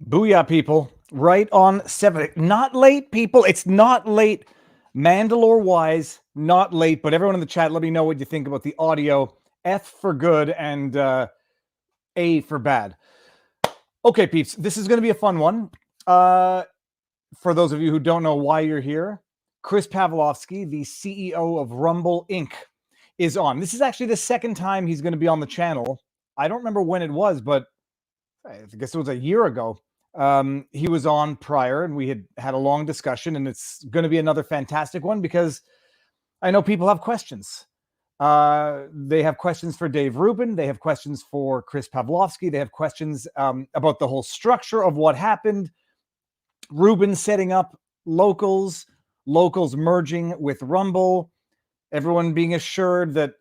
Booyah, people. Right on 7. Not late, people. It's not late. Mandalore wise, not late. But everyone in the chat, let me know what you think about the audio. F for good and A for bad. Okay, peeps. This is going to be a fun one. For those of you who don't know why you're here, Chris Pavlovski, the CEO of Rumble Inc., is on. This is actually the second time he's going to be on the channel. I don't remember when it was, but I guess it was a year ago. He was on prior and we had a long discussion, and it's going to be another fantastic one because I know people have questions. They have questions for Dave Rubin. They have questions for Chris Pavlovski. They have questions about the whole structure of what happened. Rubin setting up locals merging with Rumble, everyone being assured that,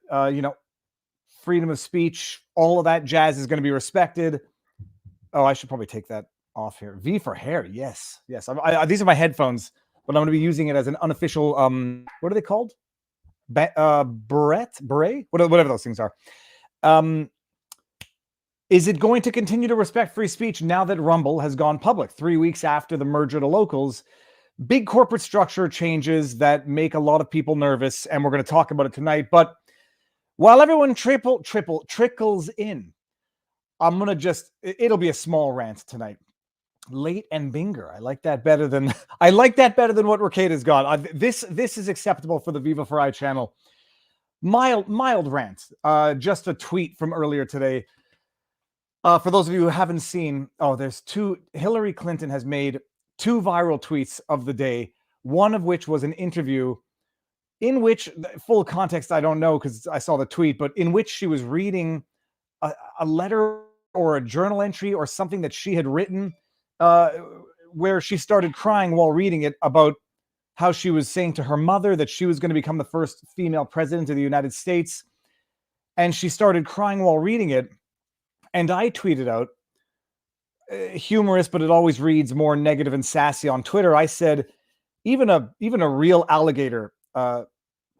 freedom of speech, all of that jazz is going to be respected. Oh, I should probably take that off here. V for hair. Yes. These are my headphones, but I'm going to be using it as an unofficial, what are they called? Beret? Whatever those things are. Is it going to continue to respect free speech now that Rumble has gone public 3 weeks after the merger to locals? Big corporate structure changes that make a lot of people nervous, and we're going to talk about it tonight. But while everyone trickles in, I'm going to it'll be a small rant tonight. Late and Binger. I like that better than what Ricada's got. This is acceptable for the Viva for I channel. Mild rant. Just a tweet from earlier today. For those of you who haven't seen, Hillary Clinton has made 2 viral tweets of the day, one of which was an interview in which, full context I don't know because I saw the tweet, but in which she was reading a letter or a journal entry or something that she had written, where she started crying while reading it about how she was saying to her mother that she was going to become the first female president of the United States. And she started crying while reading it. And I tweeted out, humorous, but it always reads more negative and sassy on Twitter. I said, even a real alligator, what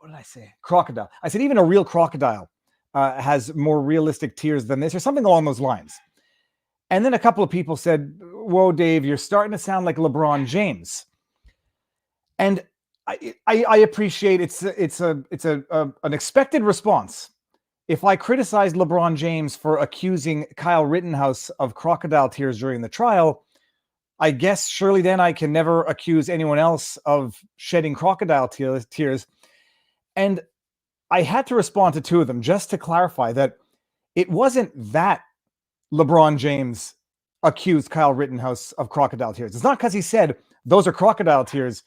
did I say? Crocodile. I said, even a real crocodile has more realistic tears than this, or something along those lines. And then a couple of people said, whoa, Dave, you're starting to sound like LeBron James. And I appreciate it's an expected response. If I criticized LeBron James for accusing Kyle Rittenhouse of crocodile tears during the trial, I guess surely then I can never accuse anyone else of shedding crocodile tears. And I had to respond to 2 of them just to clarify that it wasn't that LeBron James accused Kyle Rittenhouse of crocodile tears. It's not because he said those are crocodile tears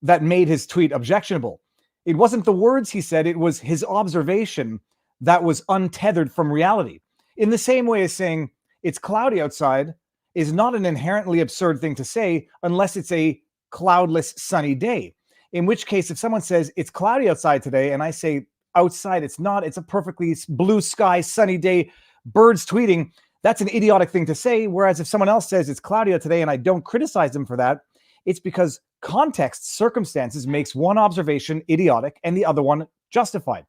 that made his tweet objectionable. It wasn't the words he said, it was his observation that was untethered from reality. In the same way as saying it's cloudy outside is not an inherently absurd thing to say unless it's a cloudless sunny day. In which case, if someone says it's cloudy outside today and I say outside it's not, it's a perfectly blue sky, sunny day, birds tweeting, that's an idiotic thing to say. Whereas if someone else says it's cloudy out today and I don't criticize them for that, it's because context, circumstances makes one observation idiotic and the other one justified.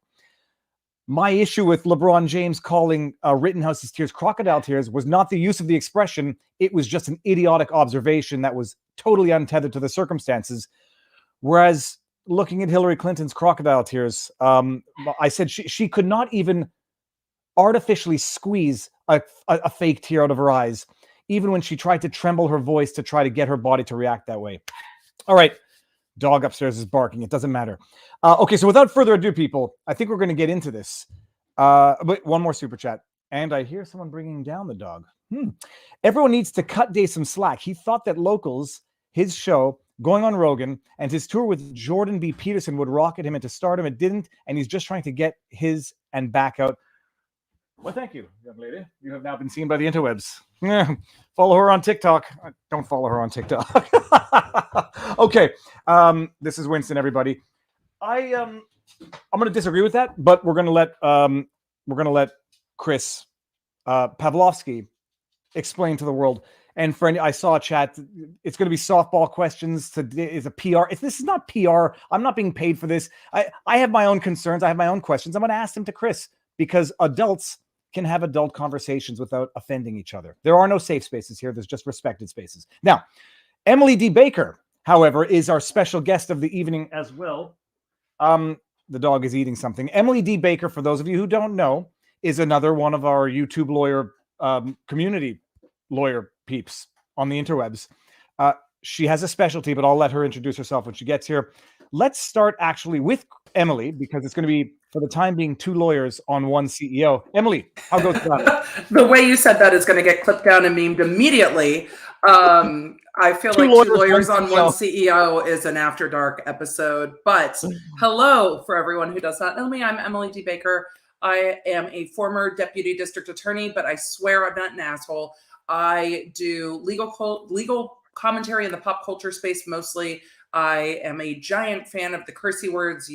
My issue with LeBron James calling Rittenhouse's tears crocodile tears was not the use of the expression. It was just an idiotic observation that was totally untethered to the circumstances. Whereas looking at Hillary Clinton's crocodile tears, I said she could not even artificially squeeze a fake tear out of her eyes, even when she tried to tremble her voice to try to get her body to react that way. All right. Dog upstairs is barking. It doesn't matter. Okay, so without further ado, people, I think we're going to get into this. But one more super chat. And I hear someone bringing down the dog. Everyone needs to cut Dave some slack. He thought that Locals, his show, going on Rogan, and his tour with Jordan B. Peterson would rocket him into stardom. It didn't, and he's just trying to get his and back out. Well, thank you, young lady. You have now been seen by the interwebs. Follow her on TikTok. Don't follow her on TikTok. Okay. This is Winston, everybody. I'm going to disagree with that, but we're going to let Chris Pavlovski explain to the world. And for any, I saw a chat. It's going to be softball questions. Today is a PR. This is not PR. I'm not being paid for this. I have my own concerns. I have my own questions. I'm going to ask them to Chris because adults can have adult conversations without offending each other. There are no safe spaces here. There's just respected spaces. Now, Emily D. Baker, however, is our special guest of the evening as well. The dog is eating something. Emily D. Baker, for those of you who don't know, is another one of our YouTube lawyer community lawyer peeps on the interwebs. She has a specialty, but I'll let her introduce herself when she gets here. Let's start actually with Emily, because it's going to be, for the time being, 2 lawyers on 1 CEO. Emily, how goes that? The way you said that is going to get clipped down and memed immediately. I feel like 2 lawyers on 1 CEO is an After Dark episode. But hello, for everyone who does not know me, I'm Emily D. Baker. I am a former deputy district attorney, but I swear I'm not an asshole. I do legal commentary in the pop culture space mostly. I am a giant fan of the cursey words.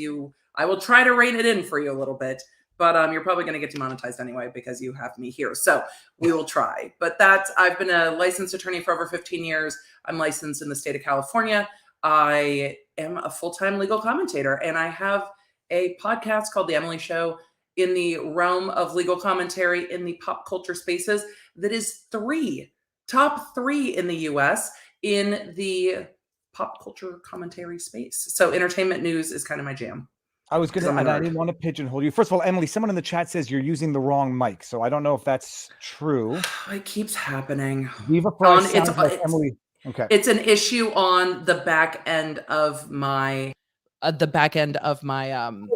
I will try to rein it in for you a little bit, but you're probably going to get demonetized anyway because you have me here. So we will try. But I've been a licensed attorney for over 15 years. I'm licensed in the state of California. I am a full-time legal commentator, and I have a podcast called The Emily Show in the realm of legal commentary in the pop culture spaces that is top 3 in the US in the pop culture commentary space. So entertainment news is kind of my jam. I was going to, and I didn't want to pigeonhole you. First of all, Emily, someone in the chat says you're using the wrong mic, so I don't know if that's true. It keeps happening. Viva Emily. Okay. It's an issue on the back end of my stream.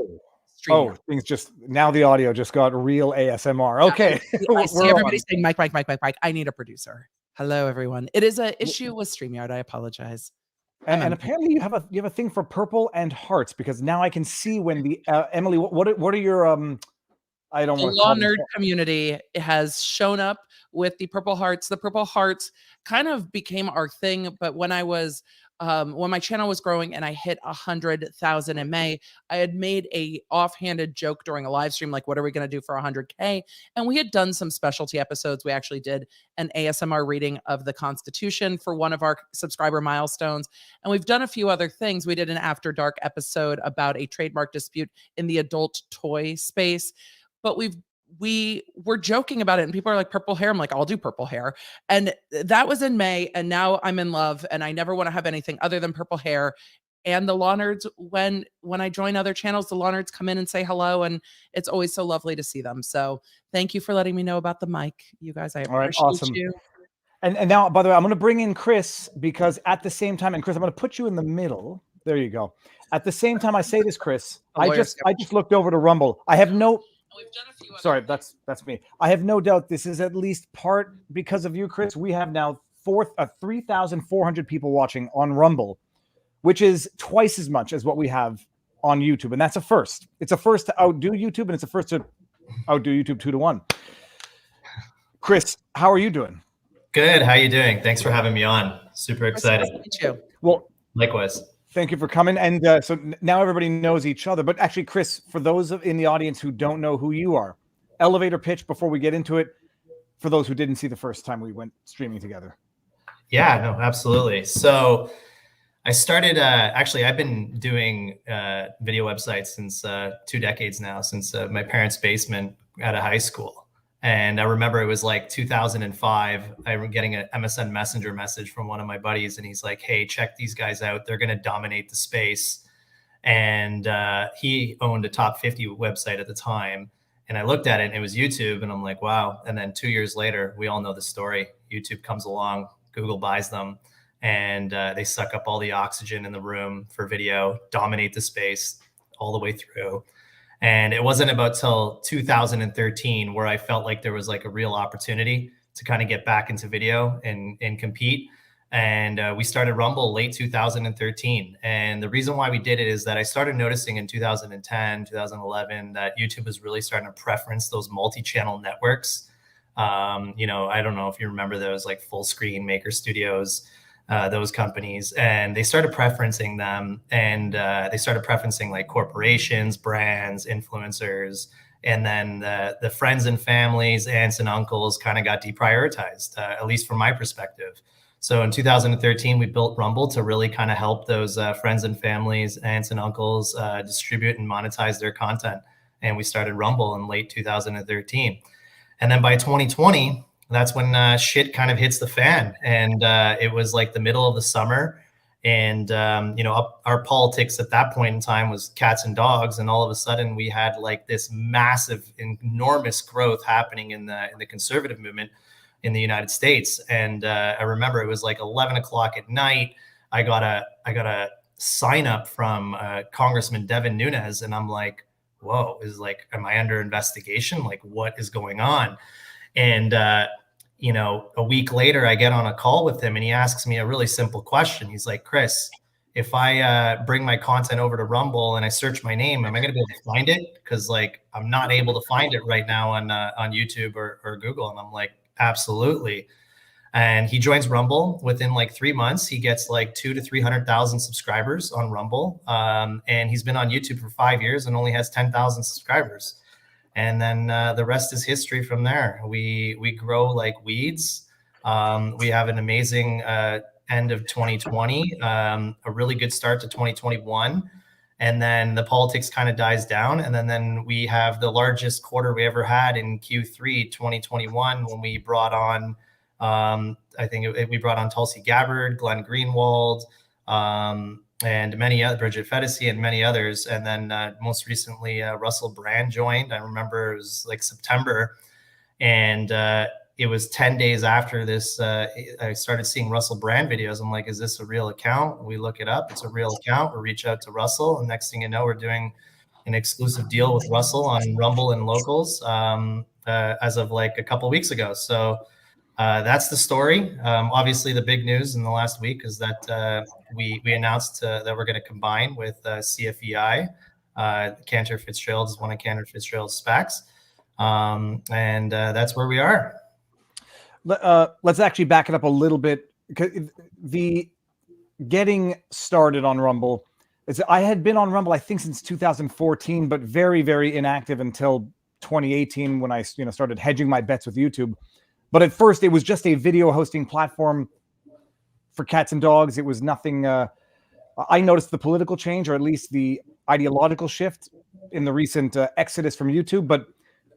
Oh, things just, now the audio just got real ASMR. Okay. I see everybody saying mic. I need a producer. Hello, everyone. It is an issue with StreamYard. I apologize. And apparently you have a thing for purple and hearts, because now I can see when the Emily, what are your I don't want to law nerd community has shown up with the purple hearts. The purple hearts kind of became our thing, but when I was when my channel was growing and I hit 100,000 in May, I had made a offhanded joke during a live stream, like, what are we going to do for 100K? And we had done some specialty episodes. We actually did an ASMR reading of the Constitution for one of our subscriber milestones. And we've done a few other things. We did an After Dark episode about a trademark dispute in the adult toy space. But we were joking about it, and people are like, purple hair. I'm like, I'll do purple hair. And that was in May, and now I'm in love, and I never want to have anything other than purple hair. And the law nerds, when I join other channels, the law nerds come in and say hello, and it's always so lovely to see them. So thank you for letting me know about the mic, you guys. I appreciate you. And now, by the way, I'm going to bring in Chris, because at the same time, and Chris, I'm going to put you in the middle. There you go. At the same time I say this, Chris, I just looked over to Rumble. I have no... We've done a few. Sorry, that's me. I have no doubt this is at least part because of you, Chris. We have now 3,400 people watching on Rumble, which is twice as much as what we have on YouTube, and that's a first. It's a first to outdo YouTube, and it's a first to outdo YouTube 2-1. Chris, how are you doing? Good. How are you doing? Thanks for having me on. Super excited. Nice to meet you. Well, likewise. Thank you for coming. And so now everybody knows each other. But actually, Chris, for those in the audience who don't know who you are, elevator pitch before we get into it, for those who didn't see the first time we went streaming together. Yeah, no, absolutely. So I started, actually, I've been doing video websites since 2 decades now, since my parents' basement out of high school. And I remember it was like 2005. I was getting an MSN Messenger message from one of my buddies, and he's like, hey, check these guys out. They're going to dominate the space. And he owned a top 50 website at the time. And I looked at it, and it was YouTube. And I'm like, wow. And then 2 years later, we all know the story. YouTube comes along, Google buys them, and they suck up all the oxygen in the room for video, dominate the space all the way through. And it wasn't about till 2013 where I felt like there was like a real opportunity to kind of get back into video and compete. And we started Rumble late 2013. And the reason why we did it is that I started noticing in 2010, 2011, that YouTube was really starting to preference those multi-channel networks. You know, I don't know if you remember those, like Full Screen, Maker Studios, those companies, and they started preferencing them, and they started preferencing like corporations, brands, influencers, and then the friends and families, aunts and uncles kind of got deprioritized, at least from my perspective. So in 2013, we built Rumble to really kind of help those friends and families, aunts and uncles distribute and monetize their content. And we started Rumble in late 2013. And then by 2020, that's when shit kind of hits the fan. And it was like the middle of the summer. And, our politics at that point in time was cats and dogs. And all of a sudden we had like this massive, enormous growth happening in the conservative movement in the United States. And I remember it was like 11 o'clock at night. I got a sign up from Congressman Devin Nunes. And I'm like, whoa, am I under investigation? Like, what is going on? And, a week later, I get on a call with him and he asks me a really simple question. He's like, Chris, if I bring my content over to Rumble and I search my name, am I going to be able to find it? Because I'm not able to find it right now on YouTube or Google. And I'm like, absolutely. And he joins Rumble. Within 3 months, he gets 200,000 to 300,000 subscribers on Rumble. And he's been on YouTube for 5 years and only has 10,000 subscribers. And then the rest is history from there. We grow like weeds. We have an amazing end of 2020, a really good start to 2021. And then the politics kind of dies down. And then we have the largest quarter we ever had in Q3 2021 when we brought on, we brought on Tulsi Gabbard, Glenn Greenwald, and many other, Bridget Fedesi and many others. And then most recently, Russell Brand joined. I remember it was September. And it was 10 days after this, I started seeing Russell Brand videos. I'm like, is this a real account? We look it up. It's a real account. We reach out to Russell. And next thing you know, we're doing an exclusive deal with Russell on Rumble and Locals as of a couple of weeks ago. So that's the story. Obviously, the big news in the last week is that we announced that we're going to combine with CFEI. Cantor Fitzgerald is one of Cantor Fitzgerald's SPACs. And that's where we are. Let's actually back it up a little bit. The getting started on Rumble, I had been on Rumble, I think, since 2014, but very, very inactive until 2018 when I started hedging my bets with YouTube. But at first, it was just a video hosting platform for cats and dogs. It was nothing. I noticed the political change, or at least the ideological shift in the recent exodus from YouTube. But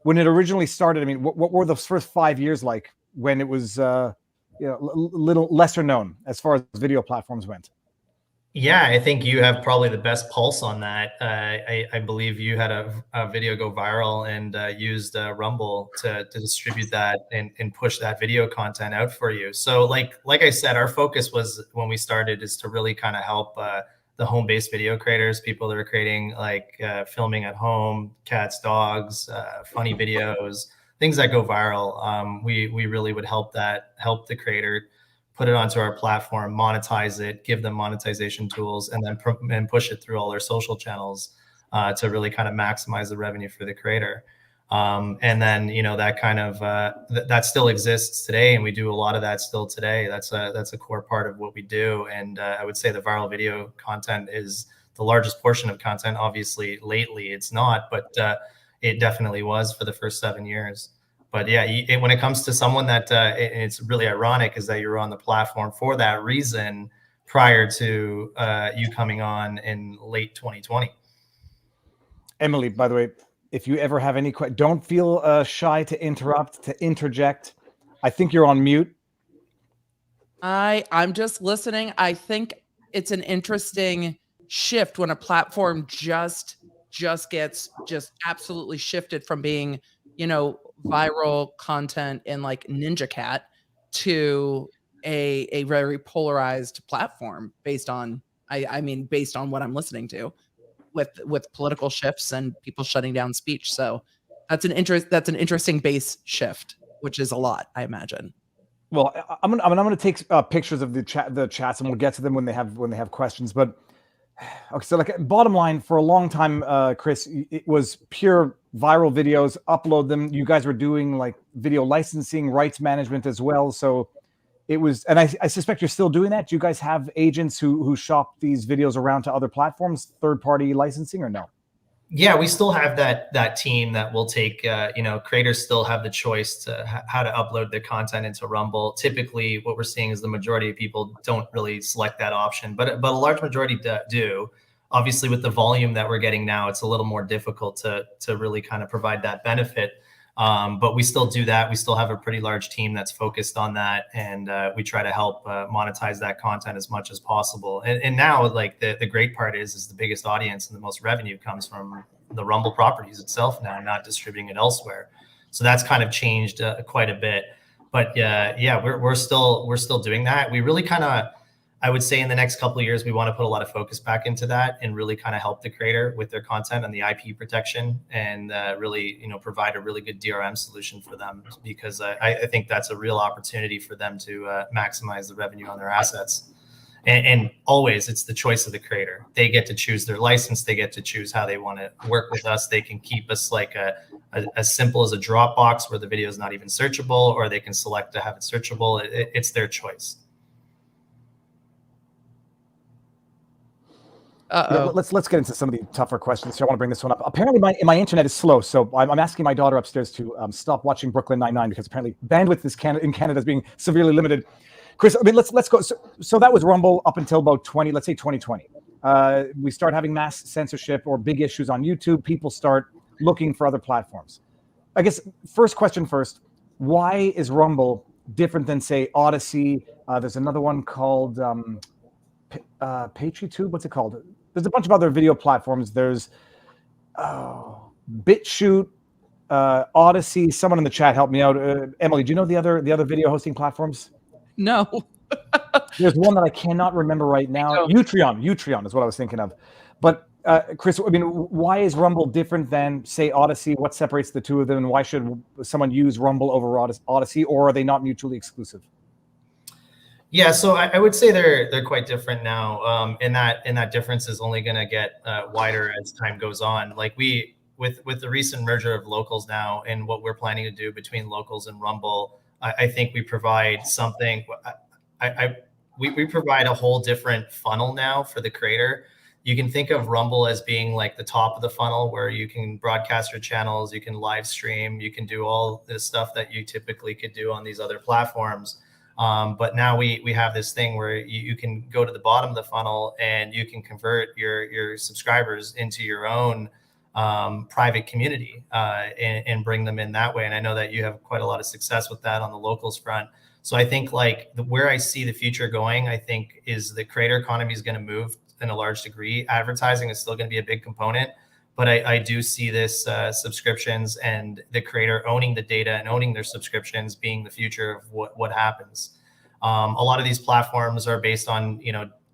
when it originally started, I mean, what were those first 5 years like when it was little lesser known as far as video platforms went? Yeah, I think you have probably the best pulse on that. I believe you had a video go viral and used Rumble to distribute that and push that video content out for you. So like I said, our focus was when we started is to really kind of help the home-based video creators, people that are creating filming at home, cats, dogs, funny videos, things that go viral. We really would help the creator put it onto our platform, monetize it, give them monetization tools, and then push it through all their social channels to really kind of maximize the revenue for the creator. And then, that kind of, that still exists today. And we do a lot of that still today. That's a core part of what we do. And I would say the viral video content is the largest portion of content. Obviously lately it's not, but it definitely was for the first 7 years. But yeah, when it comes to someone that it's really ironic is that you're on the platform for that reason prior to you coming on in late 2020. Emily, by the way, if you ever have any questions, don't feel shy to interrupt, to interject. I think you're on mute. I'm just listening. I think it's an interesting shift when a platform just gets absolutely shifted from being, viral content in Ninja Cat to a very polarized platform based on based on what I'm listening to with political shifts and people shutting down speech. So that's an interesting base shift, which is a lot, I imagine. Well, I'm gonna take pictures of the chats, and we'll get to them when they have questions. But okay, so bottom line, for a long time, Chris, it was pure viral videos. Upload them. You guys were doing video licensing, rights management as well. So it was, and I suspect you're still doing that. Do you guys have agents who shop these videos around to other platforms, third-party licensing, or no? Yeah, we still have that team that will take, creators still have the choice to how to upload their content into Rumble. Typically, what we're seeing is the majority of people don't really select that option, but a large majority do. Obviously, with the volume that we're getting now, it's a little more difficult to really kind of provide that benefit. But we still do that. We still have a pretty large team that's focused on that, and we try to help monetize that content as much as possible. And now, like the great part is the biggest audience and the most revenue comes from the Rumble properties itself now, not distributing it elsewhere. So that's kind of changed quite a bit. But yeah, we're still doing that. We really kind of, I would say in the next couple of years, we want to put a lot of focus back into that and really kind of help the creator with their content and the IP protection, and really, provide a really good DRM solution for them, because I think that's a real opportunity for them to maximize the revenue on their assets. And always, it's the choice of the creator. They get to choose their license. They get to choose how they want to work with us. They can keep us like as simple as a Dropbox where the video is not even searchable, or they can select to have it searchable. It's their choice. Let's get into some of the tougher questions here. I want to bring this one up. Apparently, my internet is slow, so I'm asking my daughter upstairs to stop watching Brooklyn Nine-Nine, because apparently bandwidth in Canada is being severely limited. Chris, I mean, let's go. So that was Rumble up until about 2020. We start having mass censorship or big issues on YouTube. People start looking for other platforms. I guess first question first, why is Rumble different than, say, Odyssey? There's another one called PatriTube. What's it called? There's a bunch of other video platforms. There's BitChute, Odyssey. Someone in the chat help me out. Emily, do you know the other video hosting platforms? No. There's one that I cannot remember right now. Utreon is what I was thinking of. But Chris, I mean, why is Rumble different than, say, Odyssey? What separates the two of them, and why should someone use Rumble over Odyssey, or are they not mutually exclusive? Yeah, so I would say they're quite different now, and that difference is only going to get wider as time goes on. Like with the recent merger of Locals now, and what we're planning to do between Locals and Rumble, I think we provide something. We provide a whole different funnel now for the creator. You can think of Rumble as being like the top of the funnel, where you can broadcast your channels, you can live stream, you can do all this stuff that you typically could do on these other platforms. But now we have this thing where you can go to the bottom of the funnel and you can convert your subscribers into your own private community and bring them in that way. And I know that you have quite a lot of success with that on the Locals front. So I think like where I see the future going, I think, is the creator economy is going to move in a large degree. Advertising is still going to be a big component, but I do see this subscriptions and the creator owning the data and owning their subscriptions being the future of what happens. A lot of these platforms are based on,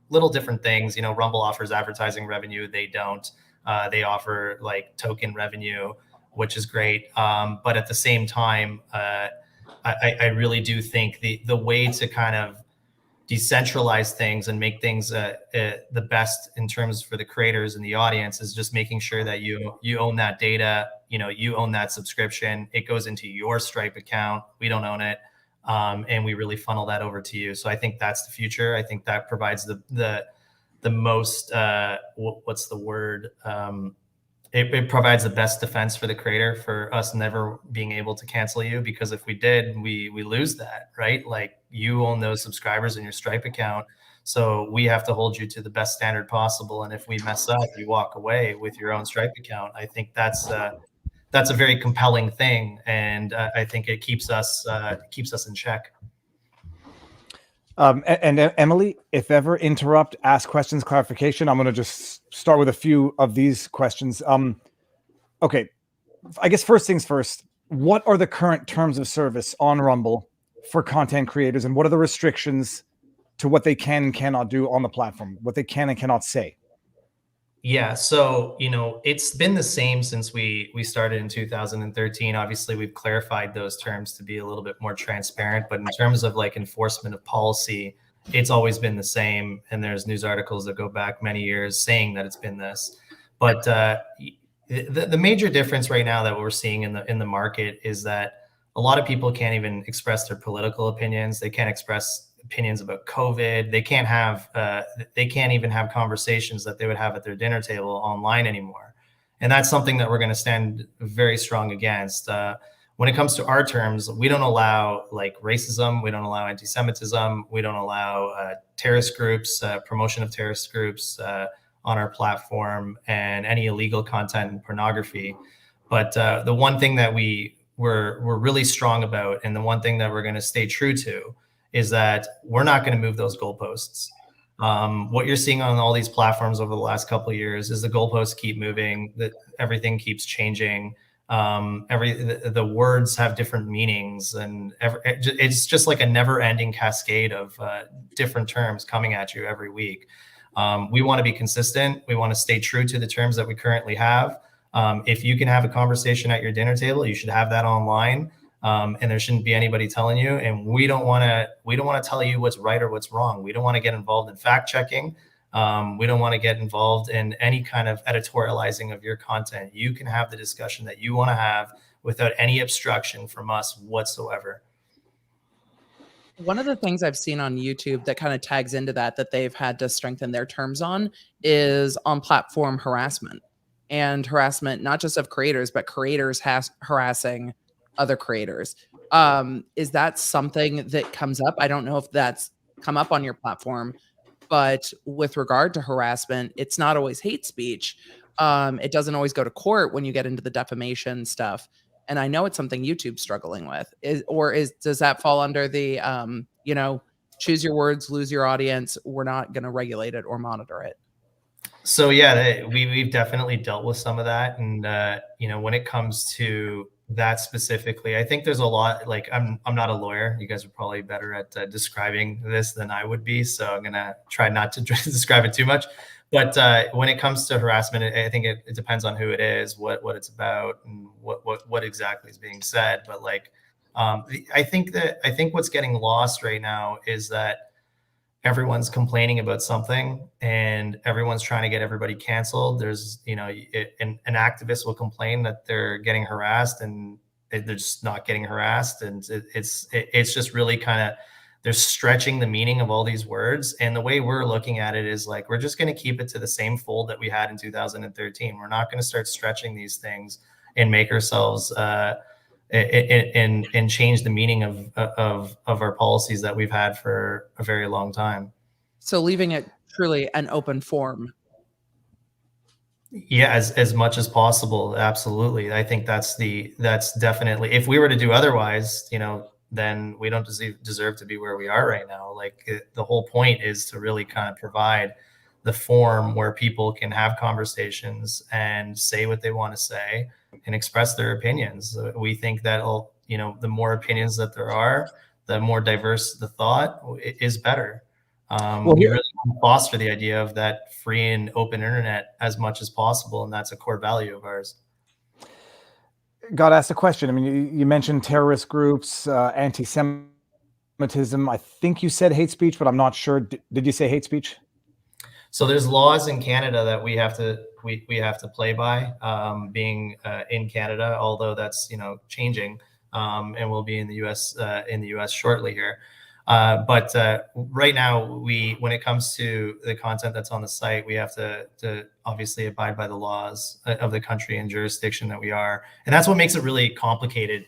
little different things. Rumble offers advertising revenue. They don't. They offer like token revenue, which is great. But at the same time, I really do think the way to kind of decentralize things and make things the best in terms for the creators and the audience is just making sure that you own that data, you own that subscription. It goes into your Stripe account. We don't own it. And we really funnel that over to you. So I think that's the future. I think that provides the most, what's the word? It provides the best defense for the creator, for us never being able to cancel you, because if we did, we lose that, right? Like, you own those subscribers in your Stripe account. So we have to hold you to the best standard possible. And if we mess up, you walk away with your own Stripe account. I think that's a very compelling thing. And I think it keeps us in check. And Emily, if ever interrupt, ask questions, clarification, I'm going to just start with a few of these questions. Okay, I guess first things first, what are the current terms of service on Rumble for content creators, and what are the restrictions to what they can and cannot do on the platform, what they can and cannot say? Yeah, so, it's been the same since we started in 2013. Obviously, we've clarified those terms to be a little bit more transparent, but in terms of like enforcement of policy, it's always been the same. And there's news articles that go back many years saying that it's been this. But the major difference right now that we're seeing in the market is that a lot of people can't even express their political opinions. They can't express opinions about COVID. They can't even have conversations that they would have at their dinner table online anymore. And that's something that we're going to stand very strong against. When it comes to our terms, we don't allow like racism. We don't allow anti-Semitism. We don't allow terrorist groups, promotion of terrorist groups on our platform, and any illegal content and pornography. But the one thing that we we're really strong about, and the one thing that we're going to stay true to, is that we're not going to move those goalposts. What you're seeing on all these platforms over the last couple of years is the goalposts keep moving, that everything keeps changing. The words have different meanings, and it's just like a never-ending cascade of different terms coming at you every week. We want to be consistent. We want to stay true to the terms that we currently have. If you can have a conversation at your dinner table, you should have that online, and there shouldn't be anybody telling you. And we don't want to tell you what's right or what's wrong. We don't want to get involved in fact checking. We don't want to get involved in any kind of editorializing of your content. You can have the discussion that you want to have without any obstruction from us whatsoever. One of the things I've seen on YouTube that kind of tags into that they've had to strengthen their terms on is on platform harassment, and harassment, not just of creators, but creators harassing other creators. Is that something that comes up? I don't know if that's come up on your platform, but with regard to harassment, it's not always hate speech. It doesn't always go to court when you get into the defamation stuff. And I know it's something YouTube's struggling with. Does that fall under the, choose your words, lose your audience? We're not going to regulate it or monitor it. So yeah, we've definitely dealt with some of that. And, when it comes to that specifically, I think there's a lot, like I'm not a lawyer. You guys are probably better at describing this than I would be. So I'm going to try not to describe it too much. But when it comes to harassment, I think it depends on who it is, what it's about, and what exactly is being said. But I think what's getting lost right now is that everyone's complaining about something, and everyone's trying to get everybody canceled. There's, an activist will complain that they're getting harassed, and they're just not getting harassed, and it's just really kind of, they're stretching the meaning of all these words. And the way we're looking at it is like, we're just going to keep it to the same fold that we had in 2013. We're not going to start stretching these things and make ourselves and change the meaning of our policies that we've had for a very long time. So leaving it truly an open forum. Yeah, as much as possible. Absolutely. I think that's definitely, if we were to do otherwise, then we don't deserve to be where we are right now. The whole point is to really kind of provide the forum where people can have conversations and say what they want to say and express their opinions. We think that, the more opinions that there are, the more diverse the thought is better. We really want to foster the idea of that free and open internet as much as possible, and that's a core value of ours. Got asked a question. I mean, you mentioned terrorist groups, anti-Semitism. I think you said hate speech, but I'm not sure. Did you say hate speech? So there's laws in Canada that we have to play by, being in Canada, although that's changing, and we'll be in the U.S. Shortly here. But right now, when it comes to the content that's on the site, we have to obviously abide by the laws of the country and jurisdiction that we are. And that's what makes it really complicated.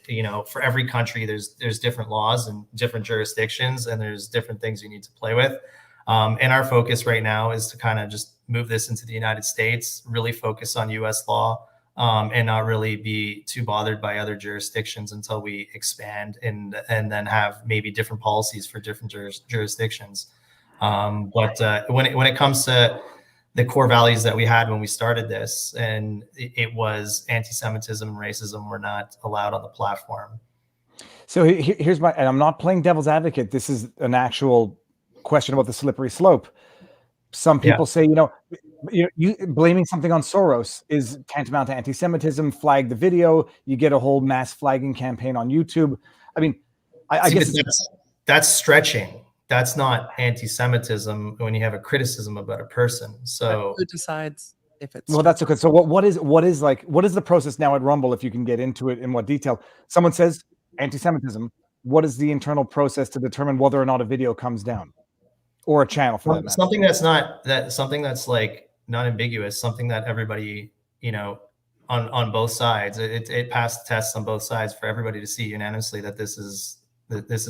For every country, there's different laws and different jurisdictions, and there's different things you need to play with. And our focus right now is to kind of just move this into the United States, really focus on U.S. law, and not really be too bothered by other jurisdictions until we expand and then have maybe different policies for different jurisdictions. But when it comes to the core values that we had when we started this, and it was anti-Semitism and racism were not allowed on the platform. So here's and I'm not playing devil's advocate. This is an actual question about the slippery slope. Some people say, you blaming something on Soros is tantamount to anti-Semitism. Flag the video, you get a whole mass flagging campaign on YouTube. I mean, I guess that's stretching. That's not anti-Semitism when you have a criticism about a person. So who decides if it's that's okay. So what is the process now at Rumble, if you can get into it in what detail? Someone says anti-Semitism. What is the internal process to determine whether or not a video comes down? Or a channel for that matter. Something that's like not ambiguous, something that everybody, on both sides, it passed tests on both sides for everybody to see unanimously that this is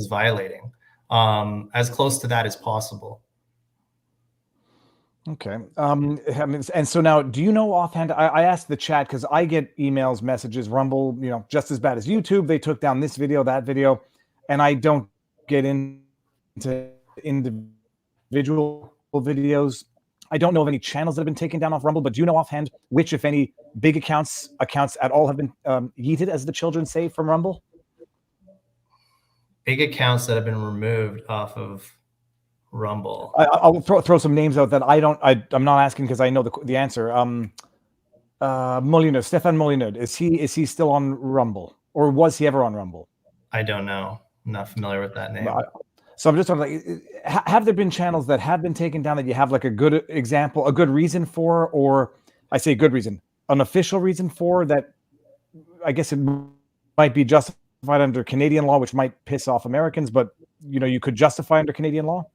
violating, as close to that as possible. Okay. I mean, and so now, do you know offhand? I asked the chat because I get emails, messages, Rumble, just as bad as YouTube. They took down this video, that video, and I don't get into individual videos. I don't know of any channels that have been taken down off Rumble, but do you know offhand which, if any, big accounts at all have been yeeted, as the children say, from Rumble? Big accounts that have been removed off of Rumble. I'll throw some names out that I'm not asking because I know the answer. Molyneux, Stefan Molyneux, is he still on Rumble, or was he ever on Rumble? I don't know. I'm not familiar with that name. So I'm just wondering, have there been channels that have been taken down that you have like a good example, a good reason for, or I say good reason, an official reason for that? I guess it might be justified under Canadian law, which might piss off Americans, but you could justify under Canadian law.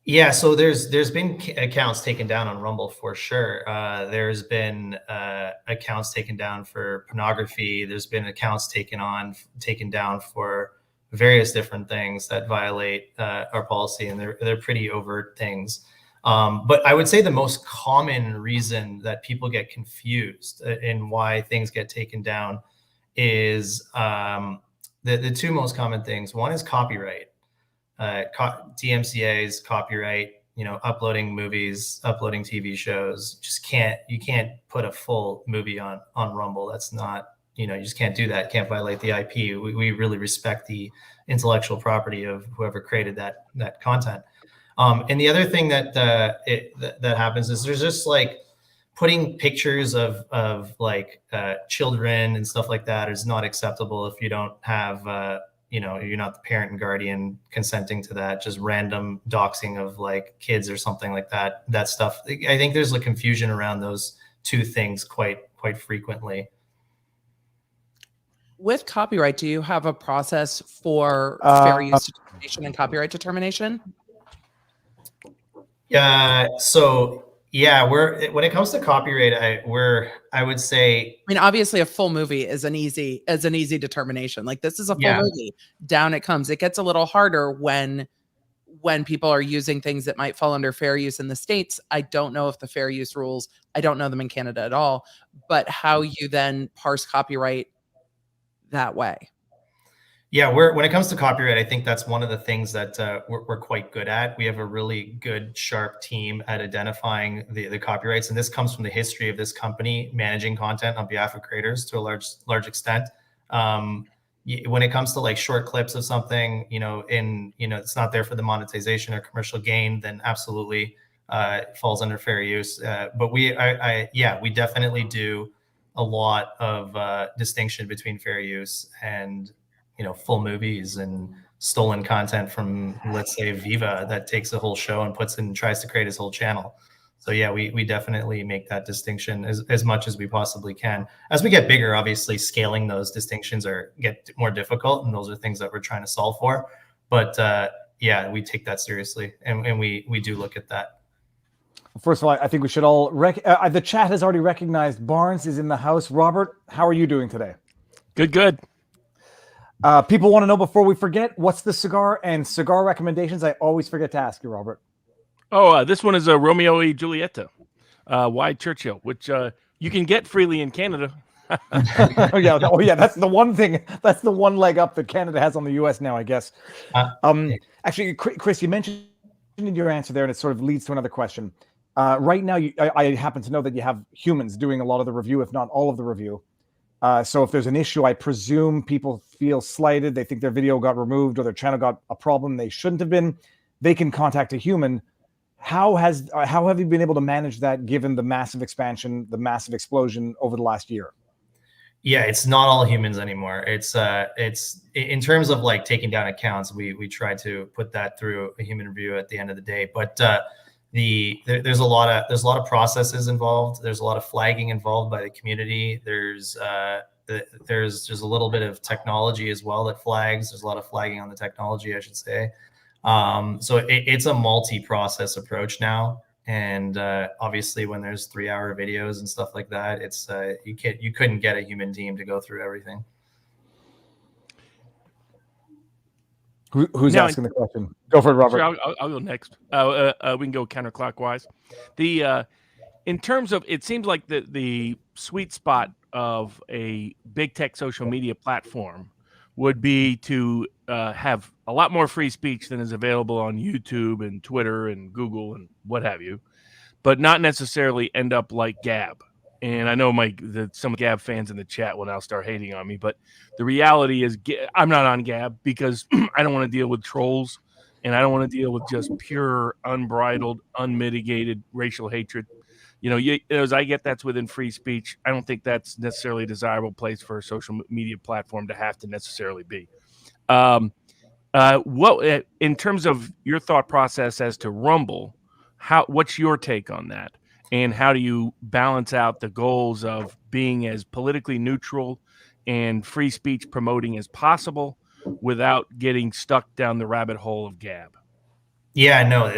Yeah, so there's been accounts taken down on Rumble for sure. There's been accounts taken down for pornography. There's been accounts taken down for various different things that violate our policy, and they're pretty overt things. But I would say the most common reason that people get confused in why things get taken down is the two most common things. One is copyright. DMCA's copyright, uploading movies, uploading TV shows. You can't put a full movie on Rumble. That's not, you just can't do that. Can't violate the IP. We really respect the intellectual property of whoever created that content. And the other thing that happens is there's just like putting pictures of like children and stuff like that is not acceptable if you don't have you're not the parent and guardian consenting to that. Just random doxing of like kids or something like that stuff. I think there's a confusion around those two things quite frequently. With copyright, do you have a process for fair use determination and copyright determination? When it comes to copyright, I would say, obviously a full movie is an easy determination. Like, this is a full movie, down it comes. It gets a little harder when people are using things that might fall under fair use in the States. I don't know if the fair use rules, I don't know them in Canada at all, but how you then parse copyright that way. Yeah, when it comes to copyright, I think that's one of the things that we're quite good at. We have a really good, sharp team at identifying the copyrights, and this comes from the history of this company managing content on behalf of creators to a large extent. When it comes to like short clips of something, it's not there for the monetization or commercial gain, then absolutely it falls under fair use. But we definitely do a lot of distinction between fair use and full movies and stolen content from, let's say, Viva, that takes a whole show and tries to create his whole channel. So yeah, we definitely make that distinction as much as we possibly can. As we get bigger, obviously scaling those distinctions get more difficult, and those are things that we're trying to solve for. But we take that seriously, and we do look at that. First of all, I think we should all the chat has already recognized Barnes is in the house. Robert, how are you doing today? Good. People want to know, before we forget, what's the cigar and cigar recommendations? I always forget to ask you, Robert. This one is a Romeo y Julieta, Wide Churchill, which you can get freely in Canada. yeah, that's the one thing. That's the one leg up that Canada has on the U.S. now, I guess. Actually, Chris, you mentioned in your answer there, and it sort of leads to another question. Right now, I happen to know that you have humans doing a lot of the review, if not all of the review. So if there's an issue, I presume people feel slighted, they think their video got removed or their channel got a problem they shouldn't have been, they can contact a human. How have you been able to manage that, given the massive expansion, the massive explosion over the last year? Yeah, it's not all humans anymore. It's in terms of like taking down accounts, we try to put that through a human review at the end of the day. But there's a lot of processes involved. There's a lot of flagging involved by the community. There's just a little bit of technology as well that flags. There's a lot of flagging on the technology, I should say. So it's a multi-process approach now. And obviously, when there's 3-hour videos and stuff like that, it's you couldn't get a human team to go through everything. Who's Now, asking the question? Go for it, Robert. Sure, I'll go next. We can go counterclockwise. In terms of, it seems like the sweet spot of a big tech social media platform would be to have a lot more free speech than is available on YouTube and Twitter and Google and what have you, but not necessarily end up like Gab. And I know some Gab fans in the chat will now start hating on me, but the reality is I'm not on Gab because I don't want to deal with trolls, and I don't want to deal with just pure, unbridled, unmitigated racial hatred. As I get that's within free speech. I don't think that's necessarily a desirable place for a social media platform to have to necessarily be. What in terms of your thought process as to Rumble, what's your take on that? And how do you balance out the goals of being as politically neutral and free speech promoting as possible without getting stuck down the rabbit hole of Gab? Yeah, no,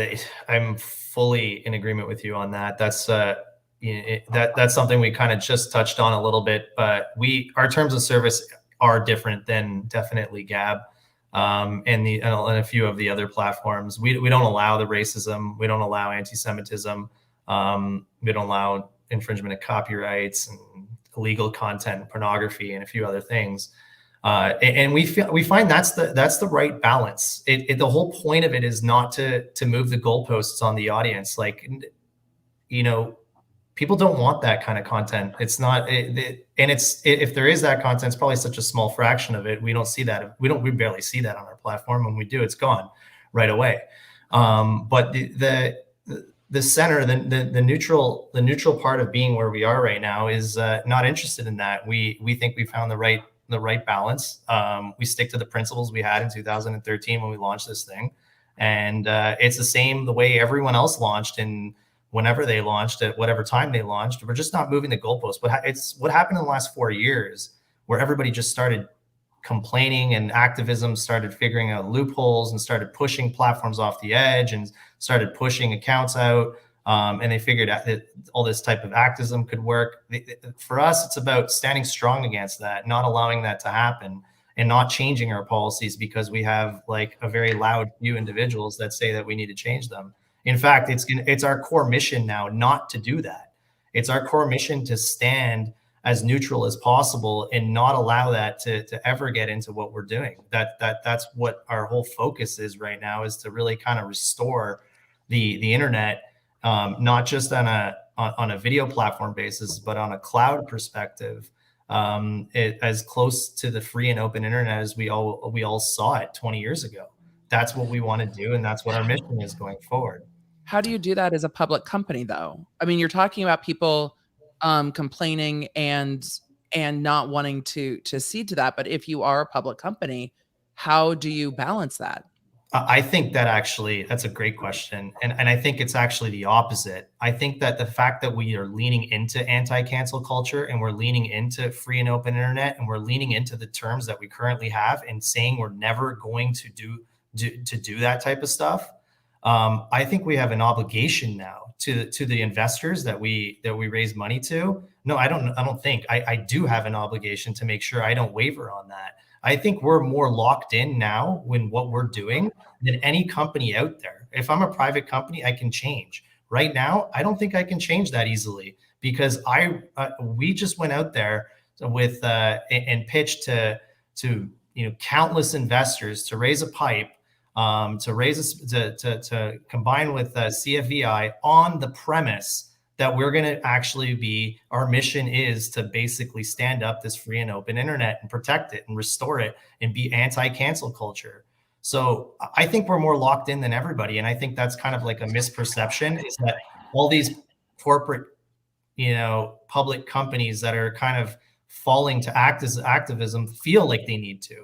I'm fully in agreement with you on that. That's that's something we kind of just touched on a little bit, but our terms of service are different than definitely Gab and a few of the other platforms. We don't allow the racism. We don't allow anti-Semitism. We don't allow infringement of copyrights and illegal content, pornography, and a few other things. And we find that's the right balance. The whole point of it is not to move the goalposts on the audience. Like, people don't want that kind of content. It's not, if there is that content, it's probably such a small fraction of it. We don't see that. We barely see that on our platform. When we do, it's gone right away. But the center, the neutral part of being where we are right now is not interested in that. We think we found the right balance. We stick to the principles we had in 2013 when we launched this thing, and it's the way everyone else launched and whenever they launched at whatever time they launched. We're just not moving the goalposts. But it's what happened in the last 4 years, where everybody just started complaining and activism started figuring out loopholes and started pushing platforms off the edge and started pushing accounts out. And they figured out that all this type of activism could work. For us, it's about standing strong against that, not allowing that to happen, and not changing our policies because we have like a very loud few individuals that say that we need to change them. In fact, it's our core mission now not to do that. It's our core mission to stand as neutral as possible and not allow that to ever get into what we're doing. That's what our whole focus is right now, is to really kind of restore the internet, not just on a video platform basis, but on a cloud perspective, as close to the free and open internet as we all saw it 20 years ago. That's what we want to do, and that's what our mission is going forward. How do you do that as a public company, though? I mean, you're talking about people complaining and not wanting to cede to that. But if you are a public company, how do you balance that? I think that's a great question. And I think it's actually the opposite. I think that the fact that we are leaning into anti-cancel culture and we're leaning into free and open internet and we're leaning into the terms that we currently have and saying we're never going to do that type of stuff. I think we have an obligation now to the investors that we raise money to. No, I don't think I do have an obligation to make sure I don't waver on that. I think we're more locked in now when what we're doing than any company out there. If I'm a private company, I can change. Right now, I don't think I can change that easily because we just went out there with and pitched to countless investors to raise a pipe, to combine with CFVI on the premise that we're going to actually our mission is to basically stand up this free and open internet and protect it and restore it and be anti-cancel culture. So I think we're more locked in than everybody. And I think that's kind of like a misperception, is that all these corporate, public companies that are kind of falling to act as activism feel like they need to.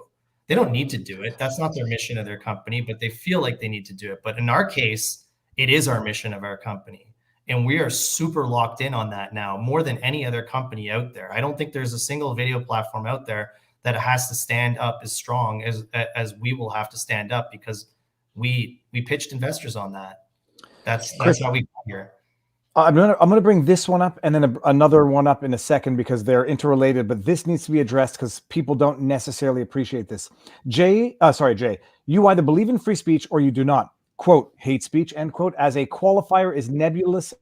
They don't need to do it. That's not their mission of their company, but they feel like they need to do it. But in our case, it is our mission of our company. And we are super locked in on that now, more than any other company out there. I don't think there's a single video platform out there that has to stand up as strong as we will have to stand up, because we pitched investors on that. That's how we got here. I'm gonna bring this one up and then another one up in a second because they're interrelated, but this needs to be addressed because people don't necessarily appreciate this. Jay, you either believe in free speech or you do not. Quote, hate speech, end quote, as a qualifier is nebulous,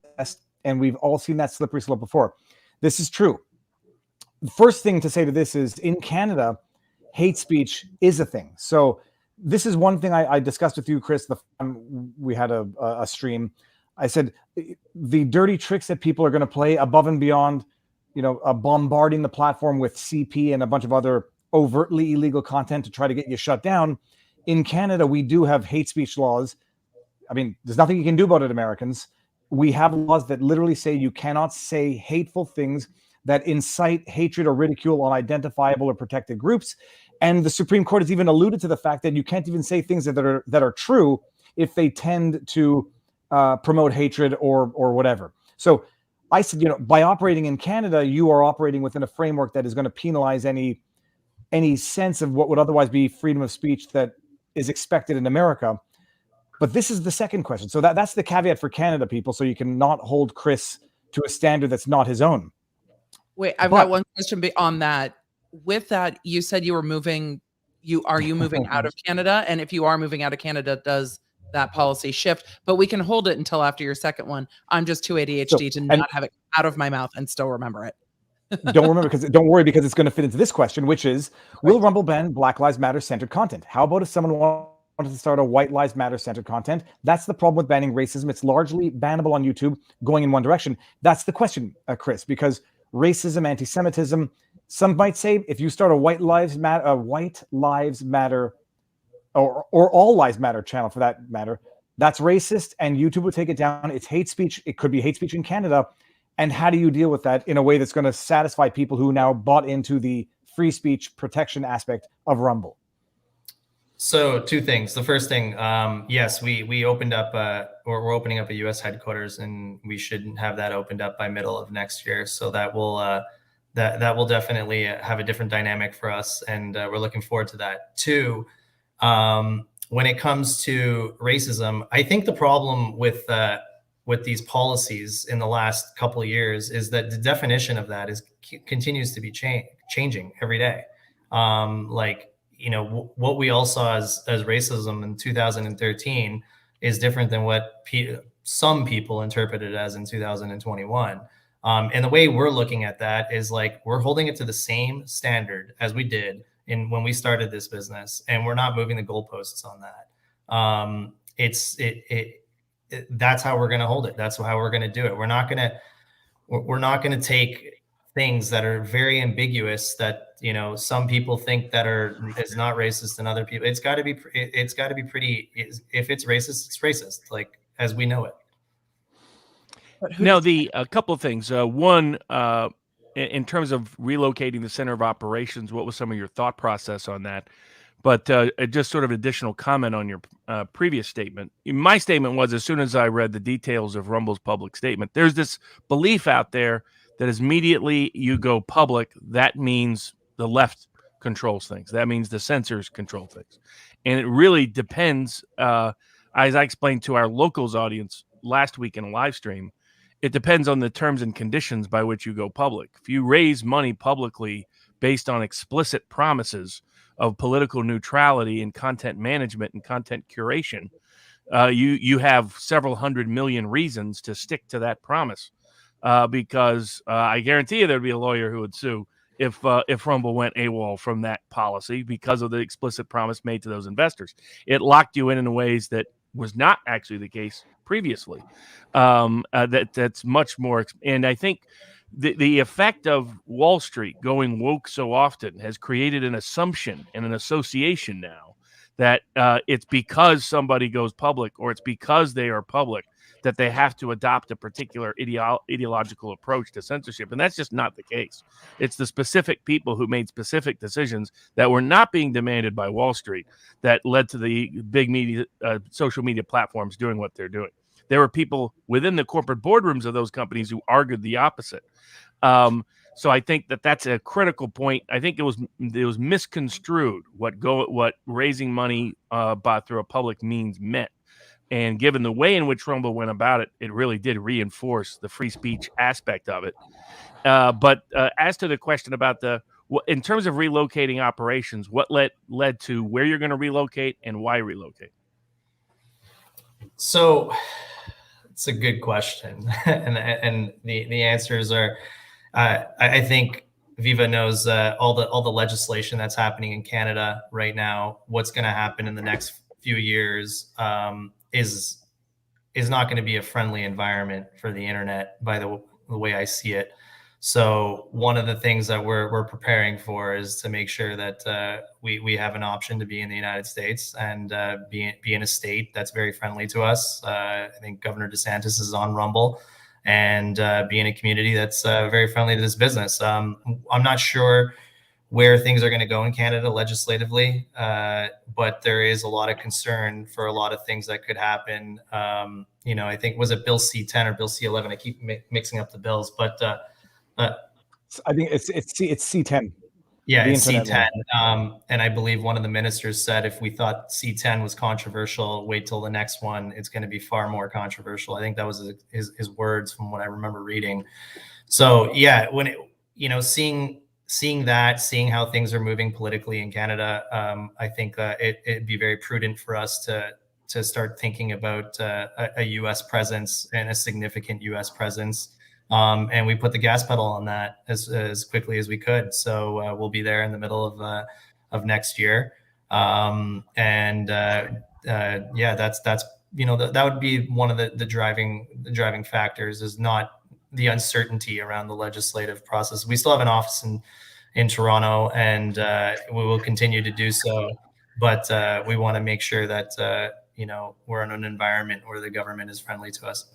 and we've all seen that slippery slope before. This is true. The first thing to say to this is in Canada, hate speech is a thing. So this is one thing I discussed with you, Chris, the time we had a stream. I said the dirty tricks that people are going to play above and beyond, bombarding the platform with CP and a bunch of other overtly illegal content to try to get you shut down. In Canada, we do have hate speech laws. I mean, there's nothing you can do about it, Americans. We have laws that literally say you cannot say hateful things that incite hatred or ridicule on identifiable or protected groups. And the Supreme Court has even alluded to the fact that you can't even say things that are true if they tend to promote hatred or whatever. So I said, by operating in Canada, you are operating within a framework that is going to penalize any sense of what would otherwise be freedom of speech that is expected in America. But this is the second question. So that's the caveat for Canada, people. So you can not hold Chris to a standard that's not his own. Wait, I've got one question on that. With that, you said you were moving. Are you moving out of Canada? And if you are moving out of Canada, does that policy shift? But we can hold it until after your second one. I'm just too ADHD to not have it out of my mouth and still remember it. Don't worry because it's going to fit into this question, which is, will Rumble ban Black Lives Matter centered content? How about if someone wanted to start a White Lives Matter centered content? That's the problem with banning racism. It's largely bannable on YouTube, going in one direction. That's the question, Chris, because racism, anti-Semitism, some might say if you start a White Lives Matter, or All Lives Matter channel for that matter, that's racist and YouTube would take it down. It's hate speech. It could be hate speech in Canada. And how do you deal with that in a way that's going to satisfy people who now bought into the free speech protection aspect of Rumble? So two things. The first thing, yes, we opened up, or we're opening up a U.S. headquarters, and we should have that opened up by middle of next year. So that will that will definitely have a different dynamic for us, and we're looking forward to that. Two, when it comes to racism, I think the problem with these policies in the last couple of years is that the definition of that continues to be changing every day. What we all saw as racism in 2013 is different than what some people interpreted as in 2021. And the way we're looking at that is like, we're holding it to the same standard as we did when we started this business, and we're not moving the goalposts on that. That's how we're going to hold it. That's how we're going to do it. We're not going to take things that are very ambiguous that, some people think is not racist and other people. It's got to be pretty, if it's racist, it's racist, like as we know it. Now, a couple of things. One, in terms of relocating the center of operations, what was some of your thought process on that? But just sort of additional comment on your previous statement. My statement was, as soon as I read the details of Rumble's public statement, there's this belief out there that as immediately you go public, that means the left controls things. That means the censors control things. And it really depends, as I explained to our locals audience last week in a live stream, it depends on the terms and conditions by which you go public. If you raise money publicly based on explicit promises of political neutrality and content management and content curation, you have several 100 million reasons to stick to that promise, because I guarantee you there'd be a lawyer who would sue if Rumble went AWOL from that policy because of the explicit promise made to those investors. It locked you in ways that was not actually the case previously. That's much more, and I think the effect of Wall Street going woke so often has created an assumption and an association now that it's because somebody goes public or it's because they are public that they have to adopt a particular ideological approach to censorship. And that's just not the case. It's the specific people who made specific decisions that were not being demanded by Wall Street that led to the big media, social media platforms doing what they're doing. There were people within the corporate boardrooms of those companies who argued the opposite. So I think that's a critical point. I think it was misconstrued what raising money through a public means meant. And given the way in which Rumble went about it, it really did reinforce the free speech aspect of it. But as to the question about in terms of relocating operations, what led to where you're going to relocate and why relocate? So it's a good question, and the answers are, I think Viva knows all the legislation that's happening in Canada right now. What's going to happen in the next few years is not going to be a friendly environment for the internet by the way I see it. So one of the things that we're preparing for is to make sure that we have an option to be in the United States and be in a state that's very friendly to us. I think Governor DeSantis is on Rumble, and be in a community that's very friendly to this business. I'm not sure where things are going to go in Canada legislatively, but there is a lot of concern for a lot of things that could happen. I think, was it Bill C10 or Bill C11? I keep mixing up the bills, but I think it's C10. Yeah, it's C10. And I believe one of the ministers said if we thought C10 was controversial, wait till the next one. It's going to be far more controversial. I think that was his words from what I remember reading. So yeah, when seeing how things are moving politically in Canada, I think it'd be very prudent for us to start thinking about a U.S. presence and a significant U.S. presence. And we put the gas pedal on that as quickly as we could. So we'll be there in the middle of next year. Yeah, that's that would be one of the driving factors, is not the uncertainty around the legislative process. We still have an office in Toronto, and we will continue to do so. But we want to make sure that we're in an environment where the government is friendly to us.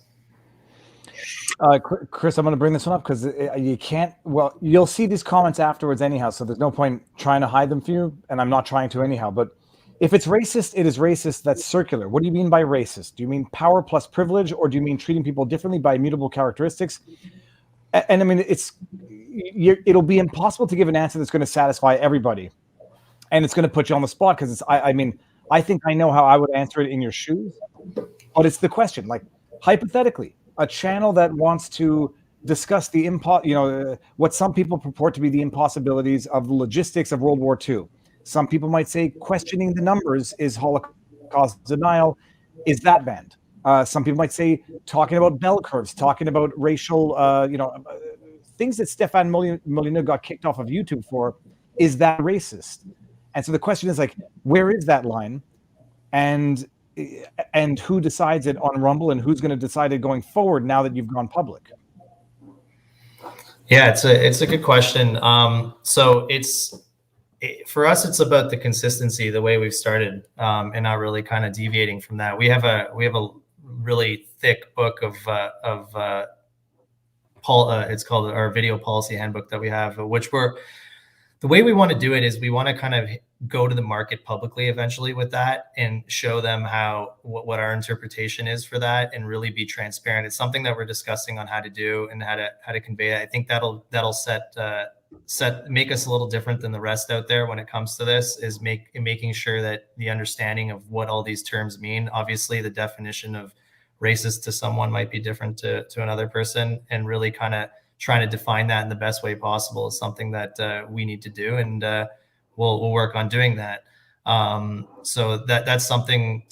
Chris, I'm going to bring this one up because you can't. Well, you'll see these comments afterwards anyhow, so there's no point trying to hide them from you, and I'm not trying to anyhow. But if it's racist, it is racist. That's circular. What do you mean by racist? Do you mean power plus privilege, or do you mean treating people differently by immutable characteristics? And I mean, it'll be impossible to give an answer that's going to satisfy everybody, and it's going to put you on the spot because I mean, I think I know how I would answer it in your shoes, but it's the question, like, hypothetically, a channel that wants to discuss the what some people purport to be the impossibilities of the logistics of World War II. Some people might say questioning the numbers is Holocaust denial. Is that banned? Some people might say talking about bell curves, talking about racial, things that Stefan Molyneux got kicked off of YouTube for. Is that racist? And so the question is, like, where is that line? And who decides it on Rumble, and who's going to decide it going forward now that you've gone public? Yeah, it's a good question. So for us, it's about the consistency, the way we've started, and not really kind of deviating from that. We have a really thick book of it's called our video policy handbook that we have, which the way we want to do it is we want to kind of go to the market publicly eventually with that and show them what our interpretation is for that, and really be transparent. It's something that we're discussing on how to do and how to convey it. I think that'll make us a little different than the rest out there when it comes to this, is making sure that the understanding of what all these terms mean. Obviously, the definition of racist to someone might be different to another person, and really kind of trying to define that in the best way possible is something that we need to do, and we'll work on doing that. So that's something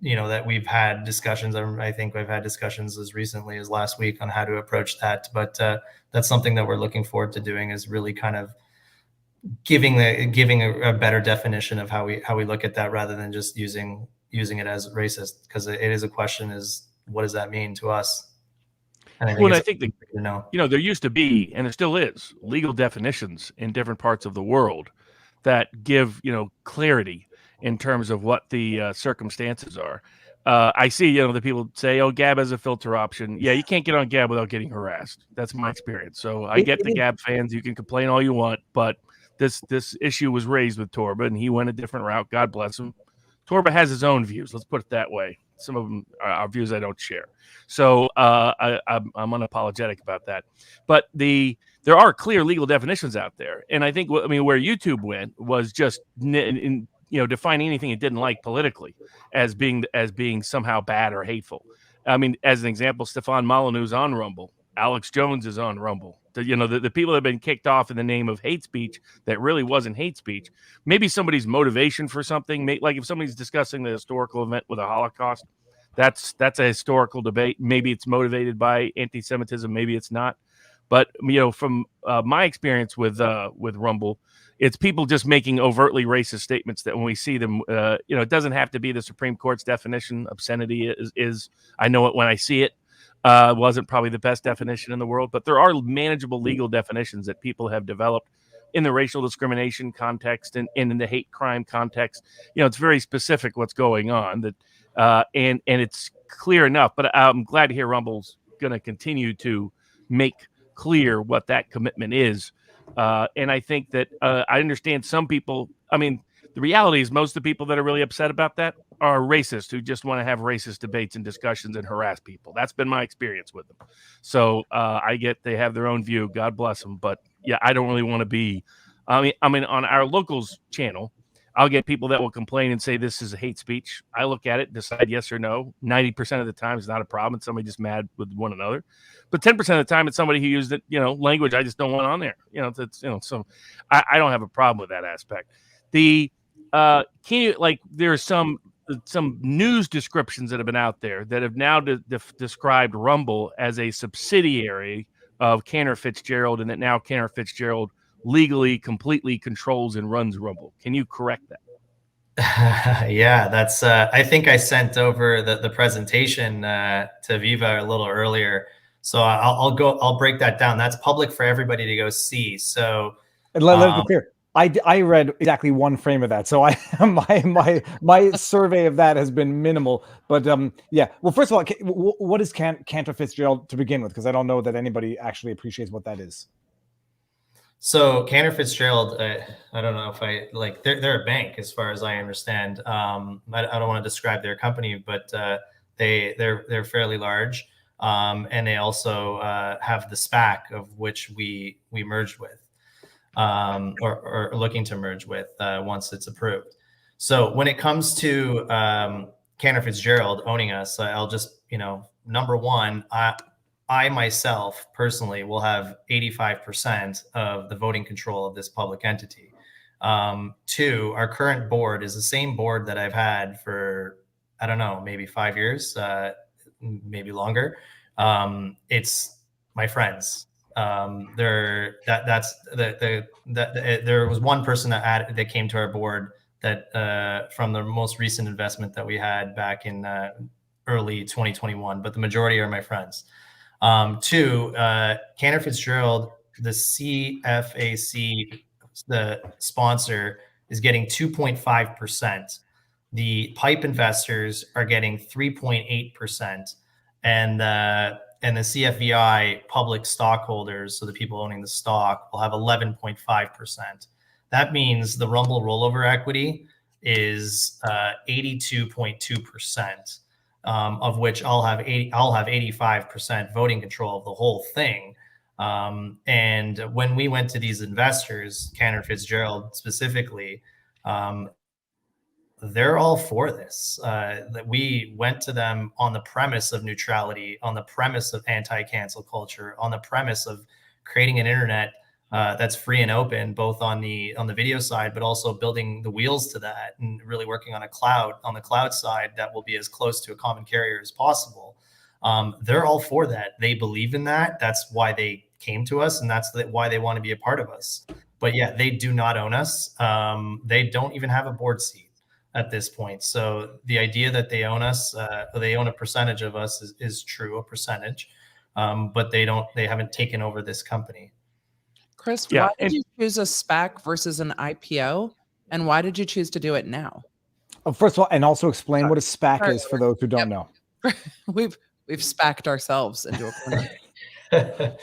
that we've had discussions. I think I've had discussions as recently as last week on how to approach that. But that's something that we're looking forward to doing, is really kind of giving a better definition of how we look at that, rather than just using it as racist, because it is a question: is what does that mean to us? And I think there used to be, and there still is, legal definitions in different parts of the world that give clarity in terms of what the circumstances are. I see the people say, "Oh, Gab has a filter option." Yeah, you can't get on Gab without getting harassed. That's my experience. So I get the Gab fans. You can complain all you want, but this issue was raised with Torba, and he went a different route. God bless him. Torba has his own views. Let's put it that way. Some of them are views I don't share. So I'm unapologetic about that. But there are clear legal definitions out there. And I think, where YouTube went was just define anything it didn't like politically as being somehow bad or hateful. I mean, as an example, Stefan Molyneux's on Rumble. Alex Jones is on Rumble. The people that have been kicked off in the name of hate speech that really wasn't hate speech. Maybe somebody's motivation for something, like if somebody's discussing the historical event with the Holocaust, that's a historical debate. Maybe it's motivated by anti-Semitism. Maybe it's not. But from my experience with Rumble, it's people just making overtly racist statements that when we see them, it doesn't have to be the Supreme Court's definition. Obscenity is I know it when I see it. Wasn't probably the best definition in the world, but there are manageable legal definitions that people have developed in the racial discrimination context and in the hate crime context. It's very specific what's going on, that and it's clear enough. But I'm glad to hear Rumble's going to continue to make clear what that commitment is. And I think that I understand some people. I mean, the reality is most of the people that are really upset about that are racist who just want to have racist debates and discussions and harass people. That's been my experience with them. So I get they have their own view. God bless them. But yeah, I don't really want to be. I mean, on our locals channel, I'll get people that will complain and say this is a hate speech. I look at it, decide yes or no. 90% of the time, it's not a problem. It's somebody just mad with one another. But 10% of the time, it's somebody who used it, language I just don't want on there. So I don't have a problem with that aspect. There's some news descriptions that have been out there that have now described Rumble as a subsidiary of Cantor Fitzgerald, and that now Cantor Fitzgerald legally completely controls and runs Rumble. Can you correct that? Yeah, that's I think I sent over the presentation to Viva a little earlier, so I'll break that down. That's public for everybody to go see. So and let it be clear, I read exactly one frame of that, so my survey of that has been minimal. But yeah, well, first of all, what is Cantor Fitzgerald to begin with? Because I don't know that anybody actually appreciates what that is. So Cantor Fitzgerald, I don't know if they're a bank as far as I understand. I don't want to describe their company, but they're fairly large, and they also have the SPAC of which we merged with, or looking to merge with once it's approved. So when it comes to Cantor Fitzgerald owning us, I'll just number one, I myself personally will have 85% of the voting control of this public entity. Two, our current board is the same board that I've had for, I don't know, maybe 5 years, maybe longer. It's my friends. There was one person that came to our board that from the most recent investment that we had back in early 2021, but the majority are my friends. Two, Cantor Fitzgerald, the CFAC, the sponsor, is getting 2.5%. The PIPE investors are getting 3.8%, and the CFVI public stockholders, so the people owning the stock, will have 11.5%. That means the Rumble rollover equity is 82.2%. Of which I'll have 85% voting control of the whole thing. And when we went to these investors, Cantor Fitzgerald specifically, they're all for this. That we went to them on the premise of neutrality, on the premise of anti-cancel culture, on the premise of creating an internet that's free and open, both on the video side, but also building the wheels to that and really working on the cloud side that will be as close to a common carrier as possible. They're all for that. They believe in that. That's why they came to us, and that's why they want to be a part of us. But yeah, they do not own us. They don't even have a board seat at this point. So the idea that they own us, they own a percentage of us is true, a percentage, but they haven't taken over this company. Chris, why did you choose a SPAC versus an IPO? And why did you choose to do it now? First of all, and also explain what a SPAC is for those who don't know. We've SPAC'd ourselves into a corner.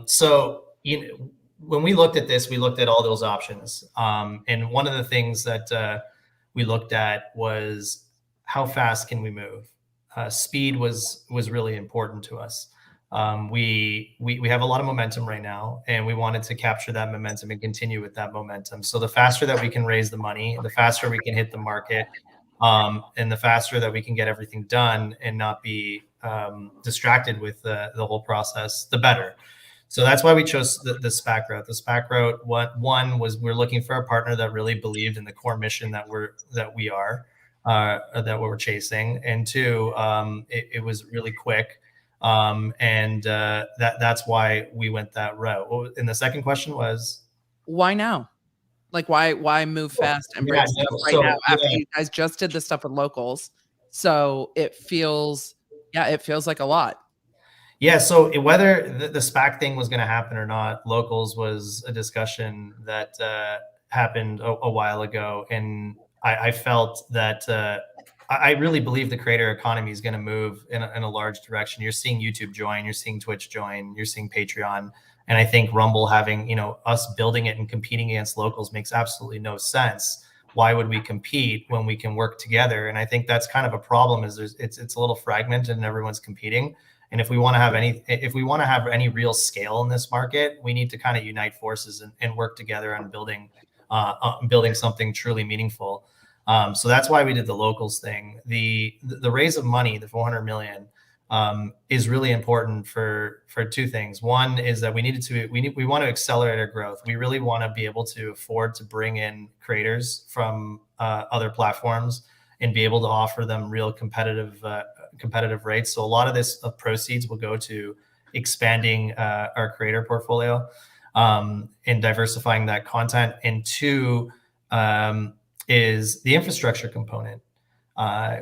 So when we looked at this, we looked at all those options. And one of the things that we looked at was how fast can we move? Speed was really important to us. We have a lot of momentum right now, and we wanted to capture that momentum and continue with that momentum. So the faster that we can raise the money, the faster we can hit the market, and the faster that we can get everything done and not be distracted with the whole process, the better. So that's why we chose the SPAC route. The SPAC route, one was we're looking for a partner that really believed in the core mission that we're chasing, and two, it was really quick, and that's why we went that route. And the second question was, why now? Like, why move fast and break stuff now after you guys just did the stuff with locals? So it feels like a lot. Yeah, so whether the SPAC thing was going to happen or not, locals was a discussion that happened a while ago, and I felt that I really believe the creator economy is going to move in a large direction. You're seeing YouTube join, you're seeing Twitch join, you're seeing Patreon, and I think Rumble having, us building it and competing against locals makes absolutely no sense. Why would we compete when we can work together? And I think that's kind of a problem. Is it's a little fragmented and everyone's competing. And if we want to have any real scale in this market, we need to kind of unite forces and work together on building something truly meaningful. So that's why we did the locals thing. The raise of money, the 400 million, is really important for two things. One is that we want to accelerate our growth. We really want to be able to afford to bring in creators from other platforms and be able to offer them real competitive rates. So a lot of this proceeds will go to expanding our creator portfolio and diversifying that content. And two is the infrastructure component.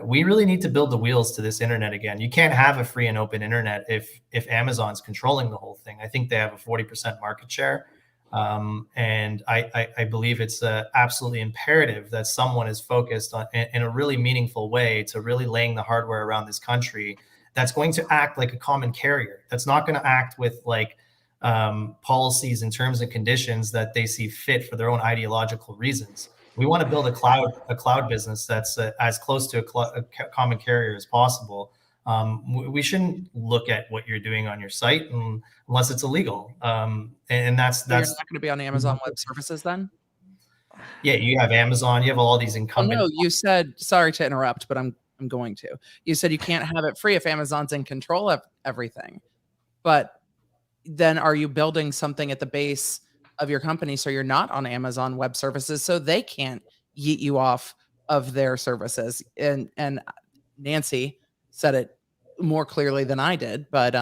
We really need to build the wheels to this internet again. You can't have a free and open internet if Amazon's controlling the whole thing. I think they have a 40% market share. And I believe it's absolutely imperative that someone is focused on in a really meaningful way to really laying the hardware around this country that's going to act like a common carrier. That's not going to act with like policies and terms and conditions that they see fit for their own ideological reasons. We want to build a cloud business that's as close to a common carrier as possible. We shouldn't look at what you're doing on your site unless it's illegal. And that's You're not going to be on Amazon Web Services then? Yeah, you have Amazon. You have all these incumbent. Oh, no, you said, sorry to interrupt, but I'm going to. You said you can't have it free if Amazon's in control of everything. But then are you building something at the base of your company so you're not on Amazon Web Services so they can't yeet you off of their services? And Nancy said it more clearly than I did, but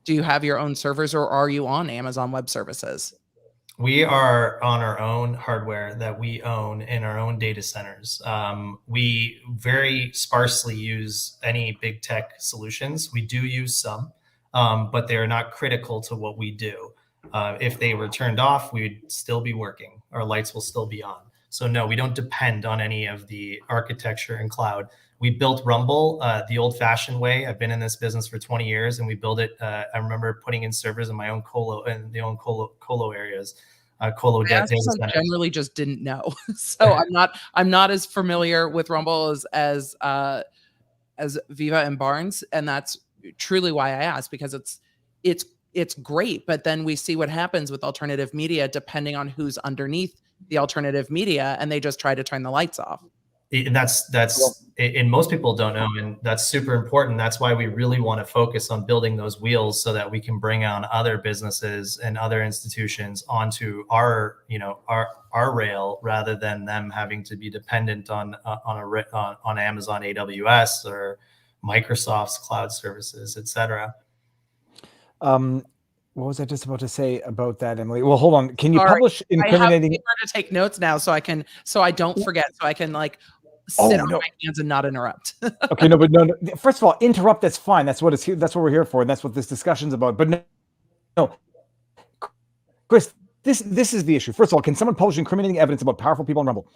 do you have your own servers or are you on Amazon Web Services? We are on our own hardware that we own in our own data centers. We very sparsely use any big tech solutions. We do use some, but they're not critical to what we do. If they were turned off, we'd still be working. Our lights will still be on. So no, we don't depend on any of the architecture and cloud. We built Rumble the old-fashioned way. I've been in this business for 20 years, and we built it. I remember putting in servers in my own colo areas. Data centers. Generally, just didn't know. So I'm not as familiar with Rumble as Viva and Barnes, and that's truly why I asked, because it's great, but then we see what happens with alternative media depending on who's underneath the alternative media, and they just try to turn the lights off. And that's and most people don't know, and that's super important. That's why we really want to focus on building those wheels so that we can bring on other businesses and other institutions onto our rail, rather than them having to be dependent on Amazon AWS or Microsoft's cloud services, etc. What was I just about to say about that, Emily? Well, hold on. Can you publish incriminating? I have to take notes now so I don't forget, so I can sit on my hands and not interrupt. Okay, no, but no. First of all, interrupt. That's fine. That's what it's here. That's what we're here for, and that's what this discussion's about. But no, Chris, this is the issue. First of all, can someone publish incriminating evidence about powerful people on Rumble?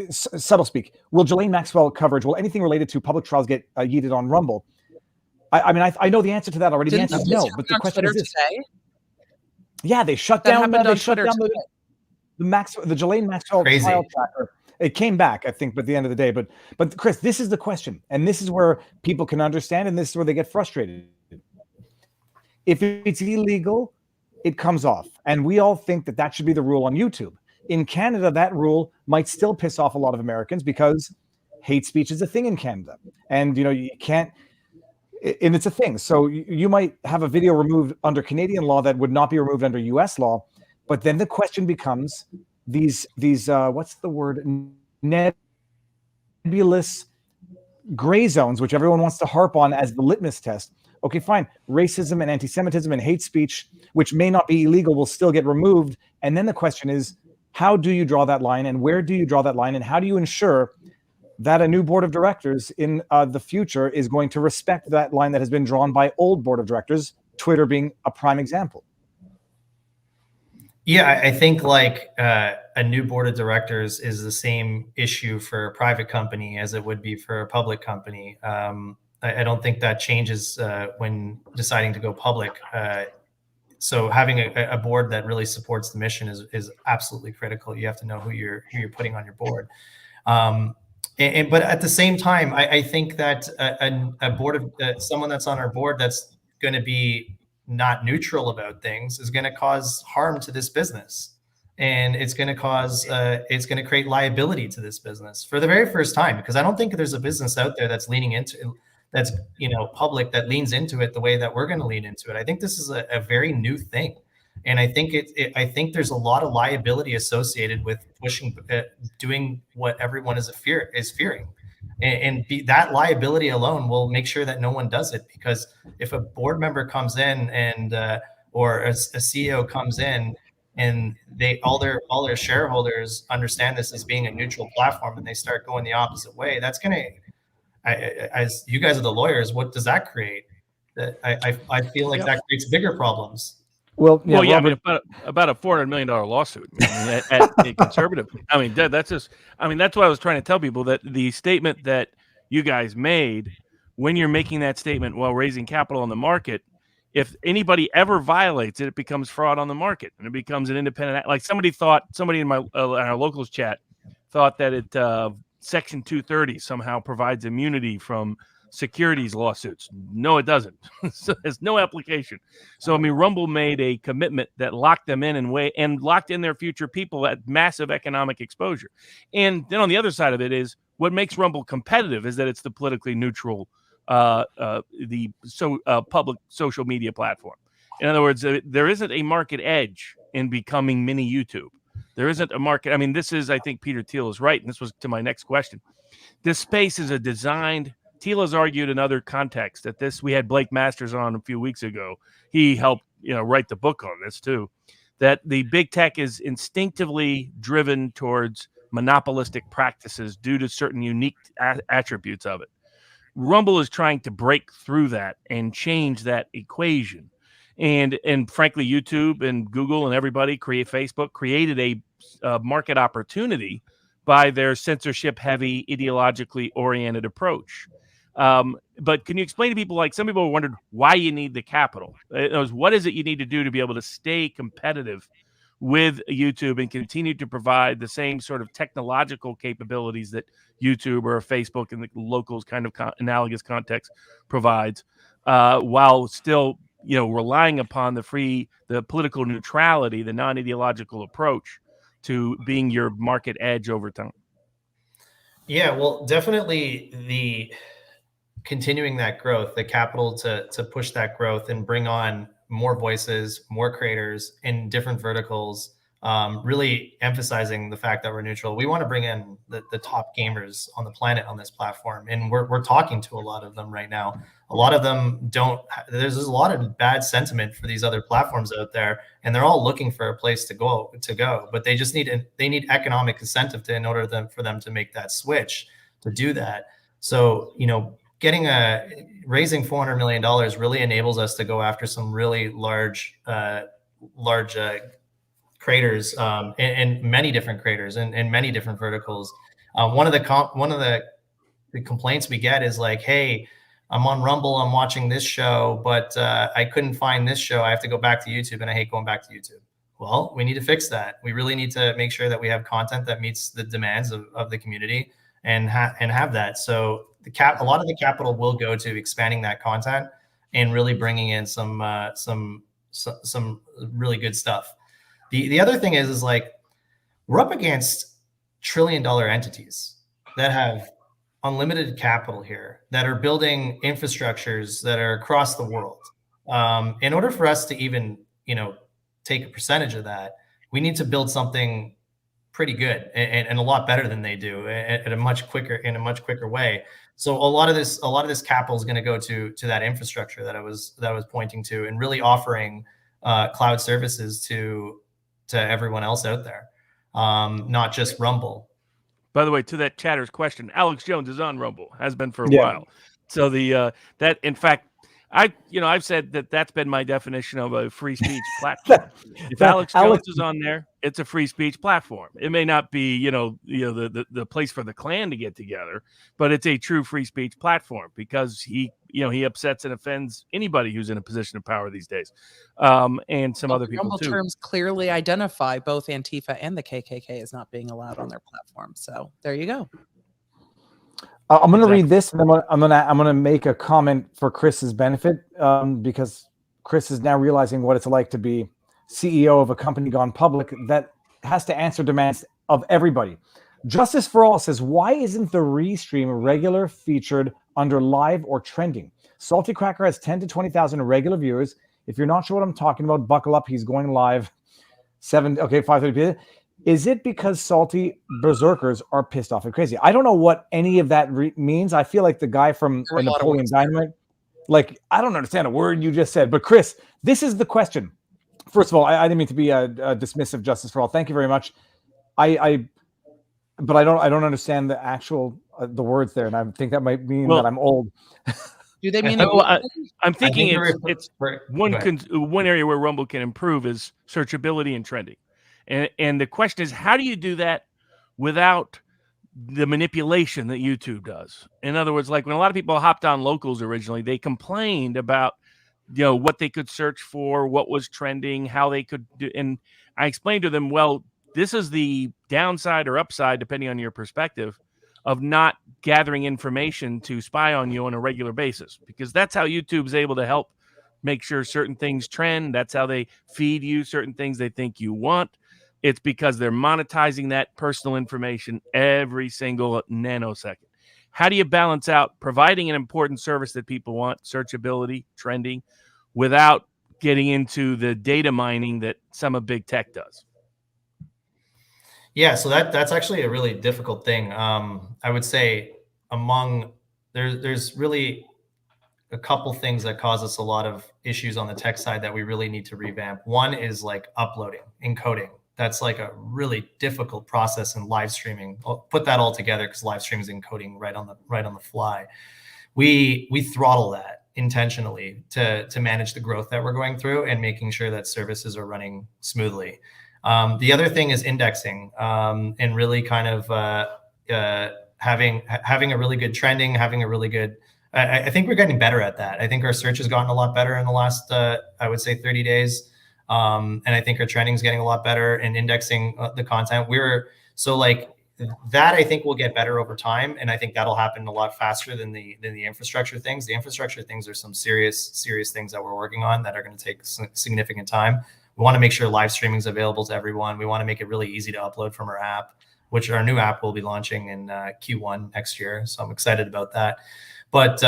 Subtle speak. Will Ghislaine Maxwell coverage? Will anything related to public trials get yeeted on Rumble? I mean, I know the answer to that already. The answer is no. But the question is this. Yeah, they shut down. They shut down the Ghislaine Maxwell trial tracker. It came back, I think, at the end of the day. But Chris, this is the question, and this is where people can understand, and this is where they get frustrated. If it's illegal, it comes off. And we all think that that should be the rule on YouTube. In Canada, that rule might still piss off a lot of Americans because hate speech is a thing in Canada. And, you know, you can't, and it's a thing. So you might have a video removed under Canadian law that would not be removed under US law. But then the question becomes these what's the word? Nebulous gray zones, which everyone wants to harp on as the litmus test. Okay, fine. Racism and anti-Semitism and hate speech, which may not be illegal, will still get removed. And then the question is, how do you draw that line, and where do you draw that line, and how do you ensure that a new board of directors in the future is going to respect that line that has been drawn by old board of directors, Twitter being a prime example? Yeah, I think like a new board of directors is the same issue for a private company as it would be for a public company. I don't think that changes when deciding to go public. So having a board that really supports the mission is absolutely critical. You have to know who you're putting on your board. But at the same time, I think that a board of someone that's on our board that's going to be not neutral about things is going to cause harm to this business, and it's going to cause it's going to create liability to this business for the very first time, because I don't think there's a business out there that's leaning into that's, you know, public that leans into it the way that we're going to lean into it. I think this is a very new thing. And I think I think there's a lot of liability associated with pushing, doing what everyone is fearing, and that liability alone will make sure that no one does it. Because if a board member comes in and or a CEO comes in and all their shareholders understand this as being a neutral platform, and they start going the opposite way, that's going to, as you guys are the lawyers, what does that create? I feel like that creates bigger problems. Well, yeah, I Robert, mean, about a $400 million lawsuit. I mean, at a conservative. I mean, that's just. I mean, that's what I was trying to tell people, that the statement that you guys made, when you're making that statement while raising capital on the market, if anybody ever violates it, it becomes fraud on the market, and it becomes an independent. Like somebody in my in our locals chat thought that it Section 230 somehow provides immunity from securities lawsuits. No, it doesn't. So there's no application. So I mean, Rumble made a commitment that locked them in and locked in their future people at massive economic exposure. And then on the other side of it is what makes Rumble competitive is that it's the politically neutral, public social media platform. In other words, there isn't a market edge in becoming mini YouTube. There isn't a market. I mean, I think Peter Thiel is right, and this was to my next question. This space is a designed. Thiel has argued in other contexts that we had Blake Masters on a few weeks ago. He helped, write the book on this too, that the big tech is instinctively driven towards monopolistic practices due to certain unique attributes of it. Rumble is trying to break through that and change that equation. And frankly, YouTube and Google and everybody, Facebook created a market opportunity by their censorship-heavy, ideologically oriented approach. But can you explain to people, like some people wondered why you need the capital? What is it you need to do to be able to stay competitive with YouTube and continue to provide the same sort of technological capabilities that YouTube or Facebook in the locals kind of analogous context provides, while still, relying upon the political neutrality, the non-ideological approach to being your market edge over time? Yeah, well, definitely the continuing that growth, the capital to push that growth and bring on more voices, more creators in different verticals, really emphasizing the fact that we're neutral. We want to bring in the top gamers on the planet on this platform. And we're talking to a lot of them right now. A lot of them there's a lot of bad sentiment for these other platforms out there, and they're all looking for a place to go, but they just need economic incentive for them to make that switch to do that. So, raising $400 million really enables us to go after some really large creators, and many different creators and many different verticals. One of the complaints we get is like, hey, I'm on Rumble, I'm watching this show, but I couldn't find this show. I have to go back to YouTube, and I hate going back to YouTube. Well, we need to fix that. We really need to make sure that we have content that meets the demands of the community and have that. So a lot of the capital will go to expanding that content and really bringing in some really good stuff. The other thing is like we're up against trillion-dollar entities that have unlimited capital here, that are building infrastructures that are across the world. In order for us to even, take a percentage of that, we need to build something pretty good and a lot better than they do in a much quicker way. So a lot of this capital is going to go to that infrastructure that I was pointing to, and really offering cloud services to everyone else out there, not just Rumble. By the way, to that chatter's question, Alex Jones is on Rumble, has been for a while. So that in fact, I've said that's been my definition of a free speech platform. If Alex Jones is on there, it's a free speech platform. It may not be, the place for the clan to get together, but it's a true free speech platform because he upsets and offends anybody who's in a position of power these days, and some other people Rumble too. Terms clearly identify both Antifa and the KKK as not being allowed on their platform. So there you go. I'm going to read this, and I'm going to make a comment for Chris's benefit, because Chris is now realizing what it's like to be CEO of a company gone public that has to answer demands of everybody. Justice for All says, why isn't the restream regular featured under live or trending? Salty Cracker has 10 to 20,000 regular viewers. If you're not sure what I'm talking about, buckle up. He's going live 5:30 p.m. Is it because salty berserkers are pissed off and crazy? I don't know what any of that means. I feel like the guy from Napoleon Dynamite. Like, I don't understand a word you just said. But Chris, this is the question. First of all, I didn't mean to be a dismissive. Justice for All. Thank you very much. But I don't understand the actual the words there, and I think that might mean that I'm old. Do they mean? I'm thinking it's one area where Rumble can improve is searchability and trending. And the question is, how do you do that without the manipulation that YouTube does? In other words, like when a lot of people hopped on locals originally, they complained about, what they could search for, what was trending, how they could do. And I explained to them, well, this is the downside or upside, depending on your perspective, of not gathering information to spy on you on a regular basis, because that's how YouTube's able to help make sure certain things trend. That's how they feed you certain things they think you want. It's because they're monetizing that personal information every single nanosecond. How do you balance out providing an important service that people want, searchability, trending, without getting into the data mining that some of big tech does? Yeah, so that's actually a really difficult thing. I would say there's really a couple things that cause us a lot of issues on the tech side that we really need to revamp. One is like uploading, encoding. That's like a really difficult process in live streaming. I'll put that all together because live streaming is encoding right on the fly. We throttle that intentionally to manage the growth that we're going through and making sure that services are running smoothly. The other thing is indexing, and really kind of having a really good trending, having a really good. I think we're getting better at that. I think our search has gotten a lot better in the last, I would say, 30 days. And I think our trending is getting a lot better in indexing the content. That I think will get better over time, and I think that'll happen a lot faster than the infrastructure things. The infrastructure things are some serious things that we're working on that are going to take significant time. We want to make sure live streaming is available to everyone. We want to make it really easy to upload from our app, which our new app will be launching in Q1 next year. So I'm excited about that. But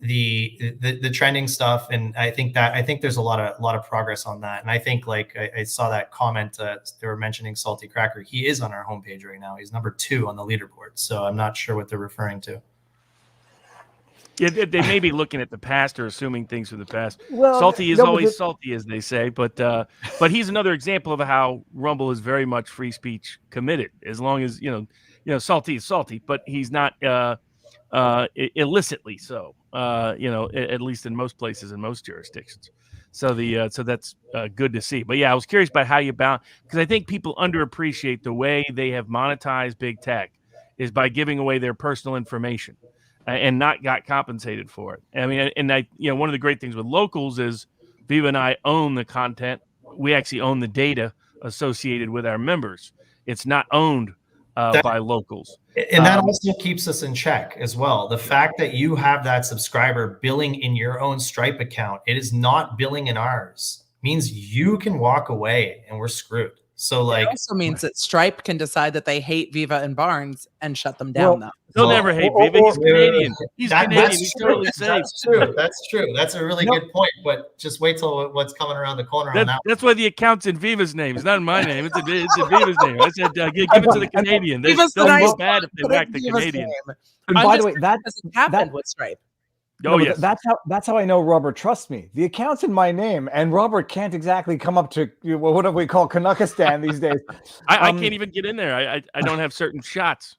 the trending stuff, and I think there's a lot of progress on that. And I think I saw that comment they were mentioning Salty Cracker. He is on our homepage right now. He's number 2 on the leaderboard. So I'm not sure what they're referring to. Yeah, they may be looking at the past or assuming things from the past. Well, salty is always salty, as they say. But he's another example of how Rumble is very much free speech committed. As long as salty is salty, but he's not illicitly so. At least in most places, in most jurisdictions. So that's good to see. But yeah, I was curious about how you balance, because I think people underappreciate the way they have monetized big tech is by giving away their personal information and not got compensated for it. I mean, and one of the great things with locals is Viva and I own the content. We actually own the data associated with our members. It's not owned by locals. And that also keeps us in check as well. The fact that you have that subscriber billing in your own Stripe account, it is not billing in ours, means you can walk away and we're screwed. So like, it also means that Stripe can decide that they hate Viva and Barnes and shut them down. They'll never hate Viva. He's Canadian. He's Canadian. He's totally safe. That's true. That's true. That's a really good point. But just wait till what's coming around the corner on that. That's why the account's in Viva's name. It's not in my name. It's in Viva's name. I said, give it to the Canadian. They'll be bad if they whack the Canadian. And by the way, that happened with Stripe. Oh, yes. That's how I know Robert trusts me. The account's in my name, and Robert can't exactly come up to what do we call Canuckistan these days. I can't even get in there. I don't have certain shots.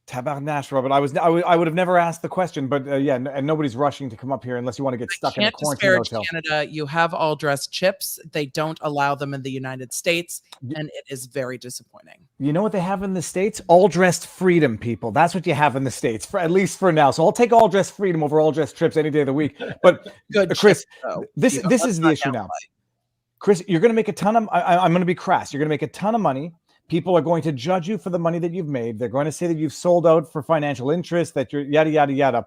Tabarnash, Robert. I would have never asked the question, but yeah, and nobody's rushing to come up here unless you want to get stuck in a quarantine hotel. Canada, you have all dressed chips. They don't allow them in the United States, and it is very disappointing. You know what they have in the States? All dressed freedom, people. That's what you have in the States, at least for now. So I'll take all dressed freedom over all dressed trips any day of the week. But Chris, this is the issue now. Chris, you're going to make a ton of. I'm going to be crass. You're going to make a ton of money. People are going to judge you for the money that you've made. They're going to say that you've sold out for financial interest, that you're yada, yada, yada.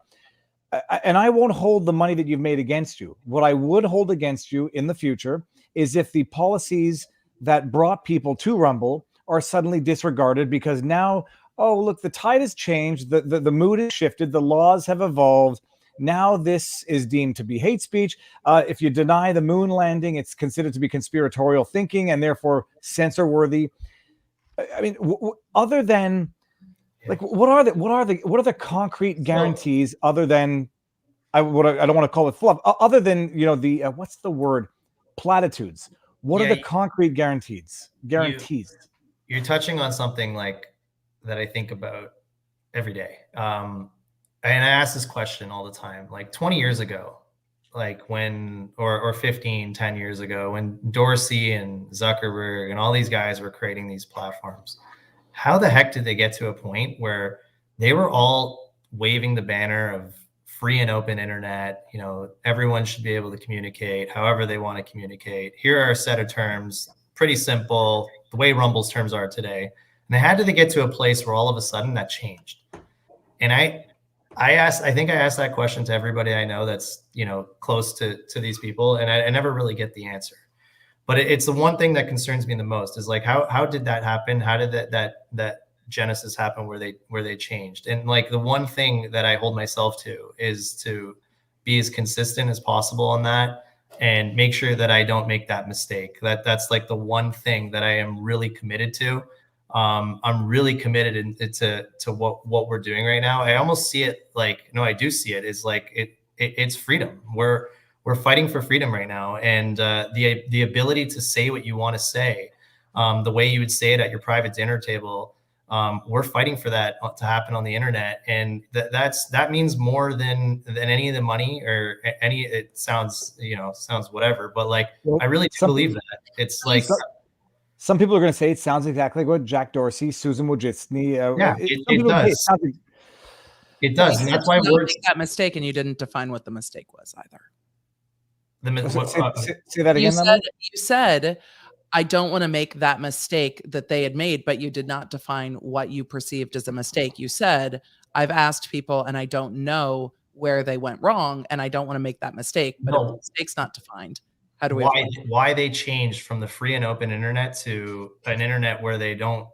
And I won't hold the money that you've made against you. What I would hold against you in the future is if the policies that brought people to Rumble are suddenly disregarded because now, oh, look, the tide has changed. The mood has shifted. The laws have evolved. Now this is deemed to be hate speech. If you deny the moon landing, it's considered to be conspiratorial thinking and therefore censor-worthy. I mean, other than like, what are the concrete guarantees other than I don't want to call it fluff, other than the what's the word, platitudes? What are the concrete guarantees? You're touching on something like that I think about every day, and I ask this question all the time. Like 20 years ago, like when, or 10 years ago, when Dorsey and Zuckerberg and all these guys were creating these platforms, how the heck did they get to a point where they were all waving the banner of free and open internet? Everyone should be able to communicate however they want to communicate. Here are a set of terms, pretty simple, the way Rumble's terms are today. And they had to get to a place where all of a sudden that changed. And I think I asked that question to everybody I know that's, close to these people. And I never really get the answer, but it's the one thing that concerns me the most is like, how did that happen? How did that genesis happen where they changed? And like, the one thing that I hold myself to is to be as consistent as possible on that and make sure that I don't make that mistake. That's like the one thing that I am really committed to. I'm really committed to what we're doing right now. I almost see it like, no, I do see it is like it's freedom. We're fighting for freedom right now, and the ability to say what you want to say, the way you would say it at your private dinner table. We're fighting for that to happen on the internet, and that means more than any of the money or any. It sounds whatever, but like I really do believe that it's like. Some people are going to say it sounds exactly like what Jack Dorsey, Susan Wojcicki. It does. It does, and that's why we're make that mistake, and you didn't define what the mistake was either. Say that again. You said, I don't want to make that mistake that they had made, but you did not define what you perceived as a mistake. You said, I've asked people, and I don't know where they went wrong, and I don't want to make that mistake. But if the mistake's not defined, how do we? Why they changed from the free and open internet to an internet where they don't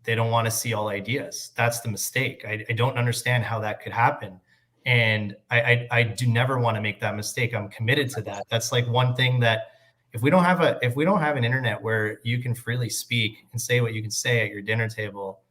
want to see all ideas? That's the mistake. I don't understand how that could happen, and I do never want to make that mistake. I'm committed to that. That's like one thing that if we don't have an internet where you can freely speak and say what you can say at your dinner table,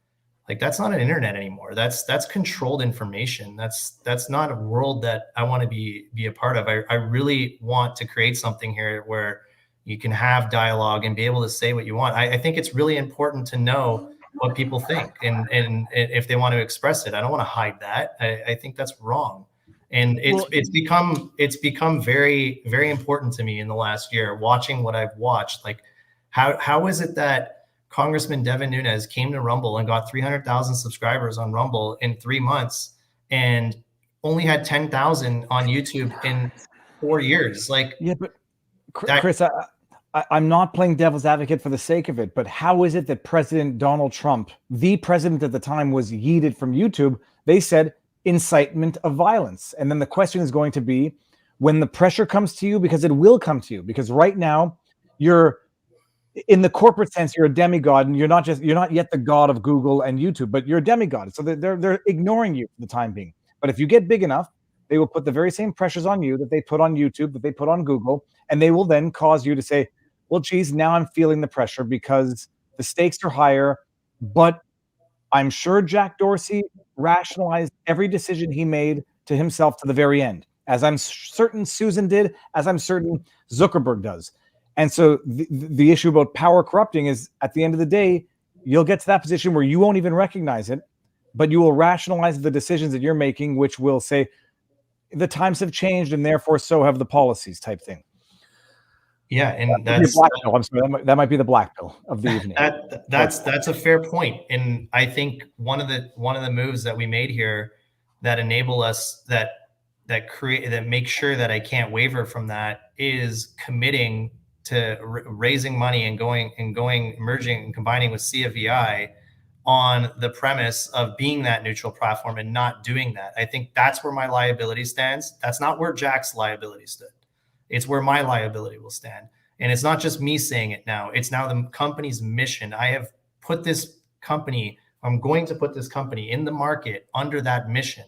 like that's not an internet anymore. That's controlled information. That's not a world that I want to be a part of. I really want to create something here where you can have dialogue and be able to say what you want. I think it's really important to know what people think and if they want to express it. I don't want to hide that. I think that's wrong. And it's become very, very important to me in the last year, watching what I've watched. Like how is it that Congressman Devin Nunes came to Rumble and got 300,000 subscribers on Rumble in 3 months and only had 10,000 on YouTube in 4 years? Like, yeah, but Chris, I'm not playing devil's advocate for the sake of it, but how is it that President Donald Trump, the president at the time, was yeeted from YouTube? They said incitement of violence. And then the question is going to be, when the pressure comes to you, because it will come to you, because right now you're, in the corporate sense, you're a demigod, and you're not yet the god of Google and YouTube, but you're a demigod. So they're ignoring you for the time being. But if you get big enough, they will put the very same pressures on you that they put on YouTube, that they put on Google, and they will then cause you to say, well, geez, now I'm feeling the pressure because the stakes are higher. But I'm sure Jack Dorsey rationalized every decision he made to himself to the very end, as I'm certain Susan did, as I'm certain Zuckerberg does. And so the issue about power corrupting is, at the end of the day, you'll get to that position where you won't even recognize it, but you will rationalize the decisions that you're making, which will say the times have changed and therefore so have the policies, type thing. Yeah, and that's black pill. I'm sorry, that might be the black pill of the evening. That's a fair point, and I think one of the moves that we made here that enable us that make sure that I can't waver from that is committing to raising money and merging and combining with CFVI on the premise of being that neutral platform and not doing that. I think that's where my liability stands. That's not where Jack's liability stood. It's where my liability will stand. And it's not just me saying it now. It's now the company's mission. I have put this company, I'm going to put this company in the market under that mission.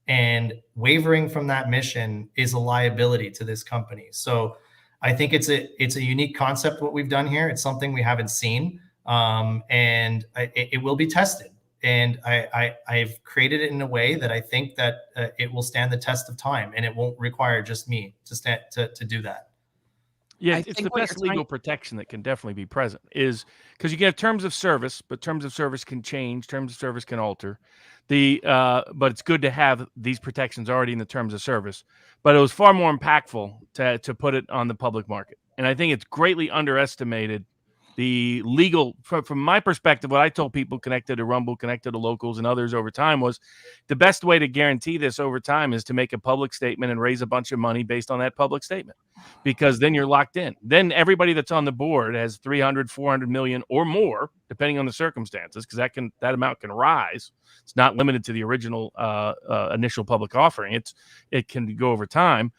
And wavering from that mission is a liability to this company. So I think it's a unique concept what we've done here. It's something we haven't seen. And it will be tested. And I've created it in a way that I think that it will stand the test of time, and it won't require just me to do that. Yeah, it's the best legal protection that can definitely be present, is because you get terms of service, but terms of service can change, terms of service can alter. But it's good to have these protections already in the terms of service. But it was far more impactful to put it on the public market. And I think it's greatly underestimated the legal, from my perspective, what I told people connected to Rumble, connected to locals and others over time was the best way to guarantee this over time is to make a public statement and raise a bunch of money based on that public statement, because then you're locked in. Then everybody that's on the board has 300, 400 million or more, depending on the circumstances, because that amount can rise. It's not limited to the original initial public offering. It can go over time.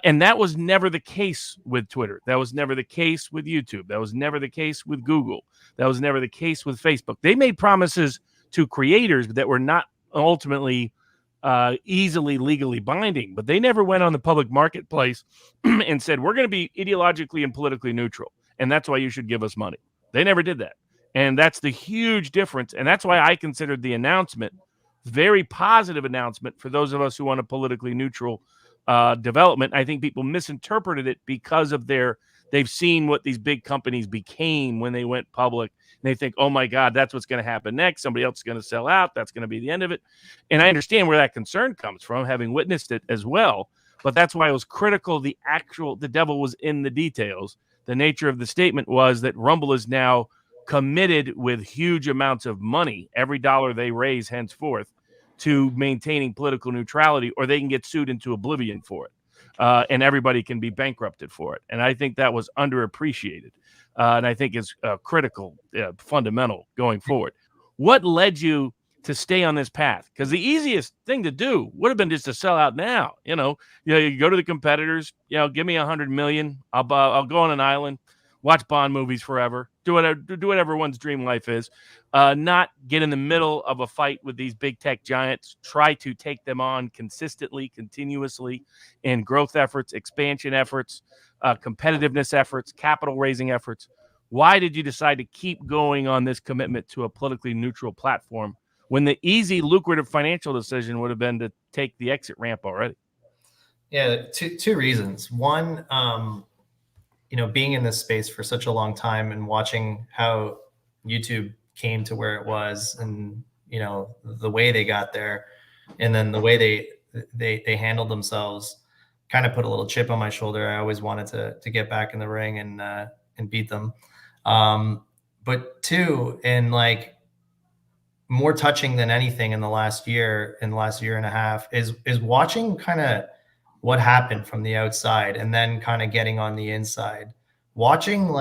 And that was never the case with Twitter. That was never the case with YouTube. That was never the case with Google. That was never the case with Facebook. They made promises to creators that were not ultimately easily legally binding, but they never went on the public marketplace and said, we're going to be ideologically and politically neutral, and that's why you should give us money. They never did that. And that's the huge difference. And that's why I considered the announcement very positive announcement for those of us who want a politically neutral development. I think people misinterpreted it because of they've seen what these big companies became when they went public. And they think, oh my God, that's what's going to happen next. Somebody else is going to sell out. That's going to be the end of it. And I understand where that concern comes from, having witnessed it as well. But that's why it was critical. The devil was in the details. The nature of the statement was that Rumble is now committed with huge amounts of money, every dollar they raise henceforth, to maintaining political neutrality, or they can get sued into oblivion for it. And everybody can be bankrupted for it. And I think that was underappreciated. And I think is critical, fundamental going forward. What led you to stay on this path? Because the easiest thing to do would have been just to sell out now. You go to the competitors, give me 100 million. I'll go on an island, watch Bond movies forever, do whatever one's dream life is, not get in the middle of a fight with these big tech giants, try to take them on consistently, continuously in growth efforts, expansion efforts, competitiveness efforts, capital raising efforts. Why did you decide to keep going on this commitment to a politically neutral platform when the easy, lucrative financial decision would have been to take the exit ramp already? Yeah, two reasons. One, being in this space for such a long time and watching how YouTube came to where it was, and the way they got there, and then the way they handled themselves, kind of put a little chip on my shoulder. I always wanted to get back in the ring and beat them. But two, and more touching than anything in the last year and a half is watching kind of what happened from the outside and then kind of getting on the inside watching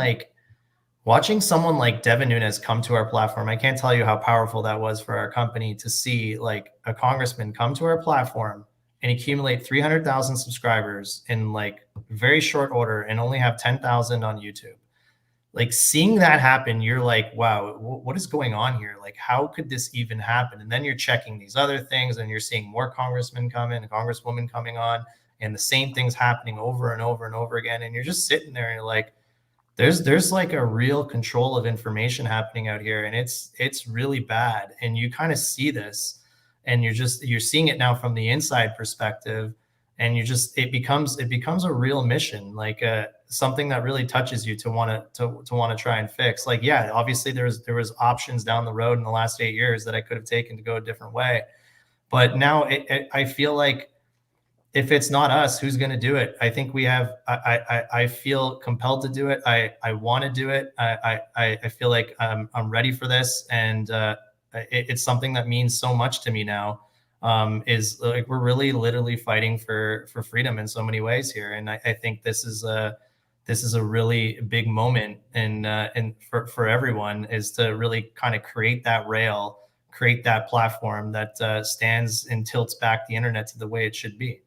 someone like Devin Nunes come to our platform. I can't tell you how powerful that was for our company to see like a congressman come to our platform and accumulate 300,000 subscribers in like very short order and only have 10,000 on YouTube. Like seeing that happen, you're like, wow, what is going on here? Like, how could this even happen? And then you're checking these other things and you're seeing more congressmen come in, congresswomen coming on, and the same things happening over and over and over again. And you're just sitting there and you're like, there's like a real control of information happening out here, and it's really bad. And you kind of see this, and you're seeing it now from the inside perspective, and it becomes a real mission, like something that really touches you to want to try and fix. Like, yeah, obviously there was options down the road in the last 8 years that I could have taken to go a different way, but now I feel like if it's not us, who's going to do it? I think we have. I feel compelled to do it. I want to do it. I feel like I'm ready for this, and it's something that means so much to me now. Is like we're really literally fighting for freedom in so many ways here, and I think this is a really big moment, and for everyone is to really kind of create that rail, create that platform that stands and tilts back the internet to the way it should be.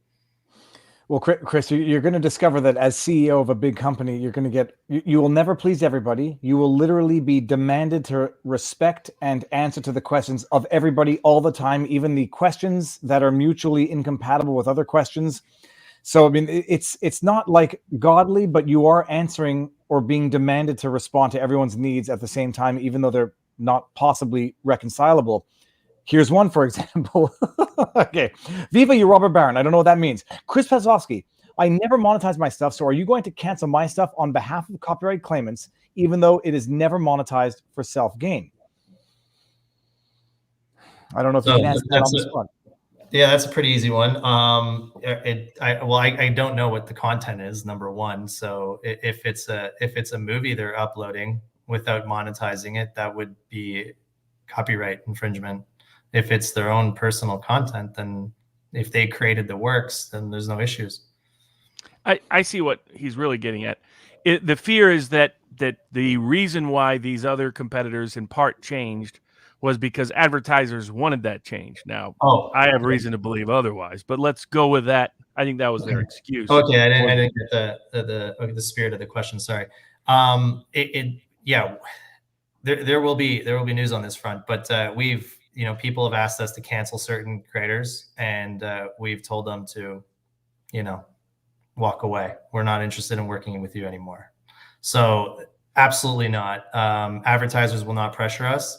Well, Chris, you're going to discover that as CEO of a big company, you're going to you will never please everybody. You will literally be demanded to respect and answer to the questions of everybody all the time, even the questions that are mutually incompatible with other questions. So, I mean, it's not like godly, but you are answering or being demanded to respond to everyone's needs at the same time, even though they're not possibly reconcilable. Here's one, for example. Okay. Viva, you Robert Baron. I don't know what that means. Chris Pavlovski, I never monetize my stuff. So are you going to cancel my stuff on behalf of copyright claimants, even though it is never monetized for self-gain? I don't know if you can answer that on the spot. Yeah, that's a pretty easy one. I don't know what the content is, number one. So if it's a movie they're uploading without monetizing it, that would be copyright infringement. If it's their own personal content, then if they created the works, then there's no issues. I see what he's really getting at. The fear is that the reason why these other competitors in part changed was because advertisers wanted that change. Now, I have reason to believe otherwise, but let's go with that. I think that was their excuse. Okay, I didn't get the spirit of the question. Sorry. Yeah, there will be news on this front, but we've. People have asked us to cancel certain creators, and we've told them to, walk away. We're not interested in working with you anymore. So absolutely not. Advertisers will not pressure us.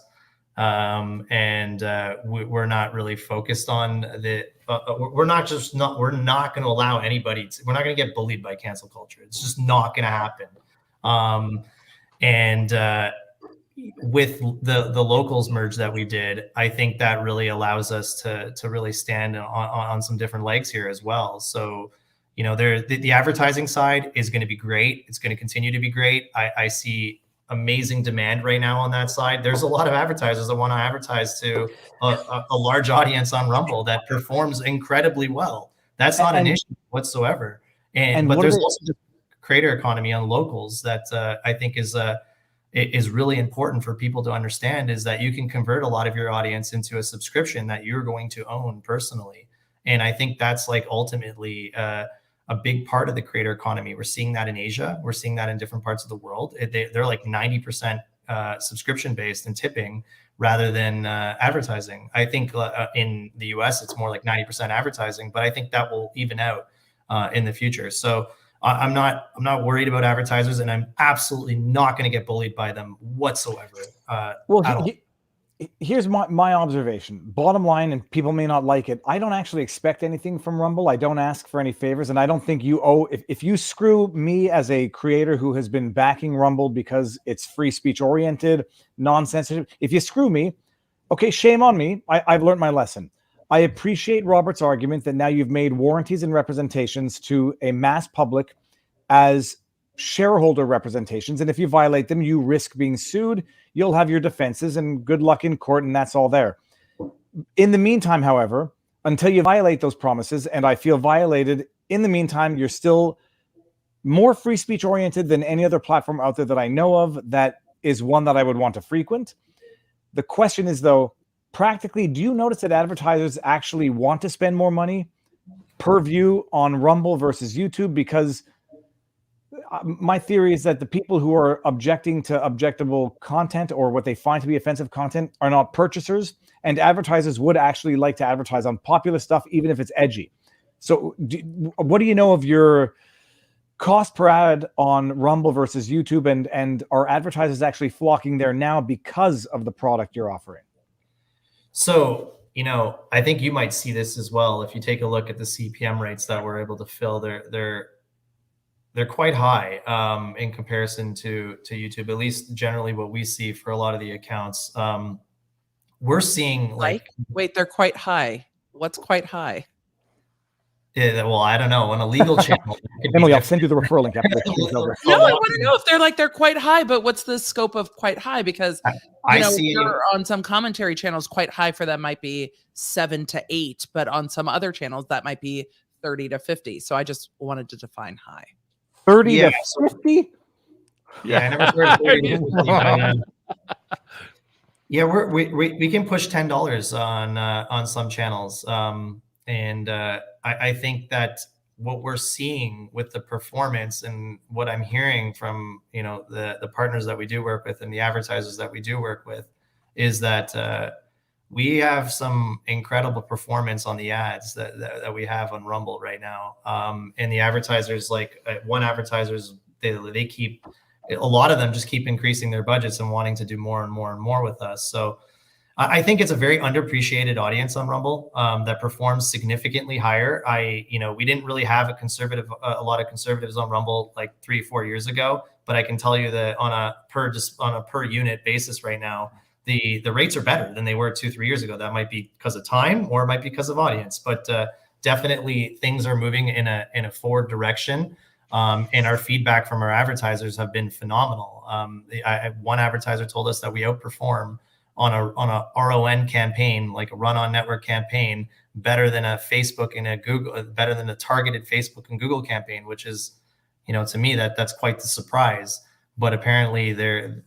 And we're not really focused on we're not going to allow anybody we're not going to get bullied by cancel culture. It's just not going to happen. With the locals merge that we did, I think that really allows us to really stand on some different legs here as well. So, the advertising side is going to be great. It's going to continue to be great. I see amazing demand right now on that side. There's a lot of advertisers that want to advertise to a large audience on Rumble that performs incredibly well. That's not an issue whatsoever. But there's also the creator economy on locals that I think is really important for people to understand, is that you can convert a lot of your audience into a subscription that you're going to own personally. And I think that's like ultimately a big part of the creator economy. We're seeing that in Asia. We're seeing that in different parts of the world. They're like 90% subscription based and tipping rather than advertising. I think in the US, it's more like 90% advertising, but I think that will even out in the future. So I'm not worried about advertisers, and I'm absolutely not going to get bullied by them whatsoever. Here's my observation. Bottom line, and people may not like it, I don't actually expect anything from Rumble. I don't ask for any favors, and I don't think you owe. If you screw me as a creator who has been backing Rumble because it's free speech oriented, non-censorship, if you screw me, okay, shame on me. I've learned my lesson. I appreciate Robert's argument that now you've made warranties and representations to a mass public as shareholder representations. And if you violate them, you risk being sued. You'll have your defenses and good luck in court, and that's all there. In the meantime, however, until you violate those promises, and I feel violated, in the meantime, you're still more free speech oriented than any other platform out there that I know of. That is one that I would want to frequent. The question is, though, practically, do you notice that advertisers actually want to spend more money per view on Rumble versus YouTube? Because my theory is that the people who are objecting to objectable content or what they find to be offensive content are not purchasers, and advertisers would actually like to advertise on popular stuff, even if it's edgy. So what do you know of your cost per ad on Rumble versus YouTube, and are advertisers actually flocking there now because of the product you're offering? So, you know, I think you might see this as well. If you take a look at the CPM rates that we're able to fill, they're quite high in comparison to YouTube, at least generally what we see for a lot of the accounts. We're seeing like, wait, they're quite high. What's quite high? Yeah, well, I don't know. On a legal channel, Emily, I'll send you the referral link after. No, I want to know if they're quite high, but what's the scope of quite high? Because I see on some commentary channels, quite high for them might be 7 to 8, but on some other channels that might be 30 to 50. So I just wanted to define high. 30 to 50? Yeah, I never heard of 30 to 50. But, yeah, we can push $10 on some channels, and I think that what we're seeing with the performance and what I'm hearing from the partners that we do work with and the advertisers that we do work with is that we have some incredible performance on the ads that we have on Rumble right now. And the advertisers, like one advertisers, they keep, a lot of them just keep increasing their budgets and wanting to do more and more and more with us. So I think it's a very underappreciated audience on Rumble that performs significantly higher. We didn't really have a lot of conservatives on Rumble like 3 or 4 years ago, but I can tell you that on a per unit basis right now, the rates are better than they were 2 or 3 years ago. That might be because of time, or it might be because of audience, but definitely things are moving in a forward direction. And our feedback from our advertisers have been phenomenal. One advertiser told us that we outperform on a RON campaign, like a run on network campaign, better than a Facebook and a Google, better than a targeted Facebook and Google campaign, which is, to me, that's quite the surprise. But apparently there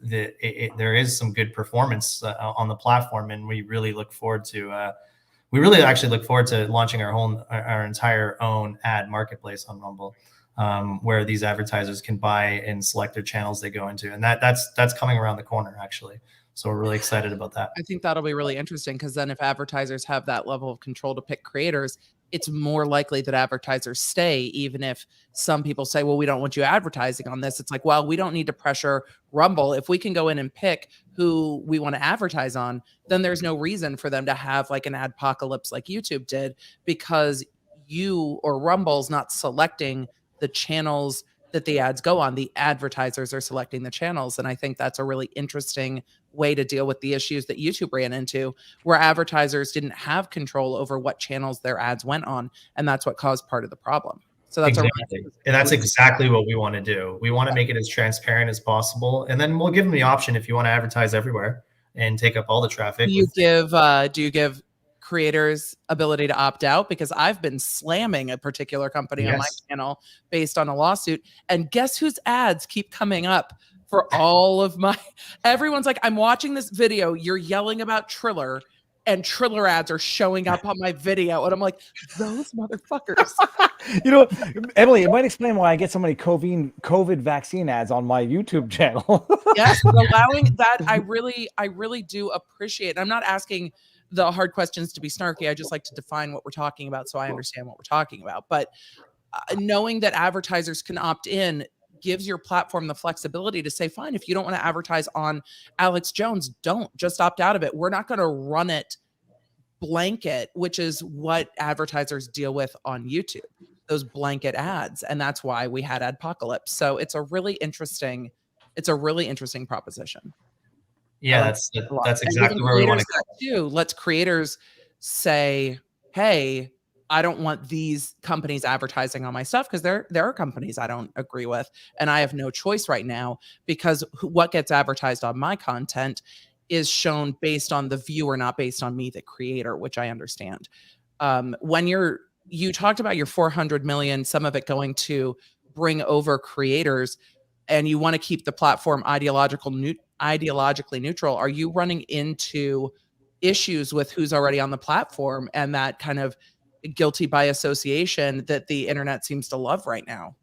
is some good performance on the platform, and we really look forward to launching our entire own ad marketplace on Rumble, where these advertisers can buy and select their channels they go into, and that's coming around the corner actually. So we're really excited about that. I think that'll be really interesting, because then if advertisers have that level of control to pick creators, it's more likely that advertisers stay, even if some people say, well, we don't want you advertising on this. It's like, well, we don't need to pressure Rumble. If we can go in and pick who we want to advertise on, then there's no reason for them to have like an adpocalypse like YouTube did, because you or Rumble's not selecting the channels that the ads go on. The advertisers are selecting the channels. And I think that's a really interesting way to deal with the issues that YouTube ran into, where advertisers didn't have control over what channels their ads went on. And that's what caused part of the problem. So that's exactly what we want to do. We want to make it as transparent as possible. And then we'll give them the option, if you want to advertise everywhere and take up all the traffic. Do you give creators ability to opt out? Because I've been slamming a particular company on my channel based on a lawsuit, and guess whose ads keep coming up for all of my, everyone's like, I'm watching this video, you're yelling about Triller, and Triller ads are showing up on my video, and I'm like, those motherfuckers. Emily, it might explain why I get so many COVID vaccine ads on my YouTube channel. Yes, allowing that, I really do appreciate. I'm not asking the hard questions to be snarky. I just like to define what we're talking about so I understand what we're talking about. But knowing that advertisers can opt in gives your platform the flexibility to say, fine, if you don't want to advertise on Alex Jones, don't, just opt out of it. We're not going to run it blanket, which is what advertisers deal with on YouTube, those blanket ads. And that's why we had Adpocalypse. So it's a really interesting proposition. Yeah, that's exactly where we want to go. Let's creators say, hey, I don't want these companies advertising on my stuff, because there are companies I don't agree with, and I have no choice right now, because what gets advertised on my content is shown based on the viewer, not based on me, the creator, which I understand. When you talked about your 400 million, some of it going to bring over creators, and you want to keep the platform ideologically neutral, are you running into issues with who's already on the platform and that kind of guilty by association that the internet seems to love right now?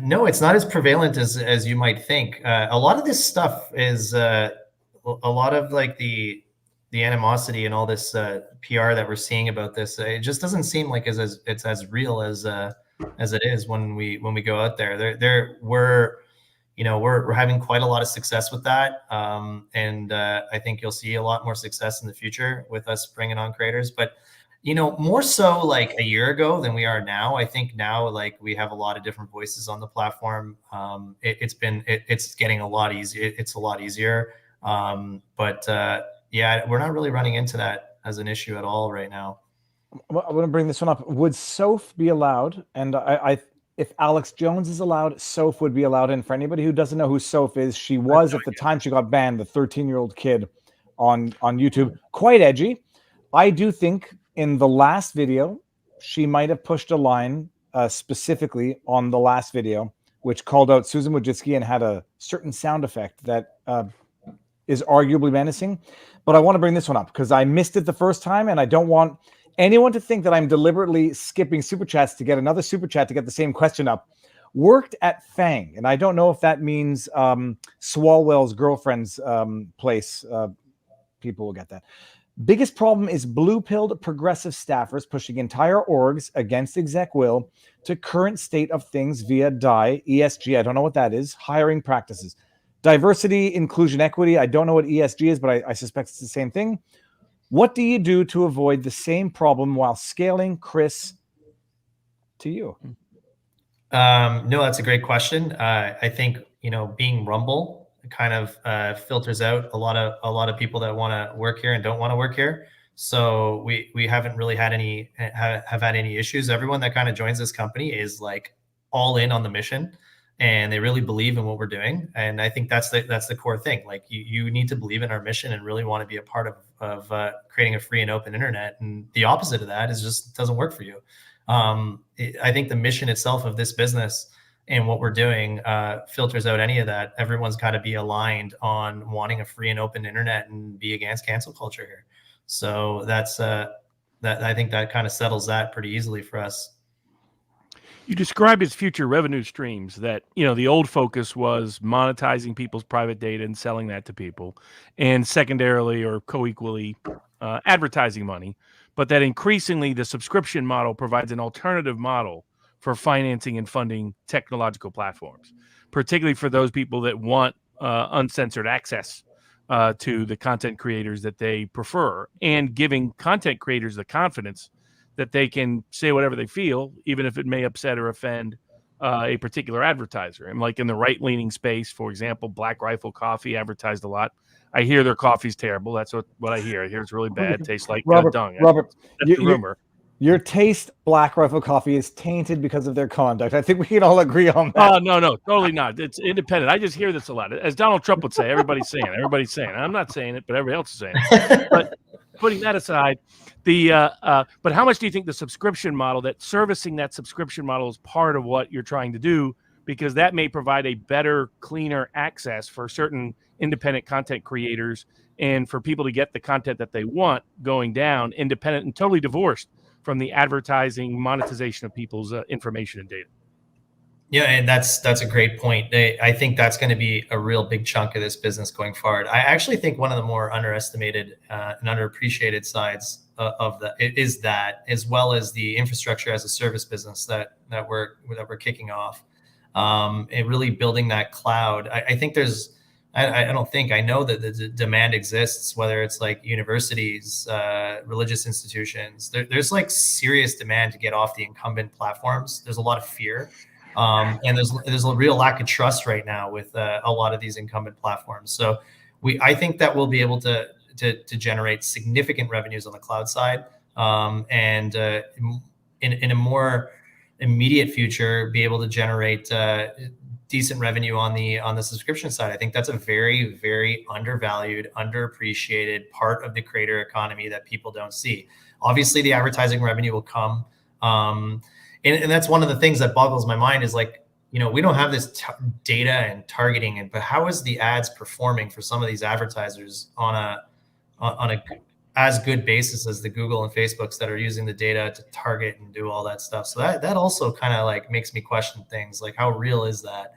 No, it's not as prevalent as you might think. A lot of this stuff is a lot of like the animosity and all this PR that we're seeing about this. It just doesn't seem like it's as real as it is when we go out there. We're having quite a lot of success with that, and I think you'll see a lot more success in the future with us bringing on creators. But more so like a year ago than we are now. I think now, like, we have a lot of different voices on the platform. It's getting a lot easier. It's a lot easier. But we're not really running into that as an issue at all right now. I want to bring this one up. Would Soph be allowed? And if Alex Jones is allowed, Soph would be allowed. And for anybody who doesn't know who Soph is, she was at the time she got banned, the 13-year-old kid on YouTube, quite edgy. I do think in the last video, she might have pushed a line specifically on the last video, which called out Susan Wojcicki and had a certain sound effect that is arguably menacing. But I want to bring this one up because I missed it the first time, and I don't want anyone to think that I'm deliberately skipping super chats to get another super chat to get the same question up. Worked at Fang, and I don't know if that means Swalwell's girlfriend's place. People will get that. Biggest problem is blue-pilled progressive staffers pushing entire orgs against exec will to current state of things via DIE, ESG, I don't know what that is, hiring practices. Diversity, inclusion, equity, I don't know what ESG is, but I suspect it's the same thing. What do you do to avoid the same problem while scaling? Chris, to you. No, that's a great question. I think, being Rumble kind of filters out a lot of people that want to work here and don't want to work here. So we haven't really had any issues. Everyone that kind of joins this company is like all in on the mission, and they really believe in what we're doing. And I think that's the core thing. Like you need to believe in our mission and really want to be a part of creating a free and open internet. And the opposite of that is just doesn't work for you. I think the mission itself of this business and what we're doing filters out any of that. Everyone's got to be aligned on wanting a free and open internet and be against cancel culture here. So that's that. I think that kind of settles that pretty easily for us. You described as future revenue streams that, the old focus was monetizing people's private data and selling that to people, and secondarily or co-equally advertising money, but that increasingly the subscription model provides an alternative model for financing and funding technological platforms, particularly for those people that want uncensored access to the content creators that they prefer, and giving content creators the confidence that they can say whatever they feel, even if it may upset or offend a particular advertiser. And like in the right-leaning space, for example, Black Rifle Coffee advertised a lot. I hear their coffee's terrible. That's what I hear. I hear it's really bad. It tastes like dung. Robert, that's the rumor. Your taste, Black Rifle Coffee, is tainted because of their conduct. I think we can all agree on that. Oh, no, totally not. It's independent. I just hear this a lot. As Donald Trump would say, everybody's saying it. I'm not saying it, but everybody else is saying it. But putting that aside, but how much do you think the subscription model, that servicing that subscription model, is part of what you're trying to do? Because that may provide a better, cleaner access for certain independent content creators and for people to get the content that they want going down, independent and totally divorced from the advertising monetization of people's information and data. Yeah, and that's a great point. I think that's going to be a real big chunk of this business going forward. I actually think one of the more underestimated and underappreciated sides of that is that, as well as the infrastructure as a service business that we're kicking off, and really building that cloud. I think I know that the demand exists, whether it's like universities, religious institutions. There's like serious demand to get off the incumbent platforms. There's a lot of fear. And there's a real lack of trust right now with a lot of these incumbent platforms. So I think that we'll be able to generate significant revenues on the cloud side, and in a more immediate future, be able to generate decent revenue on the subscription side. I think that's a very, very undervalued, underappreciated part of the creator economy that people don't see. Obviously, the advertising revenue will come. and that's one of the things that boggles my mind is like, we don't have this data and targeting, but how is the ads performing for some of these advertisers on a as good basis as the Google and Facebooks that are using the data to target and do all that stuff? So that also kind of like makes me question things like, how real is that?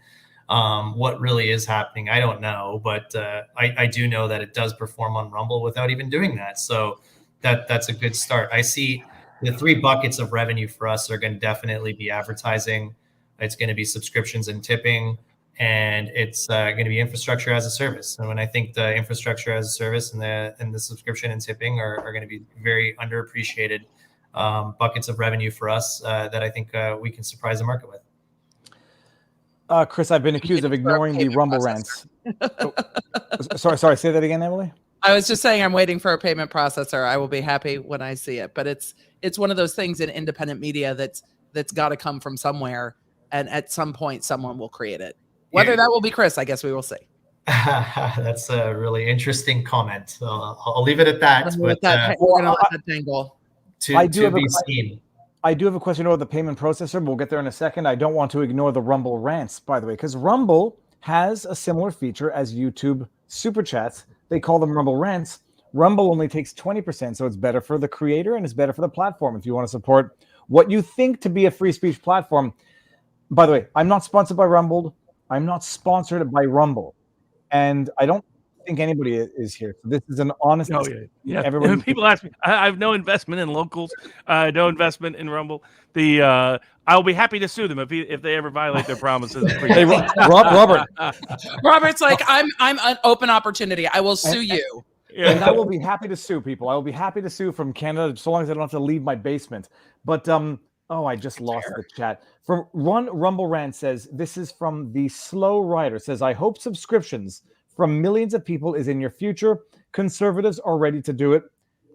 What really is happening? I don't know, but I do know that it does perform on Rumble without even doing that. So that's a good start. I see the 3 buckets of revenue for us are going to definitely be advertising. It's going to be subscriptions and tipping, and it's going to be infrastructure as a service. And when I think the infrastructure as a service and the subscription and tipping are going to be very underappreciated buckets of revenue for us that I think we can surprise the market with. Chris, I've been accused of ignoring the Rumble rants. Sorry. Say that again, Emily. I was just saying I'm waiting for a payment processor. I will be happy when I see it. But it's one of those things in independent media that's got to come from somewhere. And at some point, someone will create it. Whether that will be Chris, I guess we will see. That's a really interesting comment. I'll leave it at that. We're going to let that dangle. I do have a question about the payment processor, but we'll get there in a second. I don't want to ignore the Rumble rants, by the way, because Rumble has a similar feature as YouTube Super Chats. They call them Rumble rants. Rumble only takes 20%, so it's better for the creator and it's better for the platform. If you want to support what you think to be a free speech platform. By the way, I'm not sponsored by Rumble. I'm not sponsored by Rumble. And I don't think anybody is here. So this is an honest. Oh, yeah. Everybody. People ask me, I have no investment in locals, no investment in Rumble. I'll be happy to sue them if they ever violate their promises. Hey, Robert. Robert's like, I'm an open opportunity. I will sue you. Yeah. And I will be happy to sue people. I will be happy to sue from Canada so long as I don't have to leave my basement. But I just lost the chat. From Rumble Rant says, this is from the Slow Rider, says, I hope subscriptions from millions of people is in your future. Conservatives are ready to do it.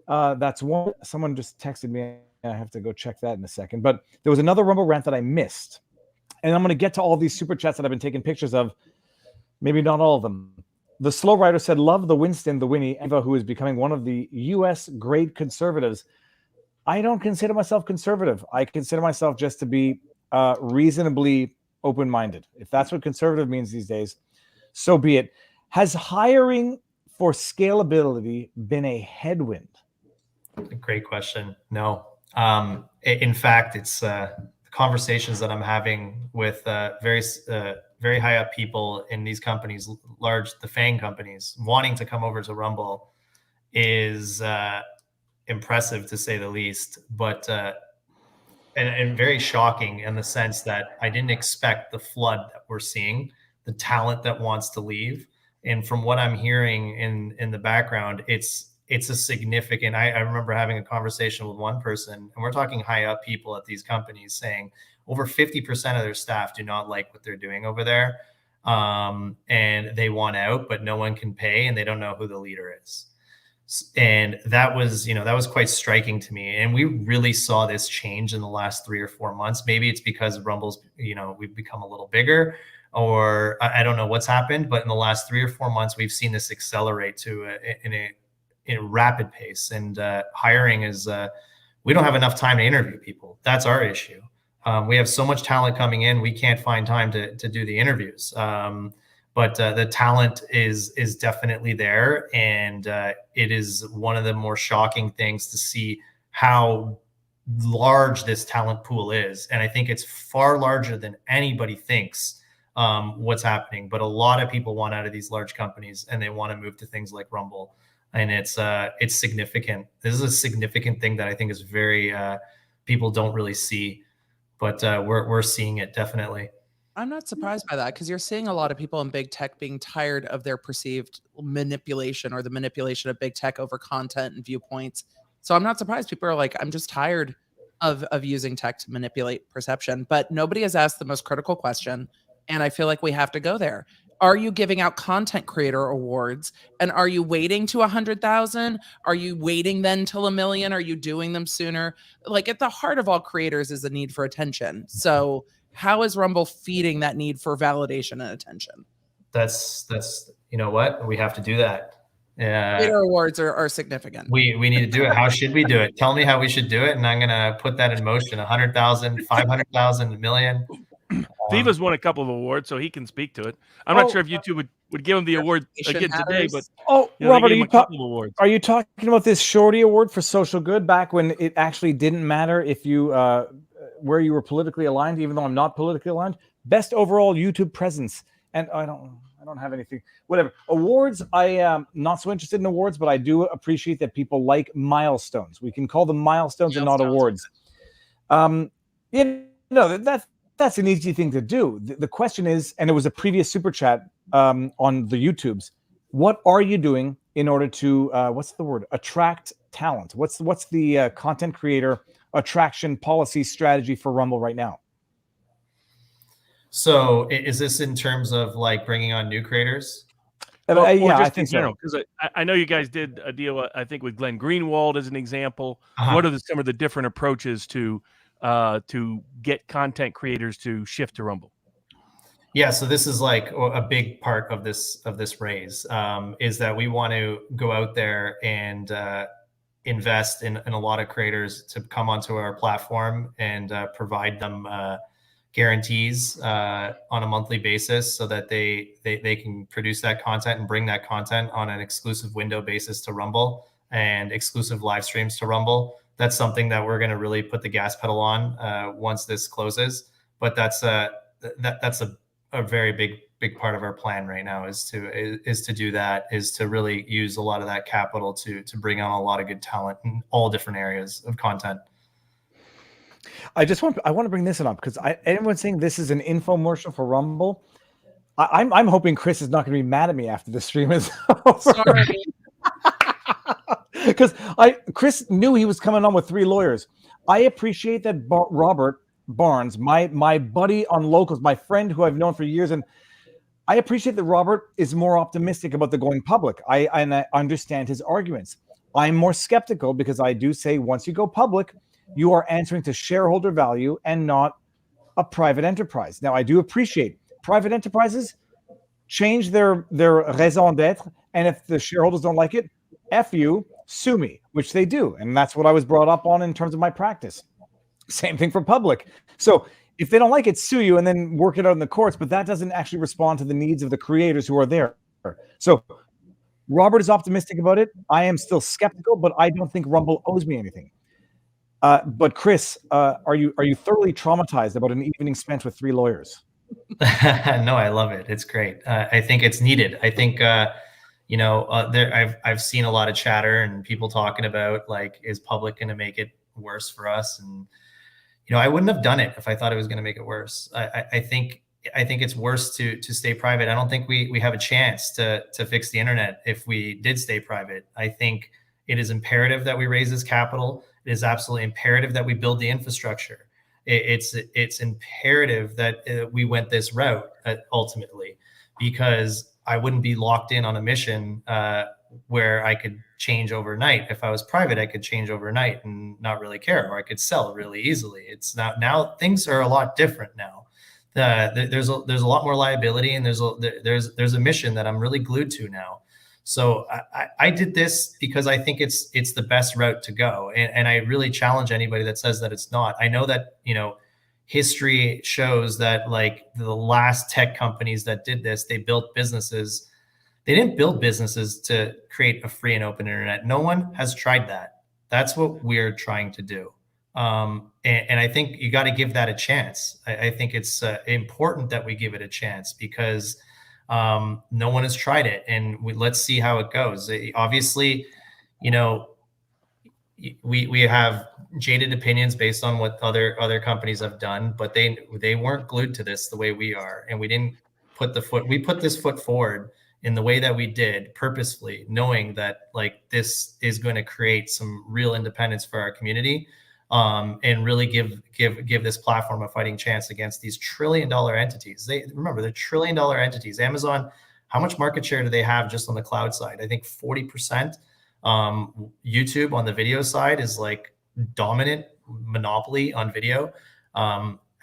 That's one. Someone just texted me. I have to go check that in a second. But there was another Rumble Rant that I missed. And I'm going to get to all these super chats that I've been taking pictures of. Maybe not all of them. The Slow Rider said, love the Winston, the Winnie, Viva, who is becoming one of the U.S. great conservatives. I don't consider myself conservative. I consider myself just to be reasonably open-minded. If that's what conservative means these days, so be it. Has hiring for scalability been a headwind? Great question. No. In fact, it's conversations that I'm having with very high up people in these companies, the FANG companies, wanting to come over to Rumble is impressive to say the least, but and very shocking in the sense that I didn't expect the flood that we're seeing, the talent that wants to leave. And from what I'm hearing in the background, it's a significant, I remember having a conversation with one person, and we're talking high up people at these companies saying over 50% of their staff do not like what they're doing over there. And they want out, but no one can pay and they don't know who the leader is. And that was quite striking to me. And we really saw this change in the last 3 or 4 months. Maybe it's because Rumble's, we've become a little bigger, or I don't know what's happened, but in the last 3 or 4 months, we've seen this accelerate in a rapid pace. And hiring is, we don't have enough time to interview people. That's our issue. We have so much talent coming in, we can't find time to do the interviews. But the talent is definitely there, and it is one of the more shocking things to see how large this talent pool is. And I think it's far larger than anybody thinks what's happening. But a lot of people want out of these large companies, and they want to move to things like Rumble, and it's significant. This is a significant thing that I think is very people don't really see, but we're seeing it definitely. I'm not surprised by that, because you're seeing a lot of people in big tech being tired of their perceived manipulation or the manipulation of big tech over content and viewpoints. So I'm not surprised people are like, I'm just tired of using tech to manipulate perception. But nobody has asked the most critical question, and I feel like we have to go there. Are you giving out content creator awards? And are you waiting to 100,000? Are you waiting then till 1 million? Are you doing them sooner? Like, at the heart of all creators is the need for attention. So how is Rumble feeding that need for validation and attention? That's you know what? We have to do that. Creator awards are significant. We need to do it. How should we do it? Tell me how we should do it, and I'm gonna put that in motion. 100,000, 500,000, a million. Viva's won a couple of awards, so he can speak to it. I'm not sure if YouTube would give him the award again today, but Robert, are you talking about this Shorty Award for social good back when it actually didn't matter if you where you were politically aligned, even though I'm not politically aligned? Best overall YouTube presence, and I don't have anything. Whatever awards, I am not so interested in awards, but I do appreciate that people like milestones. We can call them milestones and not awards. That's an easy thing to do. The question is, and it was a previous super chat on the YouTubes. What are you doing in order to what's the word? Attract talent. What's the content creator attraction policy strategy for Rumble right now? So is this in terms of like bringing on new creators? Yeah, I think so. Because I know you guys did a deal, I think, with Glenn Greenwald as an example. What are some of the different approaches to get content creators to shift to Rumble? Yeah, so this is like a big part of this raise, is that we want to go out there and invest in a lot of creators to come onto our platform and provide them guarantees on a monthly basis so that they can produce that content and bring that content on an exclusive window basis to Rumble and exclusive live streams to Rumble. That's something that we're going to really put the gas pedal on once this closes. But that's a very big part of our plan right now is to do that, is to really use a lot of that capital to bring on a lot of good talent in all different areas of content. I want to bring this up because everyone's saying this is an infomercial for Rumble. I'm hoping Chris is not going to be mad at me after the stream is over. Sorry. Because Chris knew he was coming on with 3 lawyers. I appreciate that Robert Barnes, my buddy on Locals, my friend who I've known for years, and I appreciate that Robert is more optimistic about the going public. I understand his arguments. I'm more skeptical because I do say once you go public, you are answering to shareholder value and not a private enterprise. Now, I do appreciate private enterprises change their raison d'etre, and if the shareholders don't like it, F you, sue me, which they do. And that's what I was brought up on in terms of my practice. Same thing for public. So if they don't like it, sue you and then work it out in the courts, but that doesn't actually respond to the needs of the creators who are there. So Robert is optimistic about it. I am still skeptical, but I don't think Rumble owes me anything. But Chris, are you thoroughly traumatized about an evening spent with 3 lawyers? No, I love it. It's great. I think it's needed. I think I've seen a lot of chatter and people talking about like, is public going to make it worse for us? And I wouldn't have done it if I thought it was going to make it worse. I think it's worse to stay private. I don't think we have a chance to fix the internet if we did stay private. I think it is imperative that we raise this capital. It is absolutely imperative that we build the infrastructure. It's imperative that we went this route ultimately, because I wouldn't be locked in on a mission where I could change overnight. If I was private, I could change overnight and not really care, or I could sell really easily. It's not, now things are a lot different now. There's a lot more liability, and there's a mission that I'm really glued to now. So I did this because I think it's the best route to go. And I really challenge anybody that says that it's not. I know that, history shows that like the last tech companies that did this, they built businesses. They didn't build businesses to create a free and open internet. No one has tried that. That's what we're trying to do. And I think you got to give that a chance. I think it's important that we give it a chance because no one has tried it, and let's see how it goes. Obviously, we have jaded opinions based on what other companies have done, but they weren't glued to this the way we are, and we didn't we put this foot forward in the way that we did purposefully, knowing that like this is going to create some real independence for our community, and really give this platform a fighting chance against these trillion-dollar entities. Remember, they're trillion-dollar entities. Amazon, how much market share do they have just on the cloud side? I think 40%. YouTube on the video side is like dominant monopoly on video.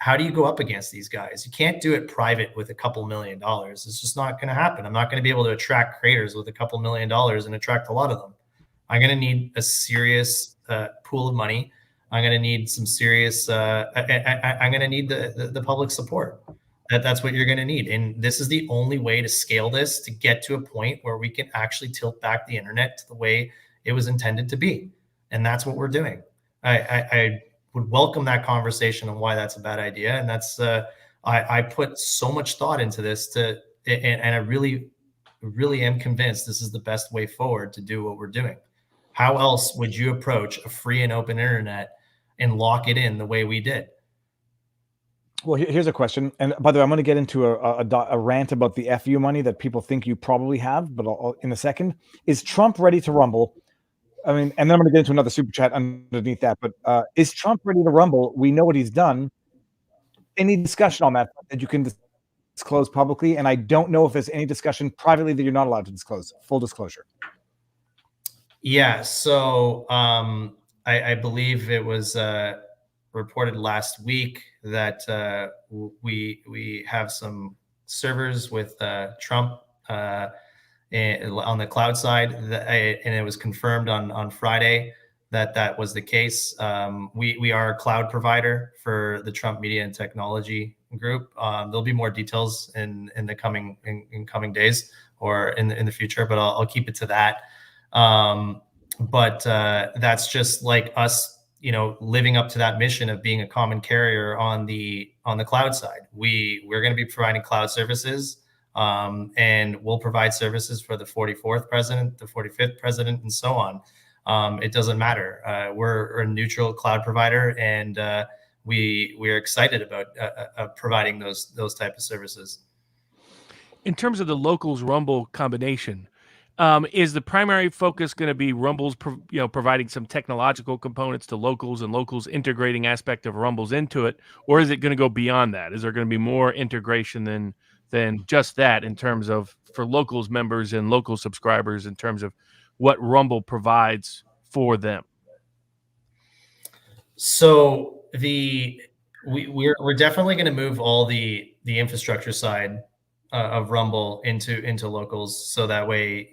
how do you go up against these guys? You can't do it private with a couple $1 million. It's just not going to happen. I'm not going to be able to attract creators with a couple $1 million and attract a lot of them. I'm going to need a serious pool of money. I'm going to need some serious, I'm going to need the public support. That's what you're going to need. And this is the only way to scale this, to get to a point where we can actually tilt back the internet to the way it was intended to be. And that's what we're doing. I would welcome that conversation on why that's a bad idea. And that's, I put so much thought into this and I really am convinced this is the best way forward to do what we're doing. How else would you approach a free and open internet and lock it in the way we did? Well, here's a question. And by the way, I'm going to get into a rant about the FU money that people think you probably have, but I'll in a second. Is Trump ready to rumble? I mean, and then I'm going to get into another super chat underneath that. But is Trump ready to rumble? We know what he's done. Any discussion on that you can disclose publicly? And I don't know if there's any discussion privately that you're not allowed to disclose. Full disclosure. Yeah. So I believe it was reported last week that we have some servers with Trump on the cloud side, and it was confirmed on Friday that was the case. We are a cloud provider for the Trump Media and Technology Group. There'll be more details in the coming days or in the future, but I'll keep it to that. But that's just like us, living up to that mission of being a common carrier on the cloud side. We're going to be providing cloud services, and we'll provide services for the 44th president, the 45th president, and so on. It doesn't matter. We're a neutral cloud provider, and we're excited about providing those type of services. In terms of the locals Rumble combination, is the primary focus going to be Rumble's, providing some technological components to locals and locals integrating aspect of Rumbles into it, or is it going to go beyond that? Is there going to be more integration than just that in terms of for locals members and local subscribers in terms of what Rumble provides for them? So we're definitely going to move all the infrastructure side of Rumble into locals, so that way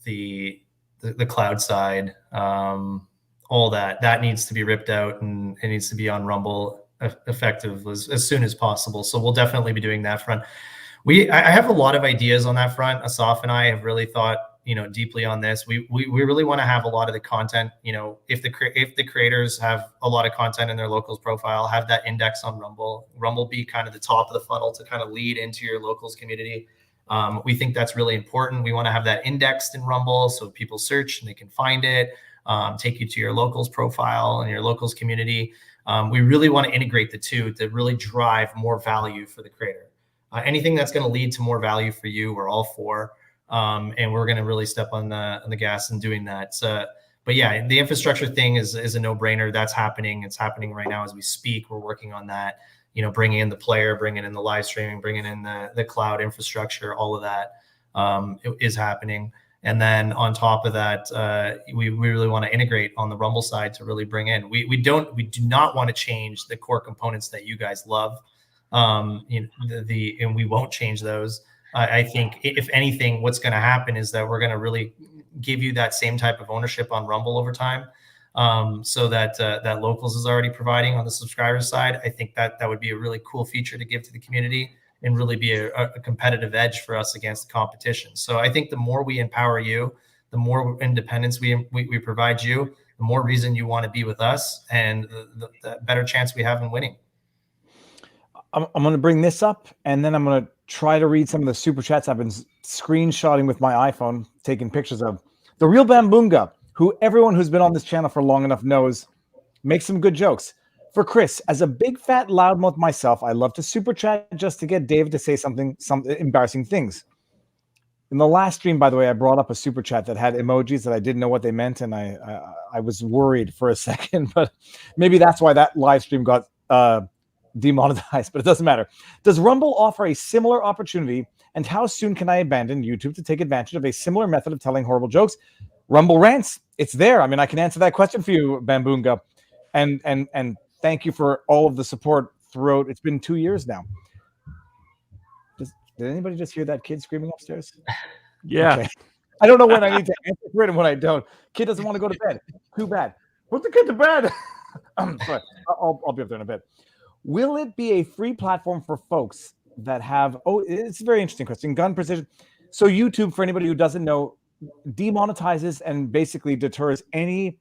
the cloud side, all that needs to be ripped out, and it needs to be on Rumble effective as soon as possible. So we'll definitely be doing that front. I have a lot of ideas on that front. Asaf and I have really thought deeply on this. We really want to have a lot of the content, if the creators have a lot of content in their locals profile, have that index on Rumble be kind of the top of the funnel to kind of lead into your locals community. We think that's really important. We want to have that indexed in Rumble so people search and they can find it, take you to your locals profile and your locals community. We really want to integrate the two to really drive more value for the creator. Anything that's going to lead to more value for you, we're all for. And we're going to really step on the gas in doing that. But yeah, the infrastructure thing is a no-brainer. That's happening. It's happening right now as we speak. We're working on that, bringing in the player, bringing in the live streaming, bringing in the cloud infrastructure, all of that is happening. And then on top of that, we really want to integrate on the Rumble side to really bring in. We do not want to change the core components that you guys love. And we won't change those. I think if anything, what's going to happen is that we're going to really give you that same type of ownership on Rumble over time, so that locals is already providing on the subscriber side. I think that would be a really cool feature to give to the community and really be a competitive edge for us against the competition. So I think the more we empower you, the more independence we provide you, the more reason you want to be with us, and the better chance we have in winning. I'm going to bring this up, and then I'm going to try to read some of the super chats I've been screenshotting with my iPhone, taking pictures of. The Real Bambunga, who everyone who's been on this channel for long enough knows, makes some good jokes. For Chris, as a big fat loudmouth myself, I love to super chat just to get David to say some embarrassing things. In the last stream, by the way, I brought up a super chat that had emojis that I didn't know what they meant, and I was worried for a second, but maybe that's why that live stream got demonetized, but it doesn't matter. Does Rumble offer a similar opportunity, and how soon can I abandon YouTube to take advantage of a similar method of telling horrible jokes? Rumble Rants, it's there. I mean, I can answer that question for you, Bambunga, and thank you for all of the support throughout. It's been 2 years now. Did anybody just hear that kid screaming upstairs? Yeah. Okay. I don't know when I need to answer for it and when I don't. Kid doesn't want to go to bed. Too bad. Put the kid to bed. Sorry. I'll be up there in a bit. Will it be a free platform for folks that have, it's a very interesting question, gun precision. So YouTube, for anybody who doesn't know, demonetizes and basically deters any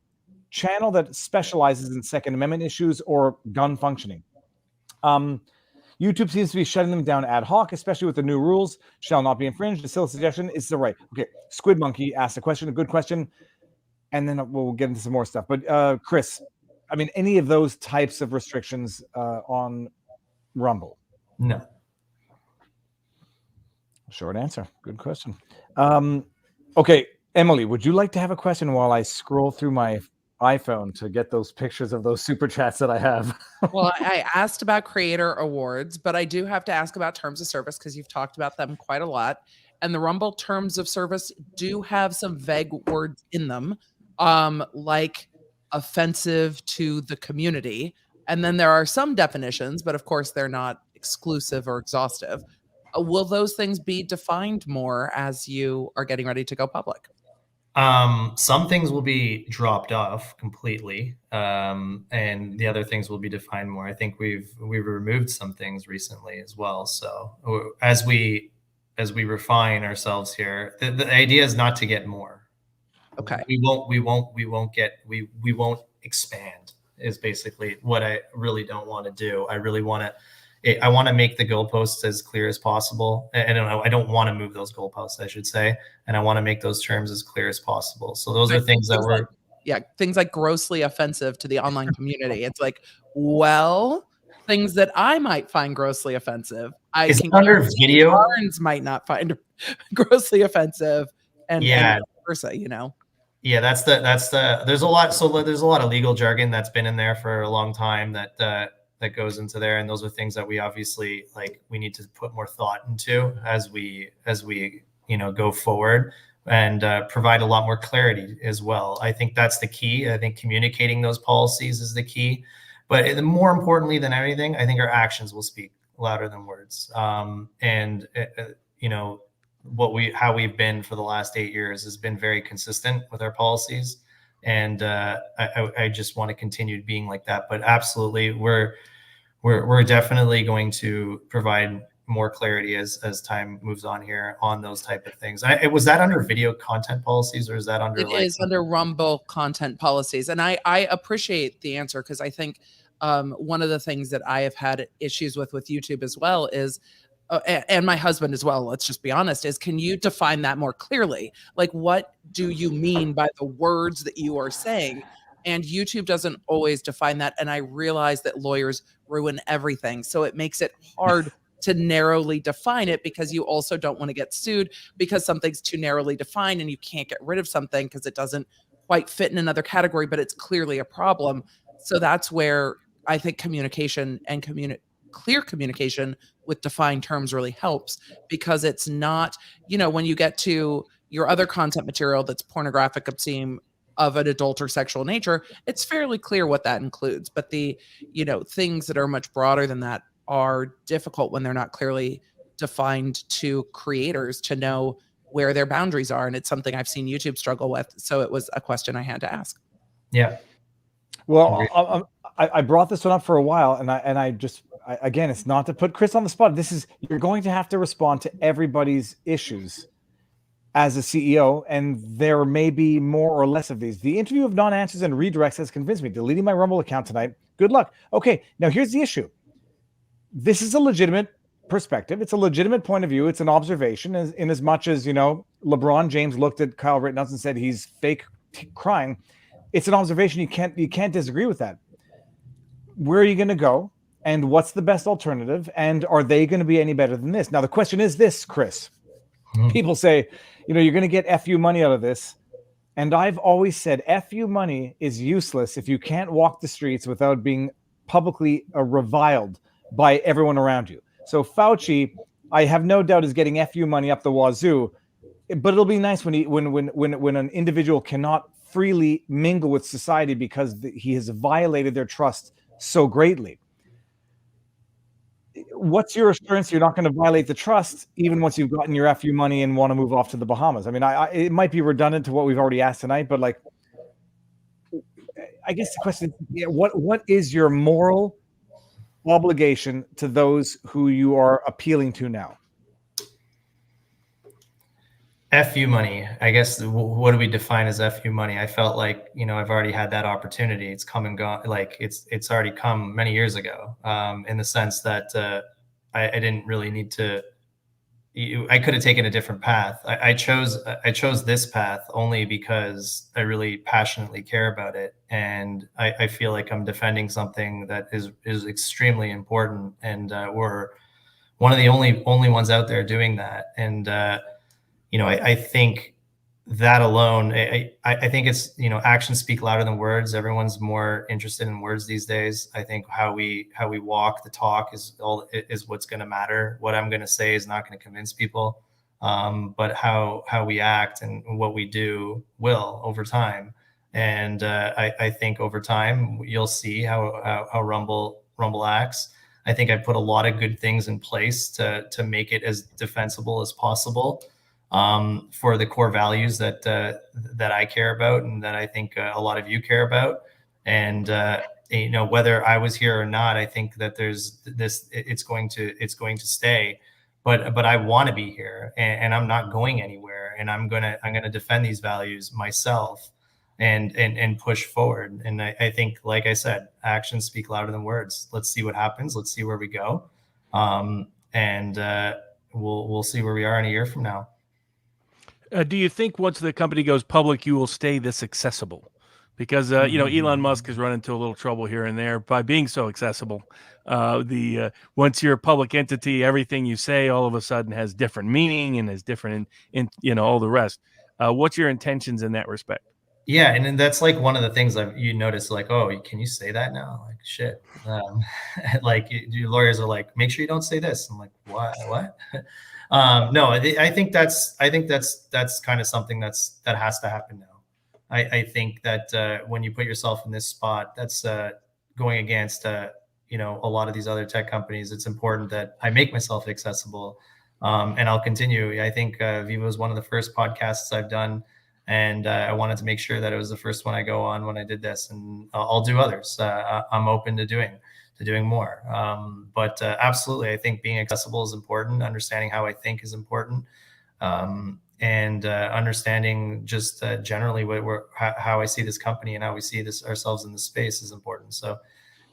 channel that specializes in Second Amendment issues or gun functioning. YouTube seems to be shutting them down ad hoc, especially with the new rules. Shall not be infringed. A silly suggestion is the right. Okay, Squid Monkey asked a question, a good question, and then we'll get into some more stuff. But Chris, I mean, any of those types of restrictions on Rumble? No. Short answer. Good question. Okay, Emily, would you like to have a question while I scroll through my iPhone to get those pictures of those super chats that I have? Well, I asked about creator awards, but I do have to ask about terms of service because you've talked about them quite a lot. And the Rumble terms of service do have some vague words in them, like offensive to the community. And then there are some definitions, but of course they're not exclusive or exhaustive. Will those things be defined more as you are getting ready to go public? Some things will be dropped off completely, and the other things will be defined more. I think we've removed some things recently as well. So as we refine ourselves here, the idea is not to get more. Okay. We won't expand is basically what I really don't want to do. I really want to. I want to make the goalposts as clear as possible. I don't want to move those goalposts, I should say. And I want to make those terms as clear as possible. So those are things that were... things like grossly offensive to the online community. It's like, well, things that I might find grossly offensive. Is it under video? Barnes might not find grossly offensive. And vice versa, Yeah, that's the, there's a lot of legal jargon that's been in there for a long time that goes into there, and those are things that we obviously we need to put more thought into as we go forward and provide a lot more clarity as well. I think that's the key. I think communicating those policies is the key, but more importantly than anything, I think our actions will speak louder than words. How we've been for the last 8 years has been very consistent with our policies. And I just want to continue being like that. But absolutely, we're definitely going to provide more clarity as time moves on here on those type of things. Was that under video content policies, or is that under? It is under Rumble content policies, and I appreciate the answer, because I think one of the things that I have had issues with YouTube as well is. And my husband as well, let's just be honest, is can you define that more clearly? Like, what do you mean by the words that you are saying? And YouTube doesn't always define that. And I realize that lawyers ruin everything. So it makes it hard to narrowly define it, because you also don't want to get sued because something's too narrowly defined and you can't get rid of something because it doesn't quite fit in another category, but it's clearly a problem. So that's where I think communication and clear communication with defined terms really helps, because it's not, when you get to your other content material that's pornographic, obscene, of an adult or sexual nature, it's fairly clear what that includes. But the, things that are much broader than that are difficult when they're not clearly defined to creators to know where their boundaries are. And it's something I've seen YouTube struggle with. So it was a question I had to ask. Yeah. Well, I brought this one up for a while, and I again, it's not to put Chris on the spot. You're going to have to respond to everybody's issues as a CEO, and there may be more or less of these. The interview of non-answers and redirects has convinced me. Deleting my Rumble account tonight. Good luck. Okay, now here's the issue. This is a legitimate perspective. It's a legitimate point of view. It's an observation, in as much as, LeBron James looked at Kyle Rittenhouse and said he's fake crying. It's an observation. You can't disagree with that. Where are you going to go? And what's the best alternative? And are they going to be any better than this? Now, the question is this, Chris. People say, you're going to get FU money out of this. And I've always said FU money is useless if you can't walk the streets without being publicly reviled by everyone around you. So Fauci, I have no doubt, is getting FU money up the wazoo. But it'll be nice when an individual cannot freely mingle with society because he has violated their trust so greatly. what's your assurance you're not going to violate the trust even once you've gotten your FU money and want to move off to the Bahamas? I mean, it might be redundant to what we've already asked tonight, but like, I guess the question is, what is your moral obligation to those who you are appealing to now? FU money, I guess. What do we define as FU money? I felt like, I've already had that opportunity. It's come and gone. Like it's already come many years ago, in the sense that I didn't really need to. I could have taken a different path. I chose this path only because I really passionately care about it, and I feel like I'm defending something that is extremely important, and we're one of the only ones out there doing that. And I think that alone, I think it's, actions speak louder than words. Everyone's more interested in words these days. I think how we walk the talk is what's going to matter. What I'm going to say is not going to convince people, but how we act and what we do will over time. And I think over time you'll see how Rumble acts. I think I put a lot of good things in place to make it as defensible as possible. For the core values that I care about and that I think a lot of you care about. And whether I was here or not, I think that there's this. It's going to stay. But I want to be here, and I'm not going anywhere. And I'm gonna defend these values myself, and push forward. And I think, like I said, actions speak louder than words. Let's see what happens. Let's see where we go, and we'll see where we are in a year from now. Do you think once the company goes public, you will stay this accessible? Because Elon Musk has run into a little trouble here and there by being so accessible. Once you're a public entity, everything you say all of a sudden has different meaning and is different in all the rest. What's your intentions in that respect? Yeah, and then that's like one of the things you notice, like, oh, can you say that now? Like, shit. Like your lawyers are like, make sure you don't say this. I'm like, what? No, I think that's kind of something that has to happen now. I think that when you put yourself in this spot, that's going against a lot of these other tech companies. It's important that I make myself accessible, and I'll continue. I think Viva was one of the first podcasts I've done, and I wanted to make sure that it was the first one I go on when I did this, and I'll do others. I'm open to doing more. But absolutely, I think being accessible is important. Understanding how I think is important. And understanding just generally how I see this company and how we see ourselves in the space is important. So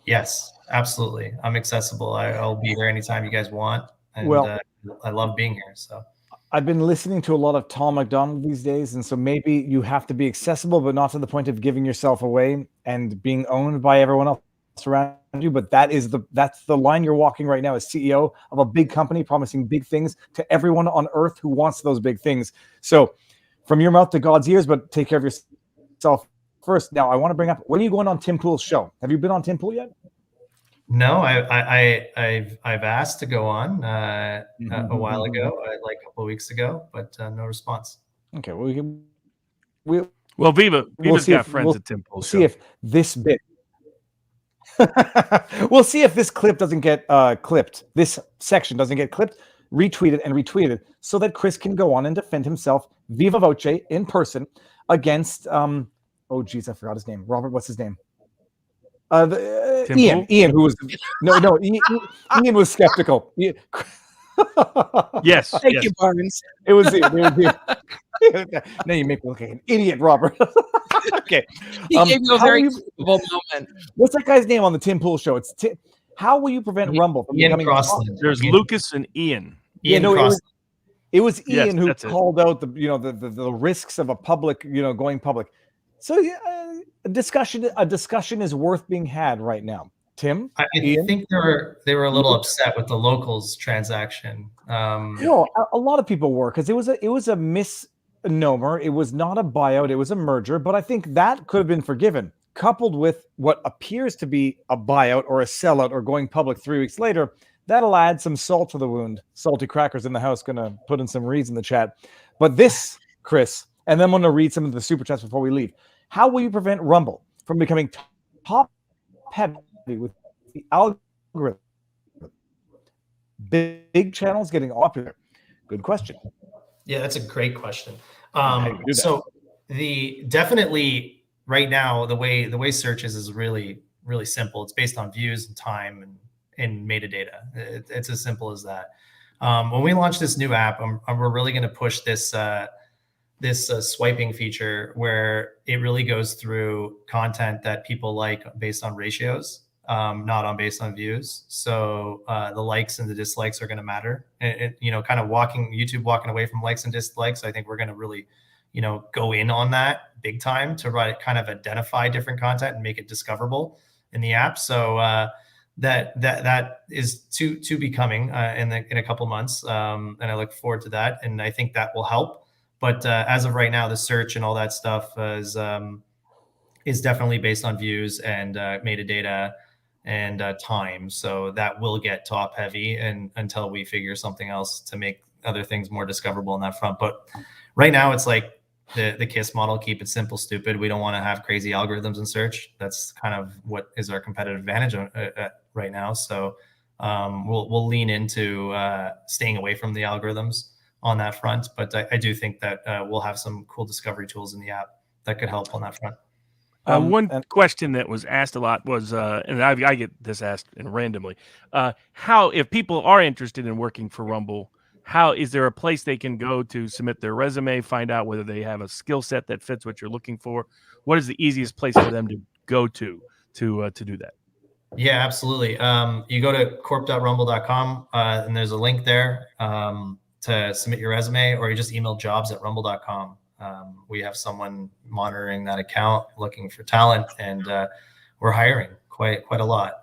yes, absolutely. I'm accessible. I'll be there anytime you guys want. And I love being here. So I've been listening to a lot of Tom McDonald these days. And so maybe you have to be accessible, but not to the point of giving yourself away and being owned by everyone else around you. But that's the line you're walking right now as CEO of a big company, promising big things to everyone on earth who wants those big things. So from your mouth to God's ears, but take care of yourself first. Now I want to bring up, when are you going on Tim Pool's show? Have you been on Tim Pool yet? No, I've asked to go on a while ago, like a couple of weeks ago, but no response. Okay, Viva's got friends at Tim Pool's show. See if this bit we'll see if this clip doesn't get clipped. This section doesn't get clipped, retweeted, so that Chris can go on and defend himself viva voce in person against oh geez, I forgot his name. Robert, what's his name? Ian, who was Ian was skeptical. Yes. Thank you, Barnes. It was Ian. Now you make me look like an idiot, Robert. Okay. He gave you a very comfortable moment. What's that guy's name on the Tim Pool show? It's how will you prevent Rumble from becoming Crossland? There's Lucas and Ian. It was Ian who called out the risks of a public, going public. So a discussion is worth being had right now. Tim, I think they were a little upset with the locals transaction. A lot of people were, because it was a misnomer. It was not a buyout. It was a merger. But I think that could have been forgiven, coupled with what appears to be a buyout or a sellout or going public 3 weeks later. That'll add some salt to the wound. Salty Crackers in the house going to put in some reads in the chat. But this, Chris, and then I'm going to read some of the super chats before we leave. How will you prevent Rumble from becoming top heavy with the algorithm? big channels getting popular? Good question. Yeah, that's a great question. How do you do that? So definitely right now, the way search is really, really simple. It's based on views and time and metadata. It's as simple as that. When we launch this new app, we're really going to push this swiping feature where it really goes through content that people like based on ratios, not based on views. So the likes and the dislikes are going to matter. And kind of YouTube walking away from likes and dislikes. I think we're going to really, go in on that big time to kind of identify different content and make it discoverable in the app. So that is to be coming in a couple months, and I look forward to that. And I think that will help. But as of right now, the search and all that stuff is definitely based on views and metadata and time. So that will get top heavy and until we figure something else to make other things more discoverable on that front. But right now, it's like the KISS model: keep it simple, stupid. We don't want to have crazy algorithms in search. That's kind of what is our competitive advantage right now. So we'll lean into staying away from the algorithms on that front. But I do think that we'll have some cool discovery tools in the app that could help on that front. One question that was asked a lot was, and I get this asked randomly, how, if people are interested in working for Rumble, how is there a place they can go to submit their resume, find out whether they have a skill set that fits what you're looking for? What is the easiest place for them to go to do that? Yeah, absolutely. You go to corp.rumble.com and there's a link there to submit your resume, or you just email jobs@rumble.com. We have someone monitoring that account, looking for talent, and we're hiring quite a lot.